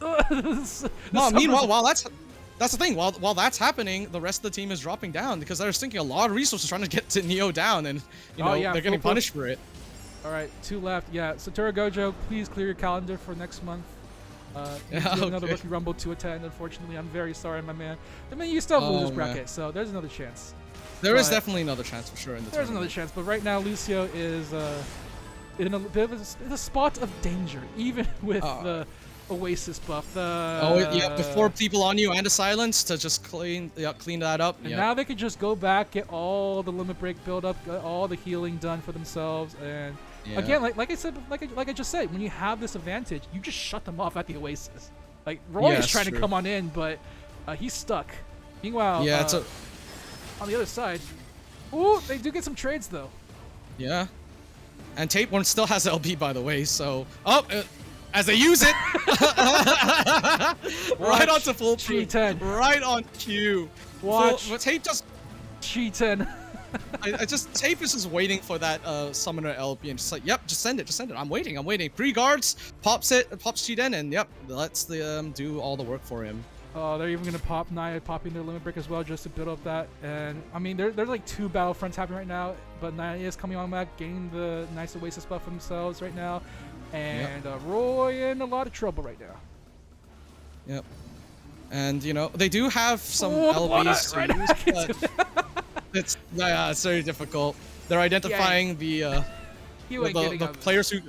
No, meanwhile, while that's the thing. While that's happening, the rest of the team is dropping down because they're sinking a lot of resources trying to get to Neo down, and you know they're getting punished for it. All right, 2 left. Yeah, Satoru Gojo, please clear your calendar for next month. Another Rookie Rumble to attend. Unfortunately, I'm very sorry, my man. I mean, you still have losers bracket, so there's another chance. There is definitely another chance for sure in the There's another chance, but right now Lucio is in a bit of a spot of danger, even with Oasis buff. The Oh yeah, before people on you and a silence to just clean that up. And Yep. now they can just go back, get all the limit break build up, get all the healing done for themselves, and Yeah. again, like I said, like I just said, when you have this advantage, you just shut them off at the Oasis. Like Roy Yeah, is trying to true. come on in, but he's stuck. Meanwhile, Yeah, it's a on the other side, ooh, they do get some trades though. yeah. And Tapeworm still has LB, by the way, so as they use it, right onto full G10. right on cue. Watch. Tape just Cheating. I just Tape is just waiting for that summoner LB and just like, yep, just send it. I'm waiting. Pre-guards, pops G10, and yep, lets the do all the work for him. Oh, they're even gonna pop Naya popping their limit break as well just to build up that. And I mean, there's like 2 battlefronts happening right now, but Naya is coming on back, gaining the nice Oasis buff for themselves right now, and Roy in a lot of trouble right now. Yep. And you know they do have some Oh, LBs right to now. use, but it's very difficult. They're identifying You ain't getting the out of this. players who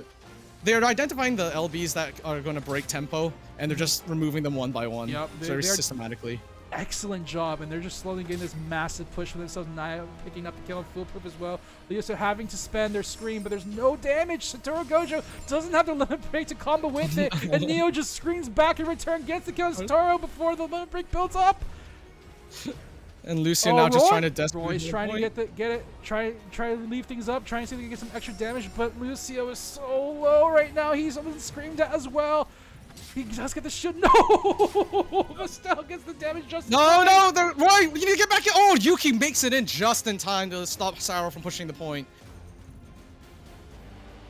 they're identifying the LBs that are going to break tempo, and they're just removing them one by one. Yep, very they're- systematically. Excellent job, and they're just slowly getting this massive push for themselves. Naya picking up the kill on foolproof as well. They're also having to spend their screen, but there's no damage. Satoru Gojo doesn't have the limit break to combo with it, and Neo just screams back in return, gets the kill on Satoru before the limit break builds up. And Lucio now just Roy? trying to desperately Roy's trying to get it, try to leave things up, trying to see if he can get some extra damage, but Lucio is so low right now. He's been screamed at as well. He does get the shield. No! Vestel gets the damage just in time. No, Roy, you need to get back in. Oh, Yuki makes it in just in time to stop Saro from pushing the point.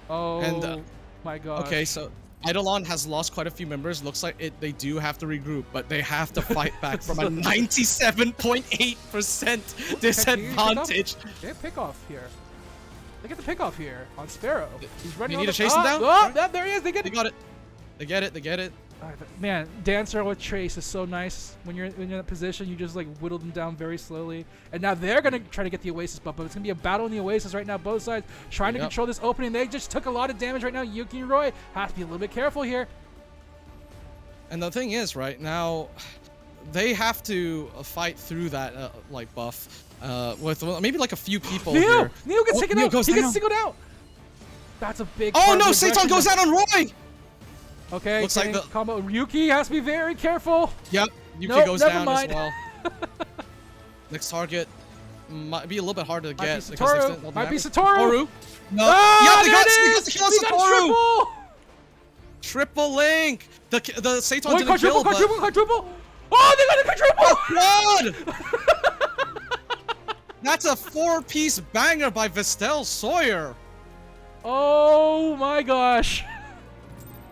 Oh And, my god. Okay, so Eidolon has lost quite a few members. Looks like they do have to regroup, but they have to fight back from a 97.8% disadvantage. They get pick off here. They get the pick off here on Sparrow. He's running. need on to chase him down? Oh, there he is. They get They it. got it. They get it. Man, Dancer with Trace is so nice. When you're in that position, you just like whittle them down very slowly. And now they're gonna try to get the Oasis buff, but it's gonna be a battle in the Oasis right now. Both sides trying to Yep. control this opening. They just took a lot of damage right now. Yuki and Roy have to be a little bit careful here. And the thing is, right now, they have to fight through that like buff with maybe like a few people here. Neo gets taken Neo out. goes He down. gets singled out. That's a big. Oh part no, of the Seitan aggression goes of- down on Roy. Okay, Looks like getting the- combo. Yuki has to be very careful. Yep, Yuki Nope, goes never down mind. as well. Next target might be a little bit hard to Might get be because Satoru. they still Might be have- Satoru. No. Ah, Yeah, they there got it the is! kill on We got Satoru. triple! Triple link. The Seitan Wait, didn't kill, quadruple! Oh, they got a quadruple! God! That's a 4-piece banger by Vestel Sawyer. Oh my gosh.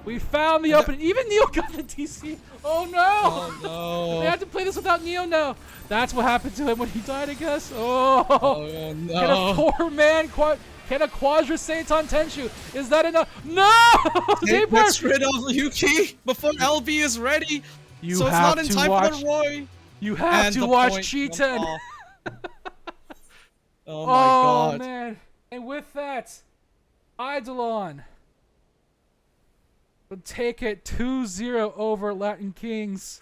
We found the opening. Even Neo got the DC. Oh no! Oh They no. have to play this without Neo now. That's what happened to him when he died, I guess. Oh, Oh can a no. 4-man can a Quadra Seitan Tenshu? Is that enough? No! Tape Tapeworm! gets rid of Yuki before LB is ready. You So it's have not in to time watch. for the Roy. You have And to the watch point Cheaten. went off. Oh my Oh god. man! And with that, Eidolon would take it 2-0 over Latin Kings.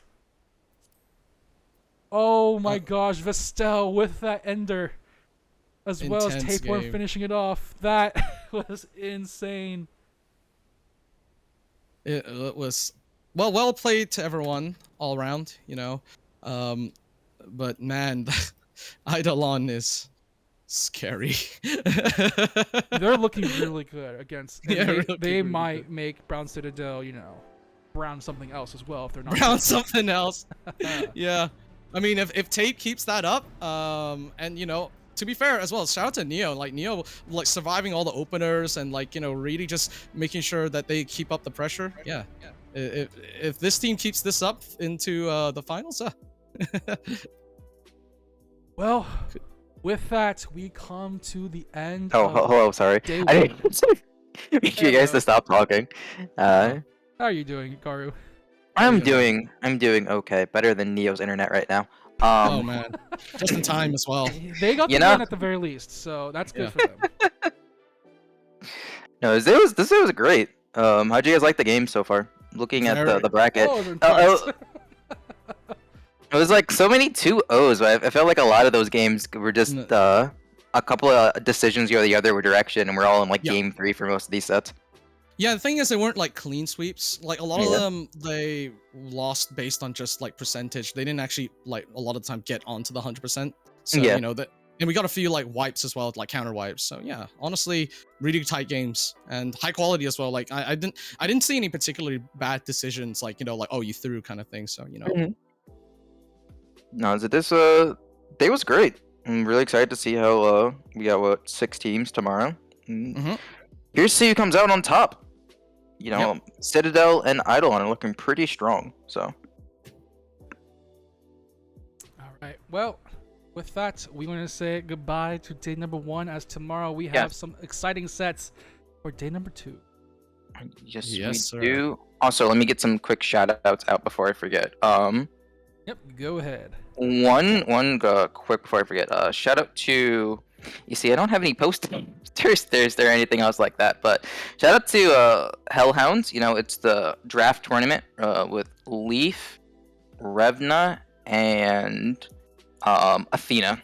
Oh my gosh, Vestel with that ender, as well as Intense Tapeworm game. finishing it off. That was insane. It was well played to everyone all around, you know. But man, Eidolon is scary. They're looking really good against. And Yeah, they, looking they really might good. make Brown Citadel, Brown something else as well if they're not. Brown something else. Yeah. I mean, if Tape keeps that up, and to be fair as well, shout out to Neo. Like Neo, like surviving all the openers and really just making sure that they keep up the pressure. Yeah. If this team keeps this up into the finals, Well, with that, we come to the end. Oh, of hello, sorry. Day I one. didn't you guys to stop talking. How are you doing, Garu? I'm doing okay. Better than Neo's internet right now. oh man, just in time as well. They got You the know- win at the very least, so that's good for them. No, this was great. How'd you guys like the game so far? looking at Very- the bracket. Oh, they're Oh, tight. it was like so many 2-0s, but I felt like a lot of those games were just a couple of decisions go the other direction, and we're all in like Yeah. game 3 for most of these sets. Yeah, the thing is, they weren't like clean sweeps. Like a lot of Yeah. them, they lost based on just like percentage. They didn't actually like a lot of the time get onto the 100%. So Yeah. you know that, and we got a few like wipes as well, like counter wipes. So yeah, honestly, really tight games and high quality as well. Like I didn't see any particularly bad decisions. Like like oh you threw kind of thing. So Mhm. No, this day was great. I'm really excited to see how we got 6 teams tomorrow. Mhm. Here's to see who comes out on top. Yep. Citadel and Eidolon are looking pretty strong. So All right. Well, with that, we want to say goodbye to day number 1, as tomorrow we have some exciting sets for day number 2. yes, Yes, we sir. do. Also, let me get some quick shout outs out before I forget. Yep, go ahead. One quick before I forget. Shout out to. You see, I don't have any posters or anything else like that, but shout out to Hellhounds. It's the draft tournament with Leaf, Revna, and Athena.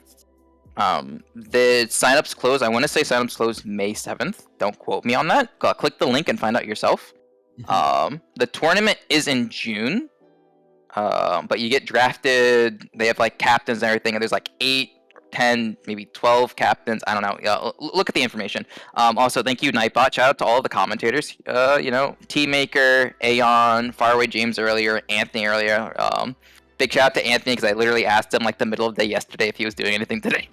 The signups close. I want to say signups close May 7th. Don't quote me on that. Click the link and find out yourself. The tournament is in June. But you get drafted. They have like captains and everything, and there's like 8, 10, maybe 12 captains. I don't know. Look at the information. Also, thank you, Nightbot. Shout out to all of the commentators. Teammaker, Aeon, Faraway James earlier, Anthony earlier. Big shout out to Anthony because I literally asked him like the middle of the day yesterday if he was doing anything today.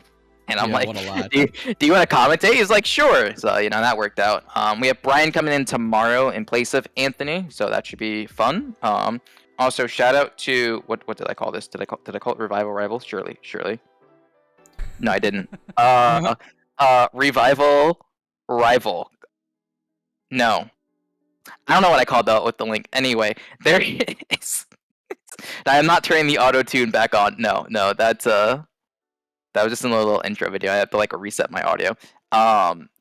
And I'm Yeah, like, what a lad. do you want to commentate? He's like, sure. So, that worked out. We have Brian coming in tomorrow in place of Anthony, so that should be fun. Also, shout out to what did I call this? Did I call it Revival Rivals? Surely. No, I didn't. Revival Rival. No, I don't know what I called that with the link. Anyway, there it is. I am not turning the auto tune back on. No, that was just a little intro video. I have to like reset my audio.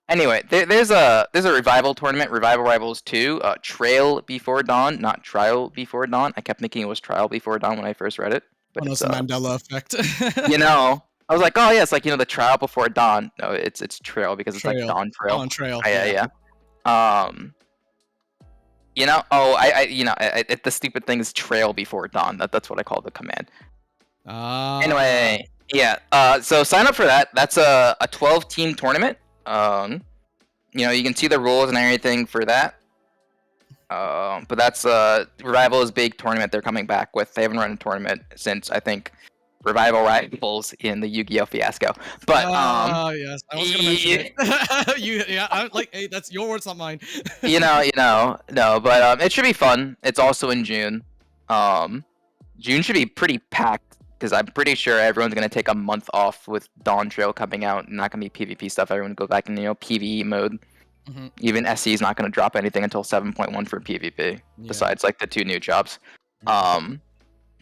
Anyway, there's a revival tournament, Revival Rivals 2, Trail Before Dawn, not Trial Before Dawn. I kept thinking it was Trial Before Dawn when I first read it. But Oh, it's, it's the Mandela effect. I was like, oh yeah, it's like the Trial Before Dawn. No, it's Trail because it's like Trail. Dawn Trail. On trail. Yeah. The stupid thing is Trail Before Dawn. That's what I call the command. Anyway, yeah. So sign up for that. That's a 12-team tournament. You can see the rules and everything for that. But that's Revival's big tournament they're coming back with. They haven't run a tournament since I think Revival Rivals in the Yu-Gi-Oh fiasco. But yes, I was gonna mention it. Hey, that's your words, not mine. no, but it should be fun. It's also in June. June should be pretty packed because I'm pretty sure everyone's gonna take a month off with Dawn Trail coming out. Not gonna be PvP stuff. Everyone go back in PvE mode. Mm-hmm. Even SE is not gonna drop anything until 7.1 for PvP. Besides like the 2 new jobs.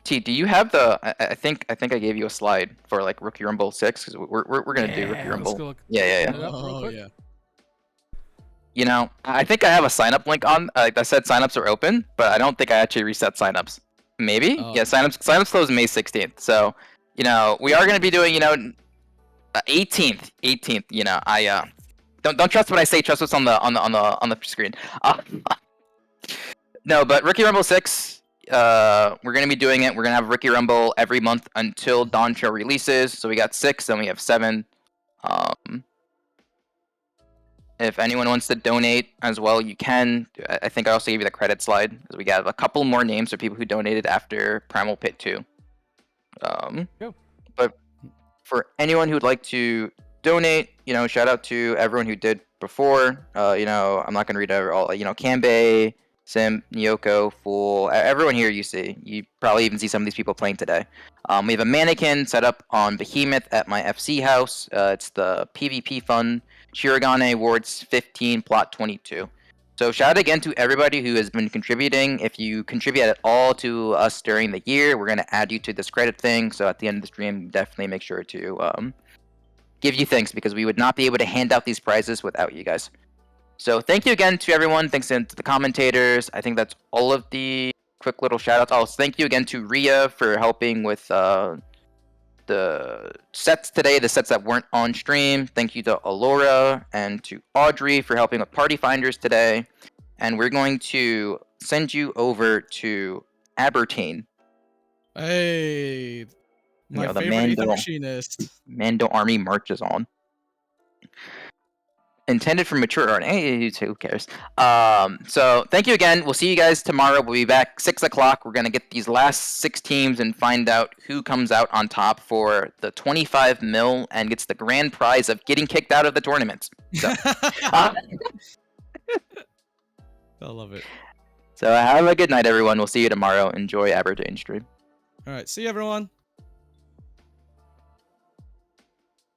T, do you have the? I think I gave you a slide for like Rookie Rumble 6 because we're gonna do Rookie Rumble. Let's go look Yeah. it up real quick. Yeah. I think I have a sign up link on. That said signups are open, but I don't think I actually reset signups. Maybe. Yeah, signups close May 16th. So, we are gonna be doing 18th. I don't trust what I say. Trust what's on the screen. No, but Rookie Rumble 6. We're gonna be doing it. We're gonna have Rookie Rumble every month until Dawn Trail releases. So we got 6, then we have 7. If anyone wants to donate as well, you can. I think I also gave you the credit slide because we got a couple more names of people who donated after Primal Pit 2. But for anyone who'd like to donate, shout out to everyone who did before. I'm not gonna read all. Kanbei, Sim, Nyoko, Fool, everyone here you see. You probably even see some of these people playing today. We have a mannequin set up on Behemoth at my FC house. It's the PvP Fund, Shirogane Awards 15, Plot 22. So shout out again to everybody who has been contributing. If you contribute at all to us during the year, we're going to add you to this credit thing. So at the end of the stream, definitely make sure to give you thanks because we would not be able to hand out these prizes without you guys. So thank you again to everyone. Thanks to the commentators. I think that's all of the quick little shout outs. Also, thank you again to Ria for helping with the sets today, the sets that weren't on stream. Thank you to Alora and to Audrey for helping with Party Finders today. And we're going to send you over to Abertane. Hey, my The favorite Ether machinist. Mando army marches on. Intended for mature art. Hey, who cares? So thank you again. We'll see you guys tomorrow. We'll be back 6 o'clock. We're gonna get these last 6 teams and find out who comes out on top for the 25 mil and gets the grand prize of getting kicked out of the tournaments. So, I love it. So have a good night, everyone. We'll see you tomorrow. Enjoy Aberdeen stream. All right, see you, everyone.